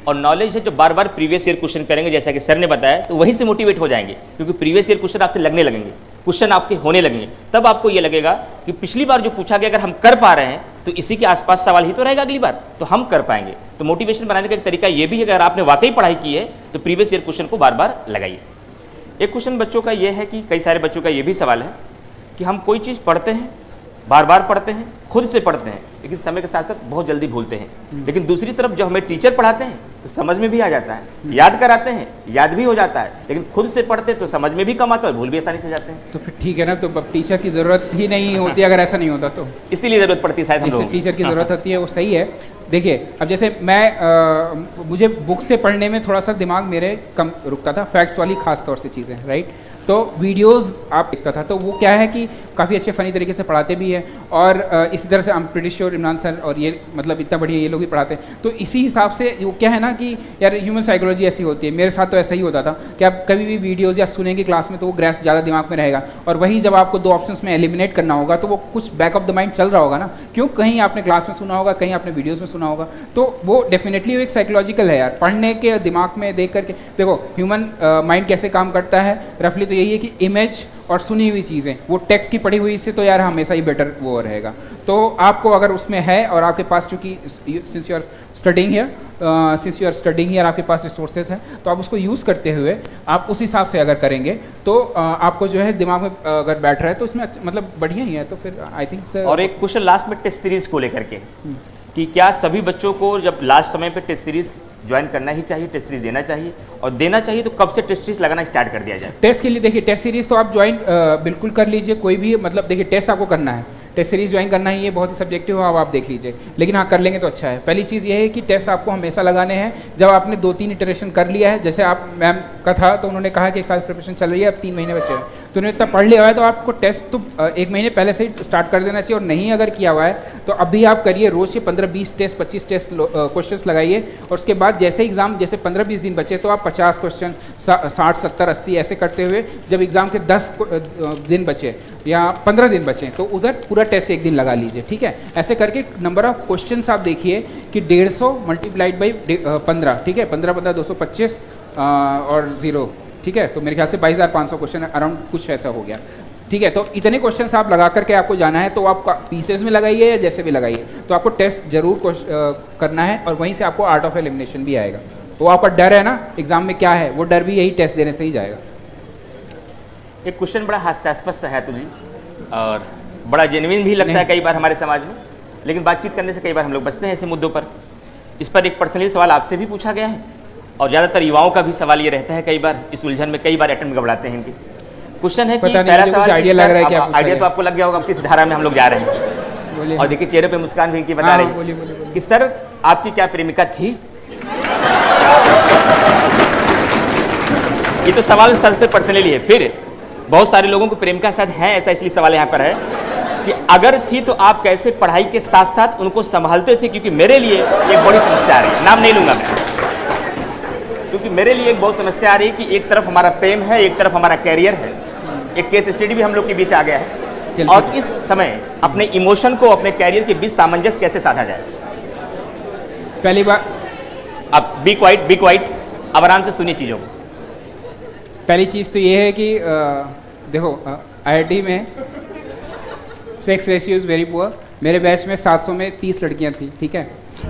और नॉलेज है जो बार बार प्रीवियस ईयर क्वेश्चन करेंगे, जैसा कि सर ने बताया, तो वहीं से मोटिवेट हो जाएंगे, क्योंकि प्रीवियस ईयर क्वेश्चन आपसे लगने लगेंगे, क्वेश्चन आपके होने लगेंगे, तब आपको ये लगेगा कि पिछली बार जो पूछा गया अगर हम कर पा रहे हैं तो इसी के आसपास सवाल ही तो रहेगा अगली बार, तो हम कर पाएंगे। तो मोटिवेशन बनाने का एक तरीका ये भी है, अगर आपने वाकई पढ़ाई की है तो प्रीवियस ईयर क्वेश्चन को बार बार लगाइए। एक क्वेश्चन बच्चों का ये है कि कई सारे बच्चों का ये भी सवाल है कि हम कोई चीज़ पढ़ते हैं, बार बार पढ़ते हैं, खुद से पढ़ते हैं, लेकिन समय के साथ साथ बहुत जल्दी भूलते हैं। लेकिन दूसरी तरफ जब हमें टीचर पढ़ाते हैं तो समझ में भी आ जाता है, याद कराते हैं, याद भी हो जाता है, लेकिन खुद से पढ़ते तो समझ में भी कम आता है और भूल भी आसानी से जाते हैं। तो फिर ठीक है ना, तो अब टीचर की ज़रूरत ही नहीं होती अगर ऐसा नहीं होता तो, इसीलिए ज़रूरत पड़ती है शायद हम लोगों को। टीचर की ज़रूरत होती है, वो सही है। देखिए अब जैसे मैं मुझे बुक से पढ़ने में थोड़ा सा दिमाग मेरे कम रुकता था, फैक्ट्स वाली खास तौर से चीज़ें, राइट। तो वीडियोस आप देखता था, तो वो क्या है कि काफ़ी अच्छे फ़नी तरीके से पढ़ाते भी हैं, और इसी तरह से I am pretty sure Imran sir और ये मतलब इतना बढ़िया ये लोग भी पढ़ाते हैं। तो इसी हिसाब से वो क्या है ना कि यार ह्यूमन साइकोलॉजी ऐसी होती है, मेरे साथ तो ऐसा ही होता था कि आप कभी भी वीडियोज़ या सुनेंगे क्लास में तो वो ग्रैस्प ज़्यादा दिमाग में रहेगा, और वही जब आपको 2 ऑप्शंस में एलिमिनेट करना होगा तो वो कुछ बैक ऑफ द माइंड चल रहा होगा ना, क्यों, कहीं आपने क्लास में सुना होगा, कहीं आपने वीडियोज़ में सुना होगा, तो वो डेफिनेटली एक साइकोलॉजिकल है यार, पढ़ने के दिमाग में देख करके। देखो ह्यूमन माइंड कैसे काम करता है रफली, तो यही है कि इमेज और सुनी हुई चीज़ें, वो टेक्स्ट की पढ़ी हुई से तो यार हमेशा ही बेटर वो रहेगा। तो आपको अगर उसमें है और आपके पास चूँकि since you are studying here आपके पास रिसोर्सेज हैं, तो आप उसको यूज़ करते हुए आप उस हिसाब से अगर करेंगे तो आपको जो है दिमाग में अगर बैठ रहा है तो इसमें मतलब बढ़िया ही है। तो फिर आई थिंक और एक क्वेश्चन लास्ट में टेस्ट सीरीज को लेकर के कि क्या सभी बच्चों को जब लास्ट समय पे टेस्ट सीरीज ज्वाइन करना ही चाहिए, टेस्ट सीरीज देना चाहिए, और देना चाहिए तो कब से टेस्ट सीरीज लगाना स्टार्ट कर दिया जाए? टेस्ट के लिए देखिए टेस्ट सीरीज तो आप ज्वाइन बिल्कुल कर लीजिए, कोई भी मतलब देखिए टेस्ट आपको करना है, टेस्ट सीरीज ज्वाइन करना ही, ये बहुत ही सब्जेक्टिव है, आप देख लीजिए, लेकिन हाँ कर लेंगे तो अच्छा है। पहली चीज़ ये है कि टेस्ट आपको हमेशा लगाने हैं जब आपने 2-3 इटरेशन कर लिया है, जैसे आप मैम का था तो उन्होंने कहा कि 1 साल प्रिपरेशन चल रही है, अब 3 महीने बचे हैं, तो उन्होंने इतना पढ़ लिया हुआ है तो आपको टेस्ट तो 1 महीने पहले से ही स्टार्ट कर देना चाहिए, और नहीं अगर किया हुआ है तो अभी आप करिए, रोज़ के 15-20 टेस्ट 25 टेस्ट क्वेश्चंस लगाइए, और उसके बाद जैसे एग्ज़ाम जैसे 15-20 दिन बचे तो आप 50 क्वेश्चन 60, 70, 80 ऐसे करते हुए जब एग्ज़ाम के 10 दिन बचे या 15 दिन बचे तो उधर पूरा टेस्ट 1 दिन लगा लीजिए, ठीक है। ऐसे करके नंबर ऑफ क्वेश्चंस आप देखिए कि 150 मल्टीप्लाइड बाई 15, ठीक है, 15 225 और 0, ठीक है, तो मेरे ख्याल से 22,500 क्वेश्चन अराउंड कुछ ऐसा हो गया, ठीक है। तो इतने क्वेश्चंस आप लगा करके आपको जाना है, तो आप पीसेस में लगाइए या जैसे भी लगाइए, तो आपको टेस्ट जरूर करना है, और वहीं से आपको आर्ट ऑफ एलिमिनेशन भी आएगा। वो आपका डर है ना एग्जाम में क्या है, वो डर भी यही टेस्ट देने से ही जाएगा। एक क्वेश्चन बड़ा हास्यास्पद सा है तुझे, और बड़ा जेन्युइन भी लगता है कई बार हमारे समाज में, लेकिन बातचीत करने से कई बार हम लोग बचते हैं ऐसे मुद्दों पर। इस पर एक पर्सनली सवाल आपसे भी पूछा गया है, और ज़्यादातर युवाओं का भी सवाल ये रहता है, कई बार इस उलझन में कई बार अटेम्प्ट गड़बड़ाते हैं इनके। क्वेश्चन है कि पहला सवाल आइडिया लग रहा है, क्या आइडिया तो आपको लग गया होगा किस धारा में हम लोग जा रहे हैं, और देखिए चेहरे पे मुस्कान भी इनकी बता रही है कि सर आपकी क्या प्रेमिका थी? ये तो सवाल सर से पर्सनली है। फिर बहुत सारे लोगों को प्रेमिका शायद है, ऐसा इसलिए सवाल यहाँ पर है कि अगर थी तो आप कैसे पढ़ाई के साथ साथ उनको संभालते थे, क्योंकि मेरे लिए एक बड़ी समस्या आ रही है, नाम नहीं लूंगा मैं, क्योंकि मेरे लिए एक बहुत समस्या आ रही है कि एक तरफ हमारा प्रेम है, एक तरफ हमारा कैरियर है। एक केस स्टडी भी हम लोग के बीच आ गया है चलिए, और ठीक है। इस समय अपने इमोशन को अपने कैरियर के बीच सामंजस्य कैसे साधा जाए? पहली बार अब बी क्वाइट, अब आराम से सुनिए चीज़ों को। पहली चीज़ तो ये है कि देखो IIT में sex ratio is very poor. मेरे बैच में 700 में 30 लड़कियां थी, ठीक है।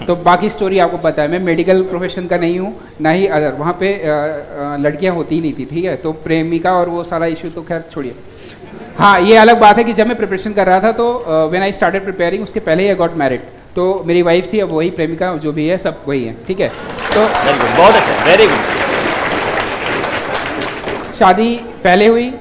तो बाकी स्टोरी आपको पता है, मैं मेडिकल प्रोफेशन का नहीं हूँ, ना ही अदर, वहाँ पे लड़कियां होती ही नहीं थी, ठीक है। तो प्रेमिका और वो सारा इशू तो खैर छोड़िए। हाँ, ये अलग बात है कि जब मैं प्रिपरेशन कर रहा था तो व्हेन आई स्टार्टेड प्रिपेयरिंग, उसके पहले ही आई गॉट मैरिड। तो मेरी वाइफ थी, अब वही प्रेमिका जो भी है सब वही है, ठीक है। तो वेरी गुड, बहुत अच्छा, वेरी गुड। शादी पहले हुई,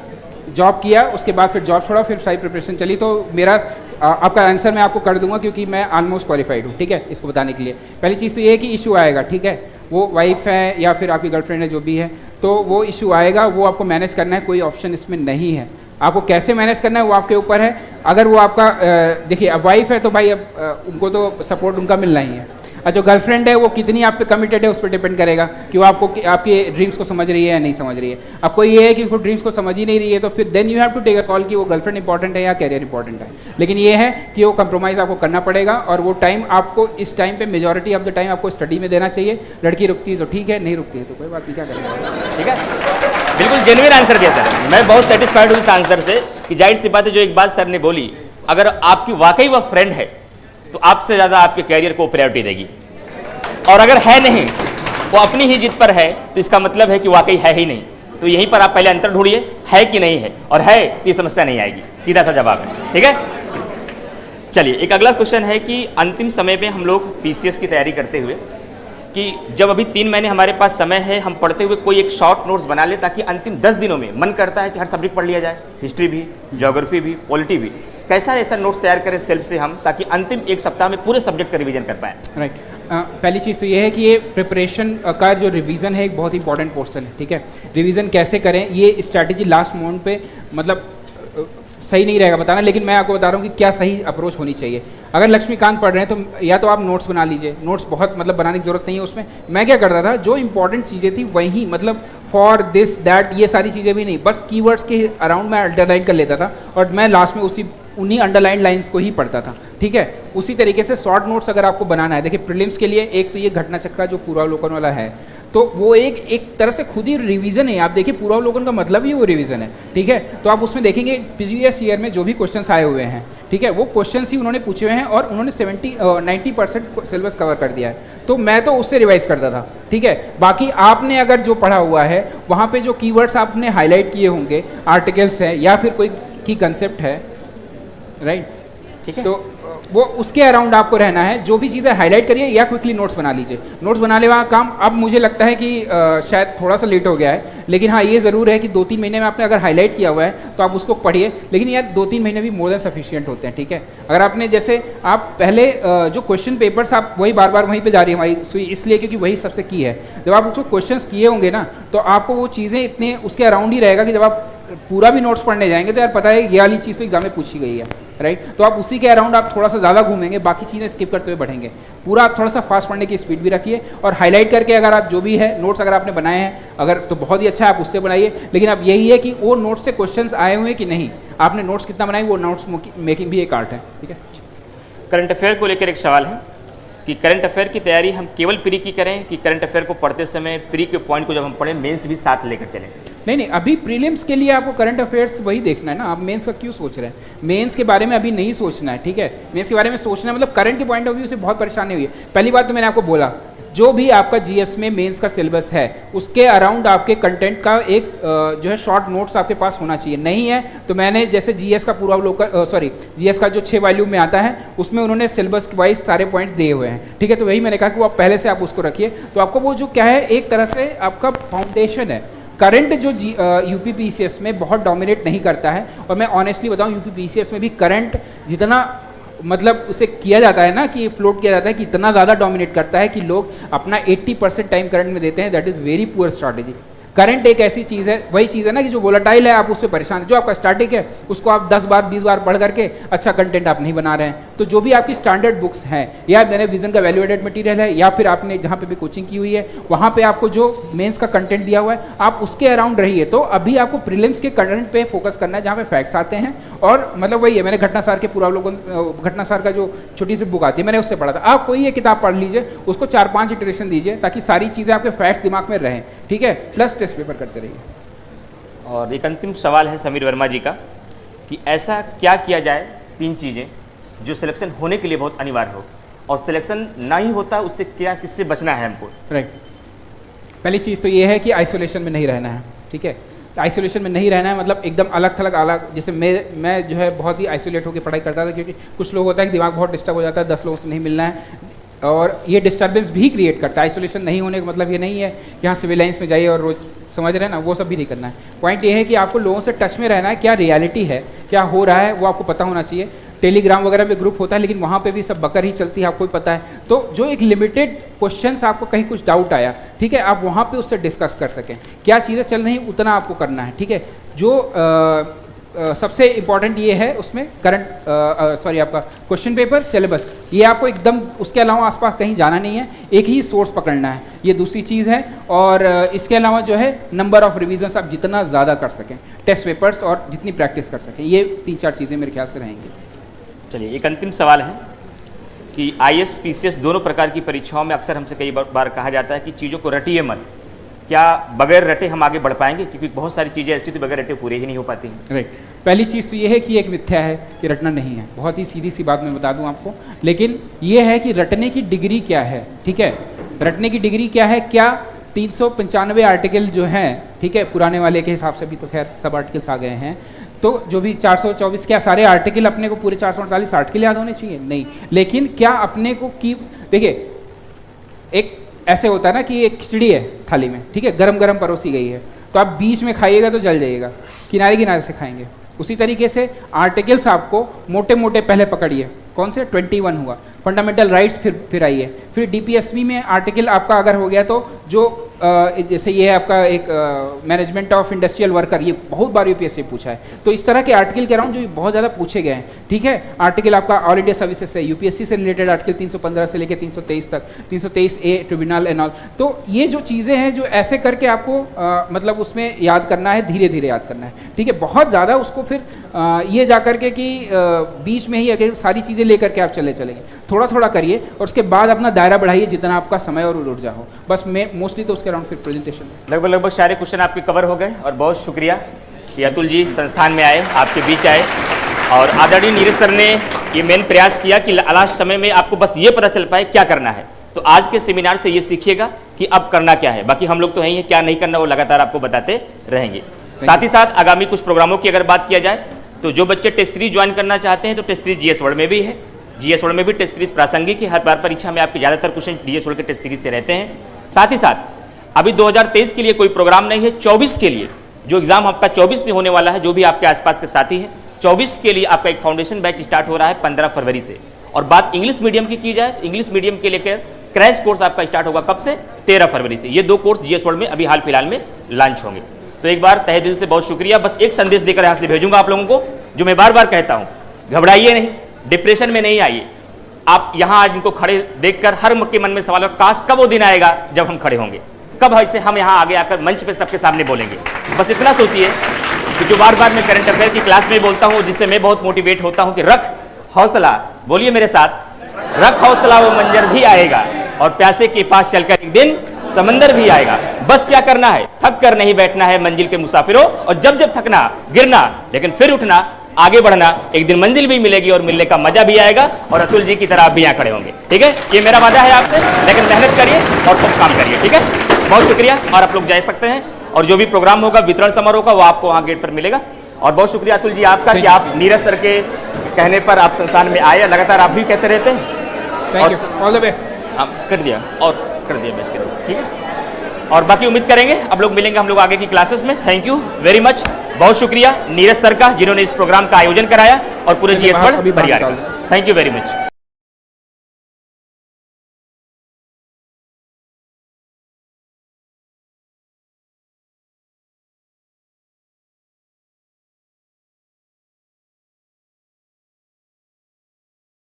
जॉब किया, उसके बाद फिर जॉब छोड़ा, फिर सारी प्रिपरेशन चली। तो मेरा आपका आंसर मैं आपको कर दूंगा क्योंकि मैं ऑलमोस्ट क्वालिफाइड हूँ, ठीक है, इसको बताने के लिए। पहली चीज़ तो ये है कि इशू आएगा, ठीक है, वो वाइफ है या फिर आपकी गर्लफ्रेंड है, जो भी है, तो वो इशू आएगा, वो आपको मैनेज करना है, कोई ऑप्शन इसमें नहीं है। आपको कैसे मैनेज करना है वो आपके ऊपर है। अगर वो आपका देखिए, अब वाइफ है तो भाई अब उनको तो सपोर्ट उनका मिलना ही है। और जो गर्लफ्रेंड है वो कितनी आप पे कमिटेड है उस पर डिपेंड करेगा कि वो आपको आपके ड्रीम्स को समझ रही है या नहीं समझ रही है। अब कोई ये है कि उसको ड्रीम्स को समझ ही नहीं रही है, तो फिर then you have to take a call कि वो गर्लफ्रेंड इंपॉर्टेंट है या कैरियर इंपॉर्टेंट है। लेकिन ये है कि वो कंप्रोमाइज़ आपको करना पड़ेगा, और वो टाइम आपको इस टाइम पे मेजॉरिटी ऑफ द टाइम आपको स्टडी में देना चाहिए। लड़की रुकती है तो ठीक है, नहीं रुकती है तो कोई बात नहीं, क्या करेंगे, ठीक है। बिल्कुल जेन्युइन आंसर दिया सर, मैं बहुत सेटिस्फाइड हूँ इस आंसर से कि जाहिर सी बात है, जो एक बात सर ने बोली, अगर आपकी वाकई वह फ्रेंड है तो आपसे ज़्यादा आपके कैरियर को प्रायोरिटी देगी, और अगर है नहीं, वो अपनी ही जिद पर है, तो इसका मतलब है कि वाकई है ही नहीं। तो यहीं पर आप पहले अंतर ढूंढिए, है कि नहीं है, और है तो ये समस्या नहीं आएगी, सीधा सा जवाब है, ठीक है। चलिए, एक अगला क्वेश्चन है कि अंतिम समय में हम लोग PCS की तैयारी करते हुए, कि जब अभी 3 महीने हमारे पास समय है, हम पढ़ते हुए कोई एक शॉर्ट नोट्स बना ले, ताकि अंतिम 10 दिनों में मन करता है कि हर सब्जेक्ट पढ़ लिया जाए, हिस्ट्री भी, ज्योग्राफी भी, पॉलिटी भी। कैसा ऐसा नोट्स तैयार करें सेल्फ से हम, ताकि अंतिम 1 सप्ताह में पूरे सब्जेक्ट का रिवीजन कर पाएँ? राइट। पहली चीज़ तो ये है कि ये प्रिपरेशन का जो रिवीजन है एक बहुत इंपॉर्टेंट पोर्शन है, ठीक है। रिवीजन कैसे करें, ये स्ट्रैटेजी लास्ट मोमेंट पे मतलब सही नहीं रहेगा बताना, लेकिन मैं आपको बता रहा हूँ कि क्या सही अप्रोच होनी चाहिए। अगर लक्ष्मीकांत पढ़ रहे हैं तो या तो आप नोट्स बना लीजिए, नोट्स बहुत मतलब बनाने की ज़रूरत नहीं है उसमें। मैं क्या करता था, जो इंपॉर्टेंट चीज़ें थी वही, मतलब फॉर दिस दैट, ये सारी चीज़ें भी नहीं, बस कीवर्ड्स के अराउंड मैं अंडरलाइन कर लेता था, और मैं लास्ट में उन्हीं अंडरलाइन लाइंस को ही पढ़ता था, ठीक है। उसी तरीके से शॉर्ट नोट्स अगर आपको बनाना है, देखिए प्रीलिम्स के लिए एक तो ये घटना चक्र जो पूर्वावलोकन वाला है, तो वो एक तरह से खुद ही रिवीजन है। आप देखिए पूर्वावलोकन का मतलब ही वो रिवीजन है, ठीक है। तो आप उसमें देखेंगे प्रीवियस ईयर में जो भी क्वेश्चंस आए हुए हैं, ठीक है, वो क्वेश्चंस ही उन्होंने पूछे हुए हैं, और उन्होंने 90% सिलेबस कवर कर दिया है। तो मैं तो उससे रिवाइज करता था, ठीक है। बाकी आपने अगर जो पढ़ा हुआ है वहाँ पे जो कीवर्ड्स आपने हाईलाइट किए होंगे, आर्टिकल्स है या फिर कोई की कंसेप्ट है, राइट, ठीक है। तो वो उसके अराउंड आपको रहना है। जो भी चीज़ें हाईलाइट करिए या क्विकली नोट्स बना लीजिए। नोट्स बनाने वाला काम अब मुझे लगता है कि शायद थोड़ा सा लेट हो गया है, लेकिन हाँ ये ज़रूर है कि 2-3 महीने में आपने अगर हाईलाइट किया हुआ है तो आप उसको पढ़िए। लेकिन यार 2-3 महीने भी मोर देन सफिशिएंट होते हैं, ठीक है। अगर आपने जैसे आप पहले जो क्वेश्चन पेपर्स आप वही बार बार वहीं पे जा रही है हमारी सुई, इसलिए क्योंकि वही सबसे की है। जब आप उसको क्वेश्चन किए होंगे ना, तो आपको वो चीज़ें इतने उसके अराउंड ही रहेगा कि जब आप पूरा भी नोट्स पढ़ने जाएंगे तो यार पता है ये वाली चीज़ तो एग्जाम में पूछी गई है, राइट। तो आप उसी के अराउंड आप थोड़ा सा ज़्यादा घूमेंगे, बाकी चीज़ें स्किप करते हुए बढ़ेंगे। पूरा आप थोड़ा सा फास्ट पढ़ने की स्पीड भी रखिए, और हाईलाइट करके अगर आप जो भी है नोट्स अगर आपने बनाए हैं अगर तो बहुत ही अच्छा है, आप उससे बनाइए। लेकिन अब यही है कि वो नोट्स से क्वेश्चंस आए हुए हैं कि नहीं, आपने नोट्स कितना बनाए, वो नोट्स मेकिंग भी एक आर्ट है, ठीक है। करंट अफेयर को लेकर एक सवाल है कि करंट अफेयर की तैयारी हम केवल प्री की करें, कि करंट अफेयर को पढ़ते समय प्री के पॉइंट को जब हम पढ़ें मेंस भी साथ लेकर चलें? नहीं, अभी प्रीलिम्स के लिए आपको करंट अफेयर्स वही देखना है ना। आप मेंस का क्यों सोच रहे हैं? मेंस के बारे में अभी नहीं सोचना है, ठीक है। मेंस के बारे में सोचना है मतलब करंट के पॉइंट ऑफ व्यू से बहुत परेशानी हुई है। पहली बात तो मैंने आपको बोला, जो भी आपका जीएस में मेंस का सिलेबस है उसके अराउंड आपके कंटेंट का एक जो है शॉर्ट नोट्स आपके पास होना चाहिए। नहीं है तो मैंने जैसे जीएस का पूरा जीएस का जो 6 वॉल्यूम में आता है उसमें उन्होंने सिलेबस वाइज सारे पॉइंट्स दिए हुए हैं, ठीक है। तो वही मैंने कहा कि वो आप पहले से आप उसको रखिए, तो आपको वो जो क्या है एक तरह से आपका फाउंडेशन है। करंट जो यूपी पीसीएस में बहुत डोमिनेट नहीं करता है, और मैं ऑनेस्टली बताऊं यूपी पीसीएस में भी करंट जितना मतलब उसे किया जाता है ना कि फ्लोट किया जाता है कि इतना ज़्यादा डोमिनेट करता है कि लोग अपना 80% टाइम करंट में देते हैं। That is very poor strategy. Current एक ऐसी चीज़ है, वही चीज़ है ना कि जो वोलेटाइल है आप उससे परेशान है, जो आपका स्टैटिक है उसको आप 10 बार 20 बार पढ़ करके अच्छा कंटेंट आप नहीं बना रहे हैं। तो जो भी आपकी स्टैंडर्ड बुक्स हैं या मैंने विजन का वैल्यू एडेड मटीरियल है या फिर आपने जहाँ पे भी कोचिंग की हुई है वहाँ पे आपको जो मेंस का कंटेंट दिया हुआ है आप उसके अराउंड रहिए। तो अभी आपको प्रीलिम्स के कंटेंट पे फोकस करना है जहाँ पे फैक्ट्स आते हैं, और मतलब वही है, मैंने घटनासार के पूरा लोगों घटनासार का जो छोटी सी बुक आती है मैंने उससे पढ़ा था। आप कोई ये किताब पढ़ लीजिए, उसको 4-5 इटरेशन दीजिए ताकि सारी चीज़ें आपके फैक्ट्स दिमाग में रहें, ठीक है, प्लस टेस्ट पेपर करते रहिए। और एक अंतिम सवाल है समीर वर्मा जी का कि ऐसा क्या किया जाए 3 चीज़ें जो सिलेक्शन होने के लिए बहुत अनिवार्य हो, और सिलेक्शन ना ही होता उससे क्या, किससे बचना है हमको? राइट, पहली चीज़ तो ये है कि आइसोलेशन में नहीं रहना है, ठीक है। आइसोलेशन में नहीं रहना है मतलब एकदम अलग थलग अलग, जैसे मैं जो है बहुत ही आइसोलेट होकर पढ़ाई करता था, क्योंकि कुछ लोग होता है कि दिमाग बहुत डिस्टर्ब हो जाता है, 10 लोगों से नहीं मिलना है, और ये डिस्टर्बेंस भी क्रिएट करता है। आइसोलेशन नहीं होने का मतलब ये नहीं है कि यहाँ सिविल लाइन्स में जाइए और रोज समझ रहे हैं ना, वो सब भी नहीं करना है। पॉइंट ये है कि आपको लोगों से टच में रहना है, क्या रियलिटी है, क्या हो रहा है वो आपको पता होना चाहिए। टेलीग्राम वगैरह पे ग्रुप होता है लेकिन वहाँ पे भी सब बकर ही चलती है, आपको भी पता है। तो जो एक लिमिटेड क्वेश्चंस आपको कहीं कुछ डाउट आया, ठीक है, आप वहाँ पे उससे डिस्कस कर सकें, क्या चीज़ें चल रही उतना आपको करना है, ठीक है। जो सबसे इम्पॉर्टेंट ये है उसमें करंट आपका क्वेश्चन पेपर सिलेबस, ये आपको एकदम उसके अलावा आसपास कहीं जाना नहीं है, एक ही सोर्स पकड़ना है, ये दूसरी चीज़ है। और इसके अलावा जो है नंबर ऑफ रिविजन्स आप जितना ज़्यादा कर सकें, टेस्ट पेपर्स और जितनी प्रैक्टिस कर सकें, ये 3-4 चीज़ें मेरे ख्याल से रहेंगी। चलिए, एक अंतिम सवाल है कि IAS PCS दोनों प्रकार की परीक्षाओं में अक्सर हमसे कई बार कहा जाता है कि चीज़ों को रटिए मत, क्या बगैर रटे हम आगे बढ़ पाएंगे? क्योंकि बहुत सारी चीज़ें ऐसी तो बगैर रटे पूरे ही नहीं हो पाती हैं। राइट, पहली चीज़ तो ये है कि एक मिथ्या है कि रटना नहीं है, बहुत ही सीधी सी बात मैं बता दूं आपको, लेकिन ये है कि रटने की डिग्री क्या है, ठीक है, रटने की डिग्री क्या है, क्या 395 आर्टिकल जो हैं, ठीक है, पुराने वाले के हिसाब से भी तो खैर सब आर्टिकल्स आ गए हैं, तो जो भी 424, क्या सारे आर्टिकल अपने को पूरे 448 आर्टिकल याद होने चाहिए? नहीं, लेकिन क्या अपने को की, देखिए एक ऐसे होता है ना कि एक खिचड़ी है थाली में, ठीक है, गरम गरम परोसी गई है, तो आप बीच में खाइएगा तो जल जाइएगा, किनारे किनारे से खाएंगे। उसी तरीके से आर्टिकल्स आपको मोटे मोटे पहले पकड़िए, कौन से 21 हुआ, फंडामेंटल राइट्स फिर आइए, फिर DPSV में आर्टिकल आपका अगर हो गया तो जो जैसे ये है आपका एक मैनेजमेंट ऑफ इंडस्ट्रियल वर्कर, ये बहुत बार UPSC पूछा है, तो इस तरह के आर्टिकल के अराउंड जो बहुत ज़्यादा पूछे गए हैं, ठीक है। आर्टिकल आपका ऑल इंडिया सर्विसेज से, UPSC से रिलेटेड आर्टिकल 315 से लेकर 323 तक, 323A ट्रिब्यूनल एंड ऑल, तो ये जो चीज़ें हैं जो ऐसे करके आपको मतलब उसमें याद करना है, धीरे धीरे याद करना है, ठीक है। बहुत ज़्यादा उसको फिर ये जा करके कि बीच में ही अगर सारी चीज़ें लेकर के आप चलेंगे, थोड़ा थोड़ा करिए और उसके बाद अपना दायरा बढ़ाइए जितना आपका समय और ऊर्जा हो, बस मैं मोस्टली तो उसके अराउंड फिर प्रेजेंटेशन लगभग सारे क्वेश्चन आपके कवर हो गए, और बहुत शुक्रिया कि अतुल जी संस्थान में आए, आपके बीच आए, और आदरणीय नीरज सर ने ये मेन प्रयास किया कि लास्ट समय में आपको बस ये पता चल पाए क्या करना है। तो आज के सेमिनार से ये सीखिएगा कि अब करना क्या है, बाकी हम लोग तो हैं ही, क्या नहीं करना वो लगातार आपको बताते रहेंगे। साथ ही साथ आगामी कुछ प्रोग्रामों की अगर बात किया जाए तो जो बच्चे टेस्ट सीरीज ज्वाइन करना चाहते हैं तो टेस्ट सीरीज GS वर्ल्ड में भी है, GS वर्ल्ड में भी टेस्ट सीरीज प्रासंगिक है, हर बार परीक्षा में आपके ज़्यादातर क्वेश्चन GS वर्ल्ड के टेस्ट सीरीज से रहते हैं। साथ ही साथ अभी 2023 के लिए कोई प्रोग्राम नहीं है, 24 के लिए जो एग्जाम आपका 24 में होने वाला है, जो भी आपके आसपास के साथी हैं, 24 के लिए आपका एक फाउंडेशन बैच स्टार्ट हो रहा है 15 फरवरी से। और बात इंग्लिश मीडियम की जाए, इंग्लिश मीडियम के लेकर क्रैश कोर्स आपका स्टार्ट होगा कब से? 13 फरवरी से। ये 2 कोर्स GS वर्ल्ड में अभी हाल फिलहाल में लॉन्च होंगे। तो एक बार तहे दिल से बहुत शुक्रिया। बस एक संदेश देकर यहाँ से भेजूंगा आप लोगों को, जो मैं बार बार कहता हूँ, घबराइए नहीं, डिप्रेशन में नहीं आइए। आप यहाँ आज इनको खड़े देखकर हर के मन में सवाल है, काश कब वो दिन आएगा जब हम खड़े होंगे, कब ऐसे हम यहाँ आगे आकर मंच पे सबके सामने बोलेंगे। बस इतना सोचिए कि जो बार बार मैं करंट अफेयर की क्लास में बोलता हूँ, जिससे मैं बहुत मोटिवेट होता हूँ कि रख हौसला, बोलिए मेरे साथ, रख हौसला, वो मंजर भी आएगा और प्यासे के पास चलकर एक दिन समंदर भी आएगा। बस क्या करना है, थक कर नहीं बैठना है मंजिल के मुसाफिरों, और जब जब थकना, गिरना, लेकिन फिर उठना, आगे बढ़ना, एक दिन मंजिल भी मिलेगी और मिलने का मजा भी आएगा, और अतुल जी की तरह आप भी यहाँ खड़े होंगे। ठीक है, ये मेरा वादा है आपसे, लेकिन मेहनत करिए और खूब काम करिए। ठीक है, बहुत शुक्रिया। और आप लोग जा सकते हैं, और जो भी प्रोग्राम होगा, वितरण समारोह का, वो आपको वहाँ गेट पर मिलेगा। और बहुत शुक्रिया अतुल जी आपका कि आप नीरज सर के कहने पर आप संस्थान में आए, लगातार आप भी कहते रहते हैं। Thank you, all the best. हाँ, कर दिया बेस्ट कर दिया। ठीक है, और बाकी उम्मीद करेंगे अब लोग मिलेंगे हम लोग आगे की क्लासेस में। थैंक यू वेरी मच, बहुत शुक्रिया नीरज सर का, जिन्होंने इस प्रोग्राम का आयोजन कराया और पूरे GS वर्ल्ड परिवार का। Thank you very much.